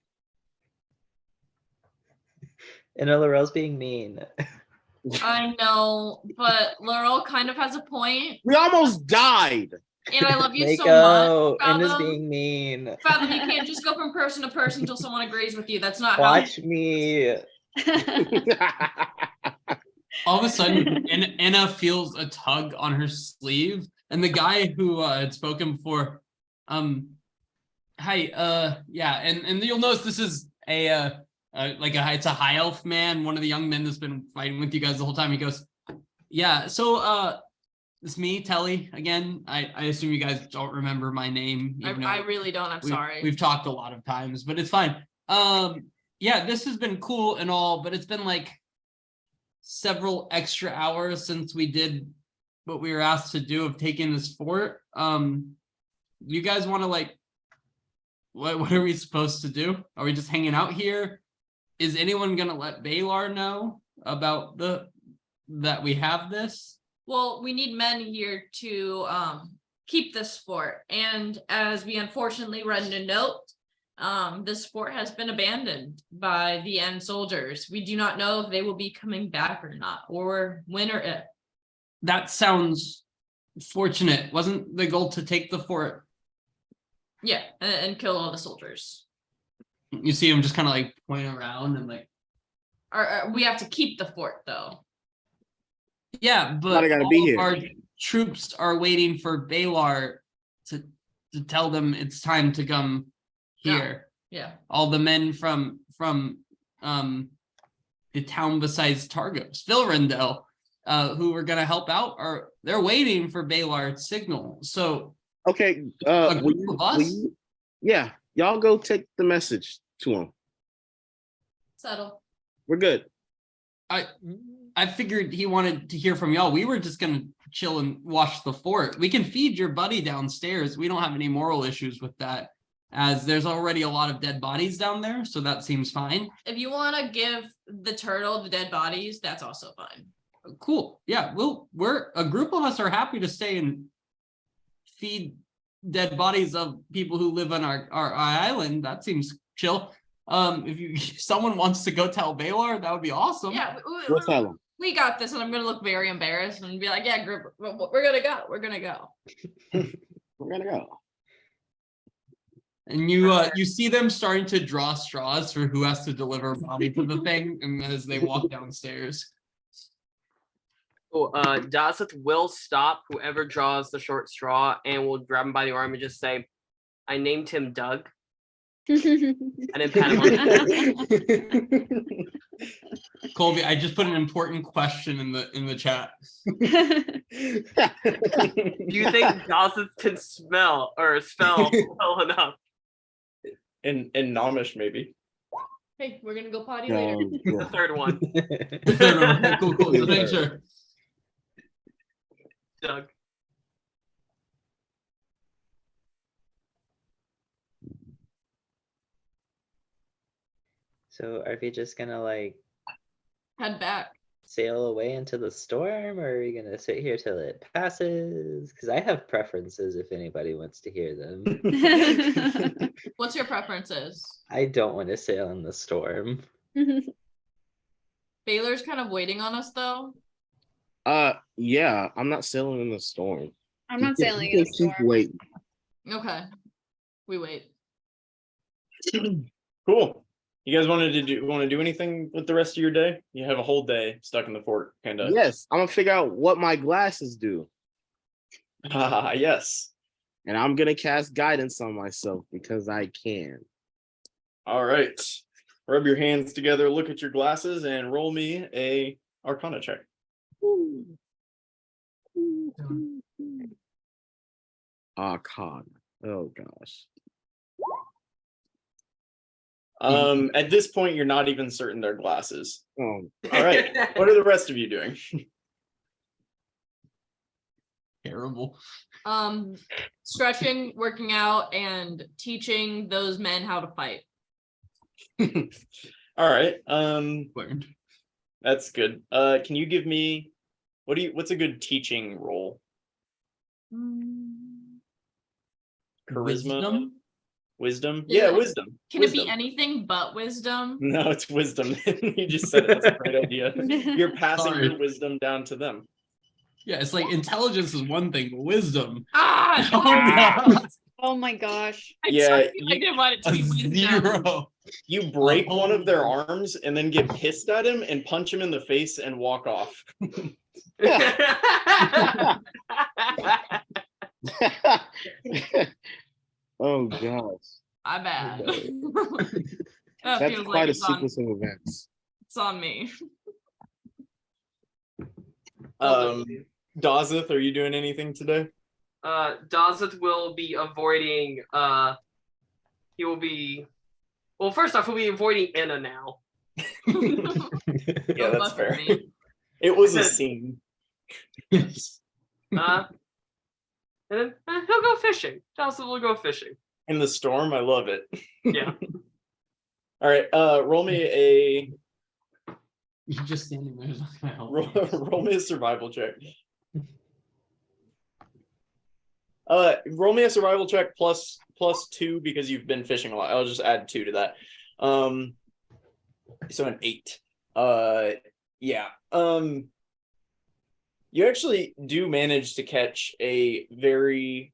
And Lorel's being mean. I know, but Laurel kind of has a point, We almost died. and I love you so Mako, much. and is Fathom. being mean. Fathom, you can't just go from person to person until someone agrees with you. That's not Watch me. All of a sudden, Anna feels a tug on her sleeve, and the guy who had spoken before, hi, yeah, and you'll notice this is it's a high elf man, one of the young men that's been fighting with you guys the whole time. He goes, yeah, so it's me, Telly, again. I assume you guys don't remember my name. I really don't. I'm sorry. We've talked a lot of times, but it's fine. Yeah, this has been cool and all, but it's been like several extra hours since we did what we were asked to do of taking this fort. You guys want to what are we supposed to do? Are we just hanging out here? Is anyone gonna let Balar know about that we have this? Well, we need men here to keep this fort, and as we unfortunately read in a note, this fort has been abandoned by the end soldiers. We do not know if they will be coming back or not, or when or if. That sounds fortunate. Wasn't the goal to take the fort? Yeah, and kill all the soldiers. You see him just kind of pointing around and Or we have to keep the fort though. yeah, but Somebody gotta be all of here. our troops are waiting for Balar to tell them it's time to come here. Yeah. All the men from the town besides Targos, Vilrendel, who were gonna help out, they're waiting for Balar's signal. So Okay, a group of us? yeah, y'all go take the message to him. Settle. We're good. I figured he wanted to hear from y'all. We were just gonna chill and watch the fort. We can feed your buddy downstairs. We don't have any moral issues with that, as there's already a lot of dead bodies down there, so that seems fine. If you want to give the turtle the dead bodies, that's also fine. Cool. Yeah, we're a group of us are happy to stay and feed dead bodies of people who live on our island. That seems chill. If someone wants to go tell Balar, that would be awesome. Yeah, We'll tell him. we got this, and I'm gonna look very embarrassed and be like, yeah, group, we're gonna go. We're gonna go. We're gonna go. And you see them starting to draw straws for who has to deliver a body to the thing, and as they walk downstairs. Cool. Dazeth will stop whoever draws the short straw and will grab him by the arm and just say, I named him Doug. and then pat him on the Colby, I just put an important question in the chat. Do you think Gossip can smell or spell well enough? And Nomish maybe. Hey, we're gonna go potty later. The third one, The third one. Cool. Just make sure. Doug. So are we just gonna like Head back. sail away into the storm, or are we gonna sit here till it passes? Because I have preferences if anybody wants to hear them. What's your preferences? I don't want to sail in the storm. Baylor's kind of waiting on us though. Yeah, I'm not sailing in the storm. I'm not You sailing can in a storm. keep waiting. Okay. We wait. Cool. You guys want to do anything with the rest of your day? You have a whole day stuck in the fort, kind of. Yes, I'm gonna figure out what my glasses do, Yes. and I'm gonna cast guidance on myself because I can. All right. Rub your hands together, look at your glasses, and roll me a Arcana check. Arcana. Oh gosh. At this point, you're not even certain they're glasses. Oh, All right. What are the rest of you doing? Terrible. Stretching, working out, and teaching those men how to fight. All right. Learned. That's good. Can you give me what's a good teaching role? Charisma? Wisdom? Is Yeah, it- wisdom. Can it be anything but wisdom? No, it's wisdom. You just said it. That's a great idea. You're passing Sorry. your wisdom down to them. Yeah, it's like intelligence is one thing, but wisdom. Ah! Oh, no. Oh my gosh. I Yeah, took you, I didn't want it to A be wisdom. 0. You break one of their arms and then get pissed at him and punch him in the face and walk off. oh gosh. My bad. Okay. That That's feels quite like a it's on, sequence of events. it's on me. Dazeth, are you doing anything today? Dazeth will be avoiding he will be well, first off, he'll be avoiding Anna now. Yeah, Don't that's fuck with fair. me. It was a scene. And then he'll go fishing. Dazeth will go fishing. In the storm, I love it. Yeah. All right, roll me a You're just standing there. It's not gonna help. roll me a survival check. Roll me a survival check plus 2 because you've been fishing a lot. I'll just add 2 to that. So an 8. Yeah. You actually do manage to catch a very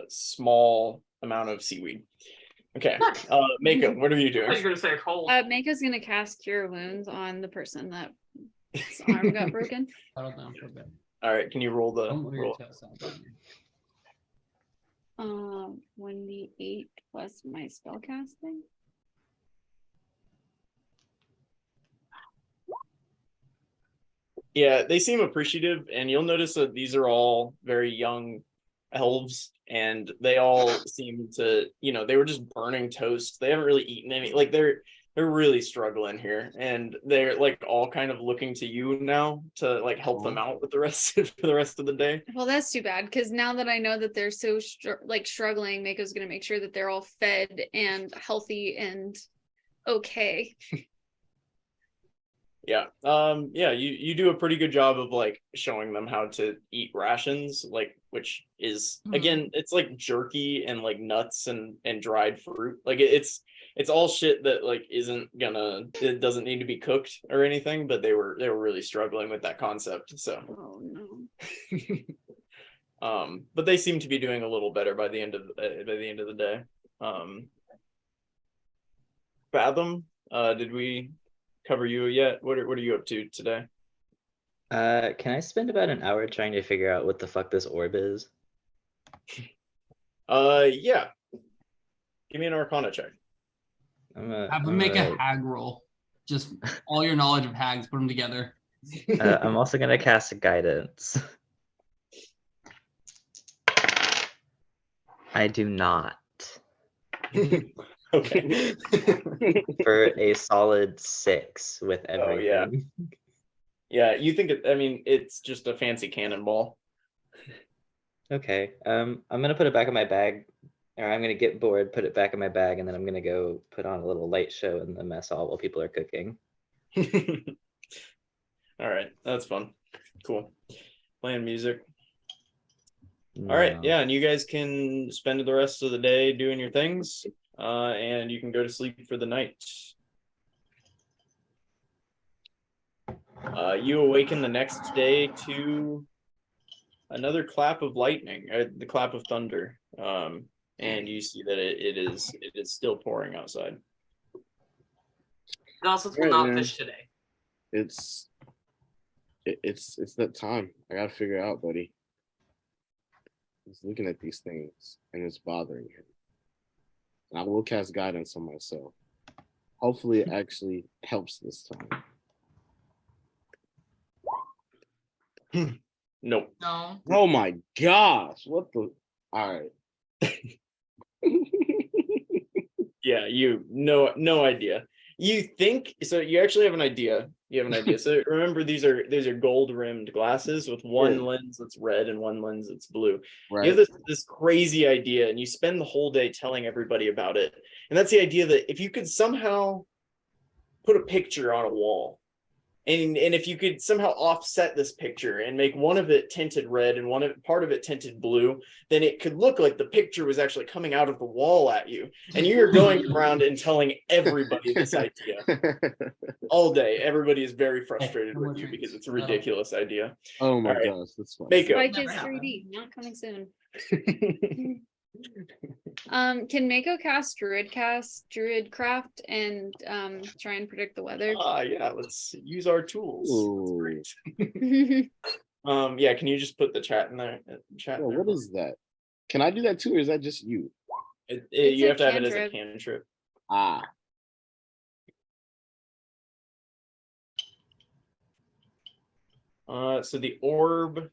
small amount of seaweed. Okay. Mako, what are you I doing? was gonna say a cold. Mako's gonna cast Cure Wounds on the person that his arm got broken. Settle down for a bit. All right, can you roll the Don't lower your roll? chest out down here. 1d8 plus my spell casting. Yeah, they seem appreciative, and you'll notice that these are all very young elves, and they all seem to, they were just burning toast. They haven't really eaten any, like they're really struggling here, and they're like all kind of looking to you now to like help them out with the rest for the rest of the day. Well, that's too bad because now that I know that they're so struggling, Mako's gonna make sure that they're all fed and healthy and okay. Yeah. Yeah, you do a pretty good job of like showing them how to eat rations, like, which is again, it's like jerky and like nuts and dried fruit. Like it's all shit that like it doesn't need to be cooked or anything, but they were really struggling with that concept. So Oh no. but they seem to be doing a little better by the end of the day. Fathom, did we cover you yet? What are you up to today? Can I spend about an hour trying to figure out what the fuck this orb is? Yeah. Give me an Arcana check. Have them make a hag roll. Just all your knowledge of hags, put them together. I'm also gonna cast guidance. I do not. Okay. For a solid 6 with Oh, everything. yeah. Yeah, you think I mean, it's just a fancy cannonball. Okay. I'm gonna put it back in my bag. Or I'm gonna get bored, put it back in my bag, and then I'm gonna go put on a little light show in the mess hall while people are cooking. All right, that's fun. Cool. Playing music. All right, yeah, and you guys can spend the rest of the day doing your things, and you can go to sleep for the night. You awaken the next day to another clap of lightning, the clap of thunder, and you see that it is still pouring outside. Gossip will Right, not man. fish today. It's that time. I gotta figure out, buddy. He's looking at these things and it's bothering him. And I will cast guidance on myself. Hopefully it actually helps this time. Nope. No. Oh my gosh. What the all right. Yeah, you no idea. You think so? You actually have an idea. You have an idea. So remember, these are gold rimmed glasses with one Yeah. lens that's red and one lens that's blue. Right. You have this crazy idea, and you spend the whole day telling everybody about it. And that's the idea that if you could somehow put a picture on a wall, and if you could somehow offset this picture and make one of it tinted red and part of it tinted blue, then it could look like the picture was actually coming out of the wall at you. And you're going around and telling everybody this idea all day. Everybody is very frustrated with you because it's a ridiculous idea. Oh my All right. gosh, that's funny. Mako. Spy Never Kids happened. 3D, not coming soon. Can Mako cast Druidcraft and try and predict the weather? Yeah, let's use our tools. Ooh. That's great. Yeah, can you just put the chat in there? Chat. Yo, in there? what is that? Can I do that too, or is that just you? It's You a have to have it as a cantrip. cantrip. Ah. So the orb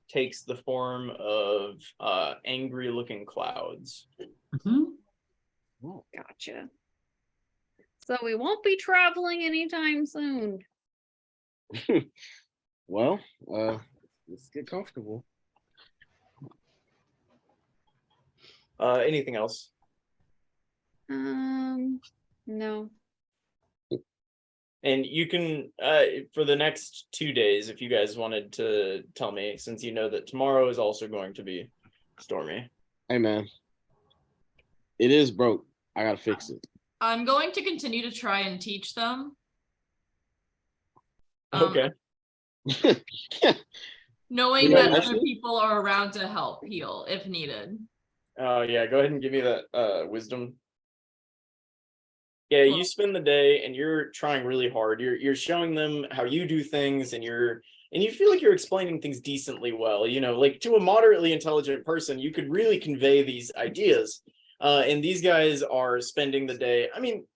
takes the form of angry looking clouds. Mhm. Gotcha. So we won't be traveling anytime soon. Well, let's get comfortable. Anything else? No. And you can, for the next 2 days, if you guys wanted to tell me, since you know that tomorrow is also going to be stormy. Hey man, it is broke. I gotta fix it. I'm going to continue to try and teach them. Okay. Knowing Yeah, that other actually- people are around to help heal if needed. Yeah, go ahead and give me that wisdom. Yeah, you spend the day and you're trying really hard. You're showing them how you do things, and you feel like you're explaining things decently well. You know, like to a moderately intelligent person, you could really convey these ideas. And these guys are spending the day. I mean,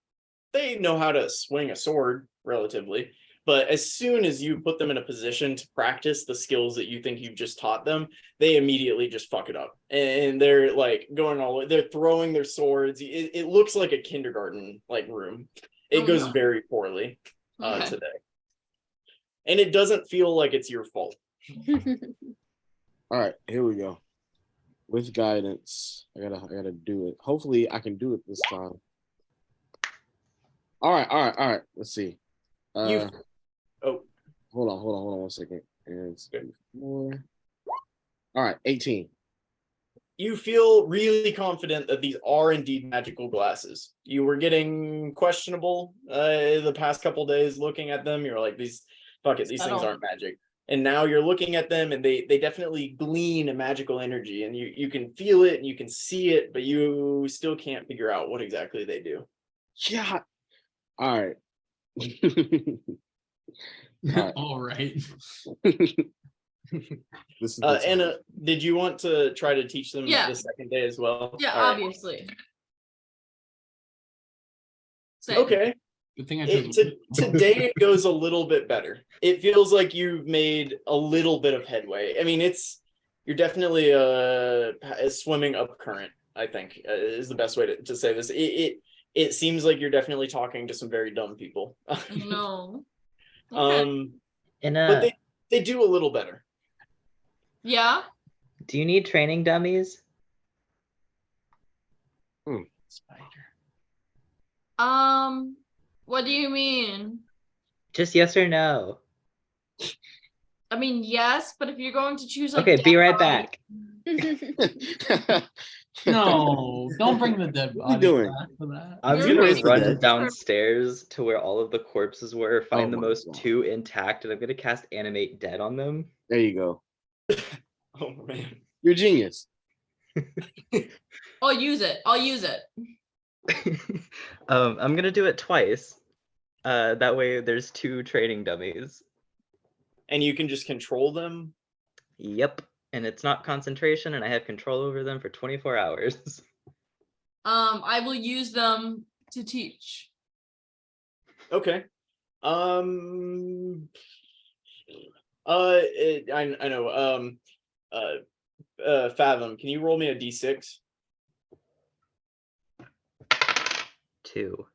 they know how to swing a sword relatively, but as soon as you put them in a position to practice the skills that you think you've just taught them, they immediately just fuck it up. And they're like going all the way, they're throwing their swords. It looks like a kindergarten like room. It Oh, goes no. very poorly Okay. today. And it doesn't feel like it's your fault. All right, here we go. With guidance, I gotta do it. Hopefully, I can do it this time. All right. Let's see. You Hold on 1 second. And it's 4. All right, 18. you feel really confident that these are indeed magical glasses. You were getting questionable the past couple days looking at them. You're like, these things aren't magic. And now you're looking at them and they definitely glean a magical energy, and you can feel it and you can see it, but you still can't figure out what exactly they do. Yeah. All right. All right. This is the time. Anna, did you want to try to teach them Yeah. the second day as well? Yeah, All right. obviously. Same. Okay. Good thing I chose. Today it goes a little bit better. It feels like you've made a little bit of headway. I mean, you're definitely swimming up current, I think, is the best way to say this. It seems like you're definitely talking to some very dumb people. No. Okay. But they do a little better. Yeah. Do you need training dummies? Spider. What do you mean? Just yes or no. I mean, yes, but if you're going to choose like Okay, be dead right body- back. No, don't bring the dead What are you body doing? back for that. I'm You're gonna raising run dead. downstairs to where all of the corpses were, find the my most God. 2 intact, and I'm gonna cast Animate Dead on them. There you go. Oh man. You're a genius. I'll use it. I'll use it. I'm gonna do it twice. That way there's 2 training dummies. And you can just control them. Yep. And it's not concentration, and I have control over them for 24 hours. I will use them to teach. Okay. I know. Fathom, can you roll me a d6? 2.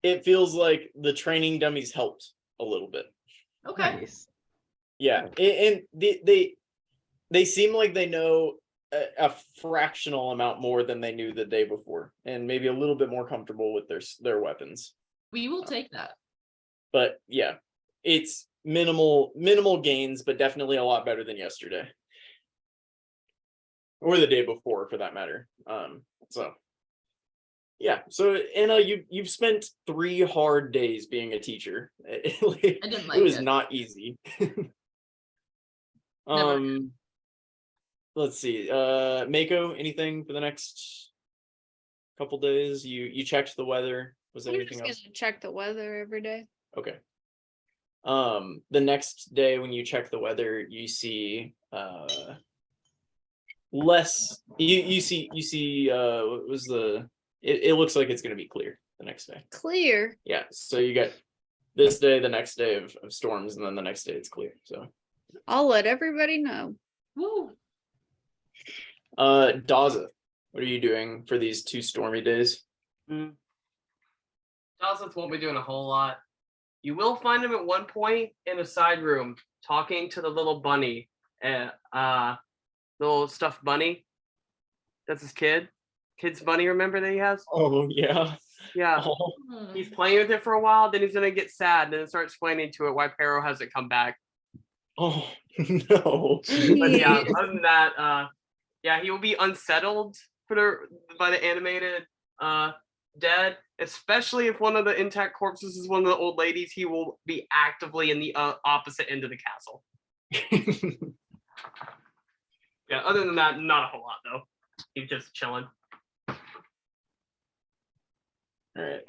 It feels like the training dummies helped a little bit. Okay. Nice. Yeah, and they seem like they know a fractional amount more than they knew the day before, and maybe a little bit more comfortable with their weapons. We will take that. But yeah, it's minimal gains, but definitely a lot better than yesterday, or the day before, for that matter. So yeah, so Anna, you've spent 3 hard days being a teacher. I didn't like it was it. not easy. Never. Let's see. Mako, anything for the next couple days? You checked the weather. Was there I'm anything just else? gonna check the weather every day. Okay. The next day when you check the weather, you see less. You see. What was the? It looks like it's gonna be clear the next day. Clear. Yeah. So you get this day, the next day of storms, and then the next day it's clear. So. I'll let everybody know. Woo. Daza, what are you doing for these 2 stormy days? Dawson's won't be doing a whole lot. You will find him at one point in a side room talking to the little bunny, little stuffed bunny. That's his kid's bunny. Remember that he has? Oh yeah. Yeah. Oh, He's playing with it for a while, then he's gonna get sad, and then start explaining to it why Pero hasn't come back. oh no. But yeah, other than that, yeah, he will be unsettled by the animated dead, especially if one of the intact corpses is one of the old ladies. He will be actively in the opposite end of the castle. Yeah, other than that, not a whole lot though. He's just chilling. All right.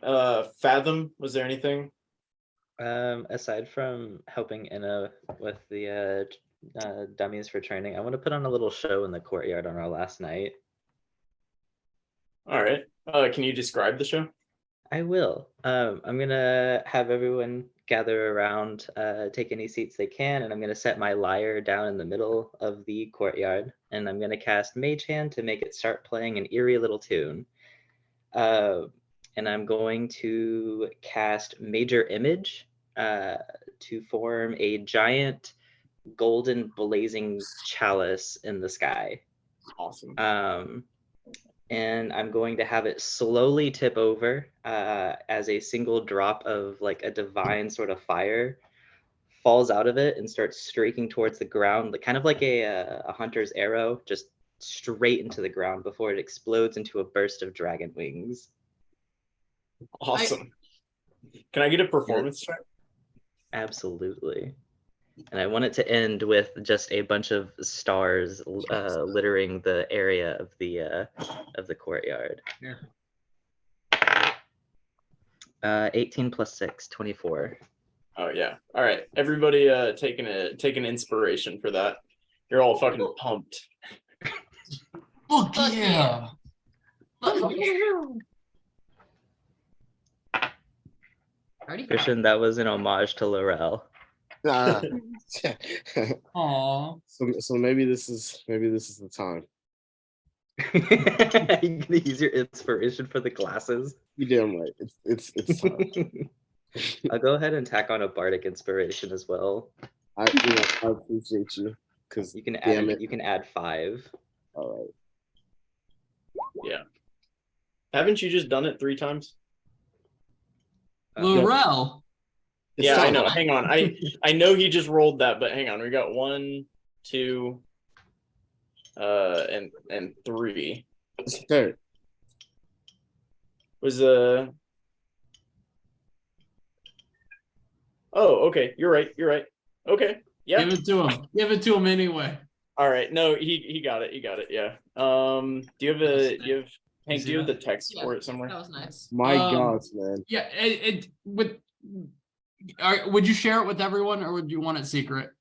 Fathom, was there anything? Aside from helping Inna with the dummies for training, I want to put on a little show in the courtyard on our last night. All right. Can you describe the show? I will. I'm gonna have everyone gather around, take any seats they can, and I'm gonna set my lyre down in the middle of the courtyard, and I'm gonna cast Mage Hand to make it start playing an eerie little tune. And I'm going to cast Major Image to form a giant golden blazing chalice in the sky. Awesome. And I'm going to have it slowly tip over as a single drop of like a divine sort of fire falls out of it and starts streaking towards the ground, kind of like a hunter's arrow, just straight into the ground before it explodes into a burst of dragon wings. Awesome. Can I get a performance check? Absolutely. And I want it to end with just a bunch of stars littering the area of the courtyard. Yeah. 18 plus 6, 24. Oh yeah. All right. Everybody taking inspiration for that. You're all fucking pumped. Fuck Fuck yeah. Fuck yeah. Already got it. Christian, that was an homage to Laurel. Ah. Aw. So maybe this is the time. You gonna use your inspiration for the glasses? You damn right. It's time. I'll go ahead and tack on a bardic inspiration as well. I appreciate you because You can damn add it. you can add 5. All right. Yeah. Haven't you just done it 3 times? Laurel. It's Yeah, I time. know. Hang on. I know he just rolled that, but hang on. We got 1, 2, and 3. It's the third. Was Oh, okay. You're right. Okay. Yeah. Give it to him. Give it to him anyway. All right. No, he got it. He got it. Yeah. Do you have Hank, see do you have the that? text Yeah, for it somewhere? That was nice. My Um, God, man. Yeah, would you share it with everyone or would you want it secret?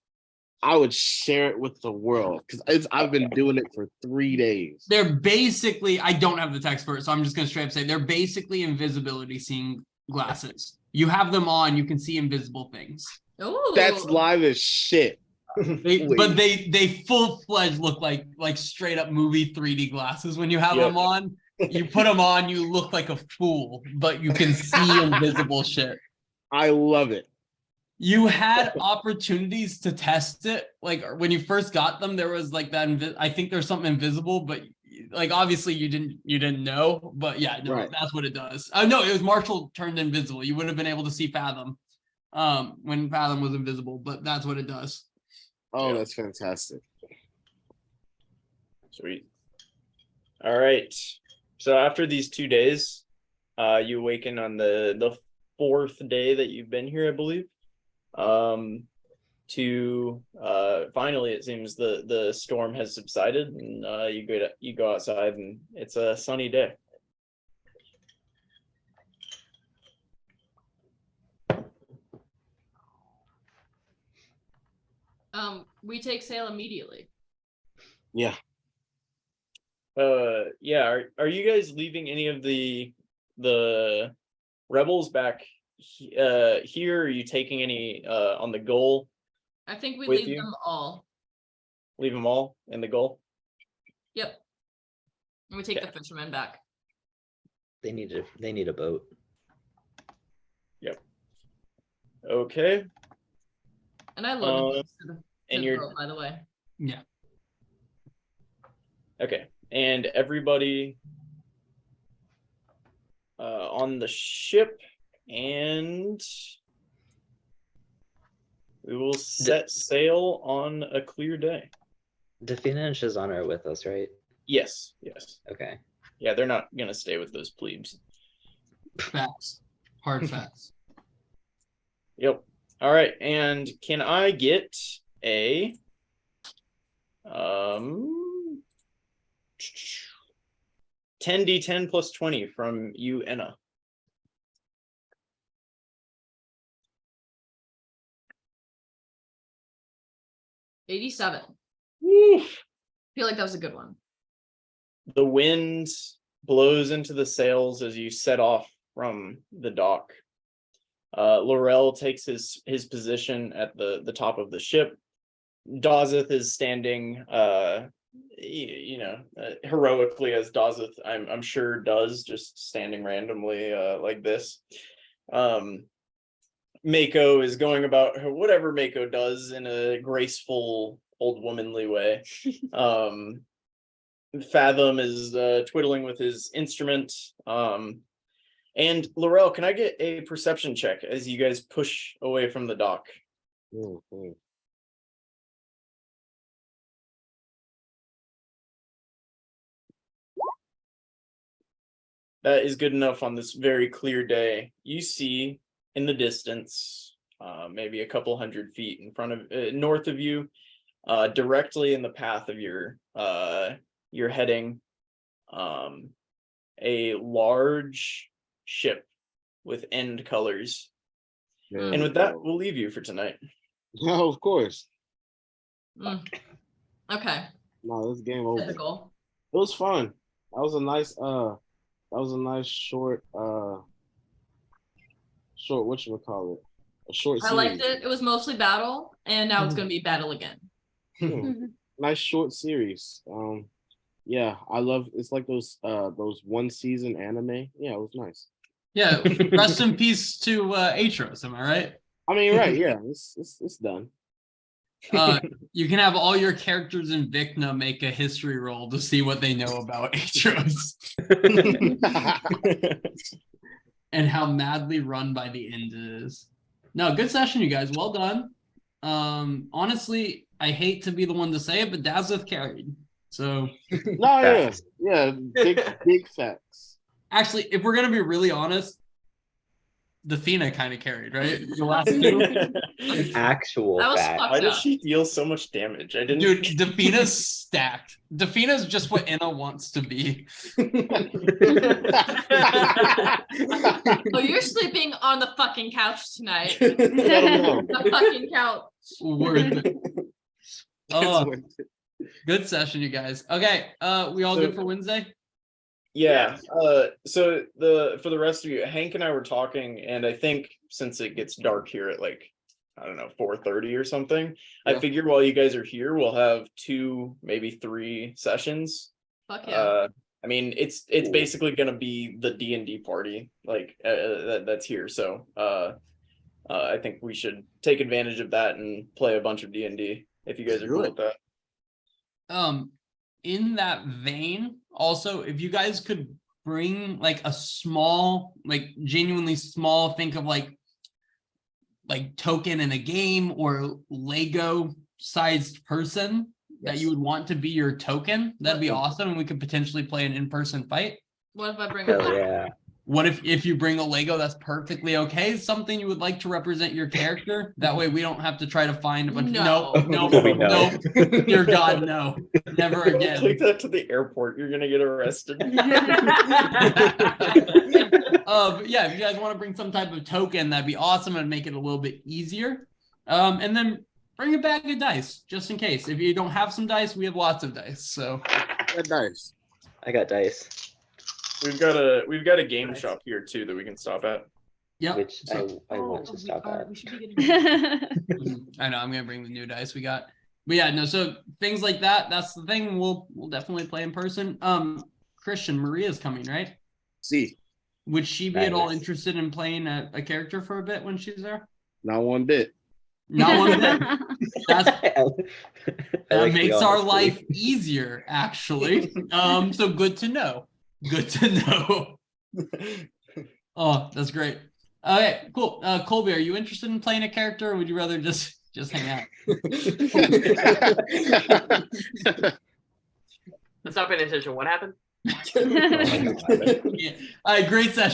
I would share it with the world because I've been doing it for 3 days. They're basically, I don't have the text for it, so I'm just gonna straight up say they're basically invisibility seeing glasses. You have them on, you can see invisible things. Oh, That's live as shit. But they full-fledged look like straight up movie 3D glasses when you have Yep. them on. You put them on, you look like a fool, but you can see invisible shit. I love it. You had opportunities to test it, like when you first got them. There was like that. I think there's something invisible, but like obviously you didn't know. But yeah, no, Right. that's what it does. No, it was Marshall turned invisible. You would have been able to see Fathom, when Fathom was invisible. But that's what it does. Oh, Yeah. that's fantastic. Sweet. All right. So after these 2 days, you awaken on the 4th day that you've been here, I believe. To finally, it seems the storm has subsided, and you go outside, and it's a sunny day. we take sail immediately. Yeah. Yeah. Are you guys leaving any of the rebels back here? Are you taking any on the goal? I think we With leave you? them all. Leave them all in the goal? Yep. And we take the fishermen back. They need a boat. Okay. And I loaded these to and the you're boat, by the way. Yeah. okay. And everybody on the ship, and we will set sail on a clear day. Defina and Shazana are with us, right? Yes. Okay. Yeah, they're not gonna stay with those plebes. Facts. Hard facts. Yep. All right. And can I get a 10d10 plus 20 from you, Enna? $87. Woo. I feel like that was a good one. The wind blows into the sails as you set off from the dock. Laurel takes his position at the top of the ship. Dazeth is standing, heroically, as Dazeth I'm sure does, just standing randomly like this. Mako is going about whatever Mako does in a graceful, old womanly way. Fathom is twiddling with his instrument. And Laurel, can I get a perception check as you guys push away from the dock? Mhm. That is good enough on this very clear day. You see in the distance, maybe a couple 100 feet in front of, north of you, directly in the path of your heading, a large ship with end colors. Yeah, And with that, we'll leave you for tonight. no, of course. Mm. Okay. No, this game over. It Typical. was fun. That was a nice short whatchamacallit, a short I series. liked it. It was mostly battle, and now it's gonna be battle again. Yeah. Nice short series. Yeah, I love it's like those one season anime. Yeah, it was nice. Yeah, rest in peace to Aetros, am I right? I mean, right, yeah, it's done. You can have all your characters in Vikna make a history roll to see what they know about Aetros and how madly run by the end it is. No, good session, you guys. Well done. Honestly, I hate to be the one to say it, but Dazeth carried. So No, yeah, Facts. yeah, big facts. actually, if we're gonna be really honest, the Fina kind of carried, right? The last two. Actual That was fact. fucked Why does up. she deal so much damage? I didn't. Dude, Defina's stacked. Defina's just what Inna wants to be. Oh, you're sleeping on the fucking couch tonight. Let 'em know. The fucking couch. Worth it. It's Oh, worth it. good session, you guys. Okay, we all So- good for Wednesday? Yeah. So for the rest of you, Hank and I were talking, and I think since it gets dark here at like, I don't know, 4:30 or something, I Yeah. figured while you guys are here, we'll have 2, maybe 3 sessions. Fuck yeah. I mean, it's basically gonna be the D&D party like that's here. So I think we should take advantage of that and play a bunch of D&D if you guys are Do cool it. with that. In that vein, also, if you guys could bring like a small, like genuinely small, think of like token in a game or Lego sized person that you would want to be your token, that'd be awesome. And we could potentially play an in-person fight. What if I bring a Hell black? yeah. What if you bring a Lego that's perfectly okay? Something you would like to represent your character. That way we don't have to try to find a bunch No. no, We know. dear God, no. Never Don't again. take that to the airport. You're gonna get arrested. But yeah, if you guys want to bring some type of token, that'd be awesome and make it a little bit easier. And then bring a bag of dice just in case. If you don't have some dice, we have lots of dice. So That dice. I got dice, We've got a game shop here too that we can stop at. yeah. which So, I want to we stop are- at. we should be getting I know I'm gonna bring the new dice we got. But yeah, no, so things like that, that's the thing. We'll definitely play in person. Christian, Maria's coming, right? See, Would she be at all Nice. interested in playing a character for a bit when she's there? not one bit. Not one bit. That's I that like the makes our honesty. life easier, actually. So good to know. Good to know. Oh, that's great. Okay, cool. Colby, are you interested in playing a character, or would you rather just hang out? Let's not pay attention. What happened? Oh my God. Yeah. All right, great session.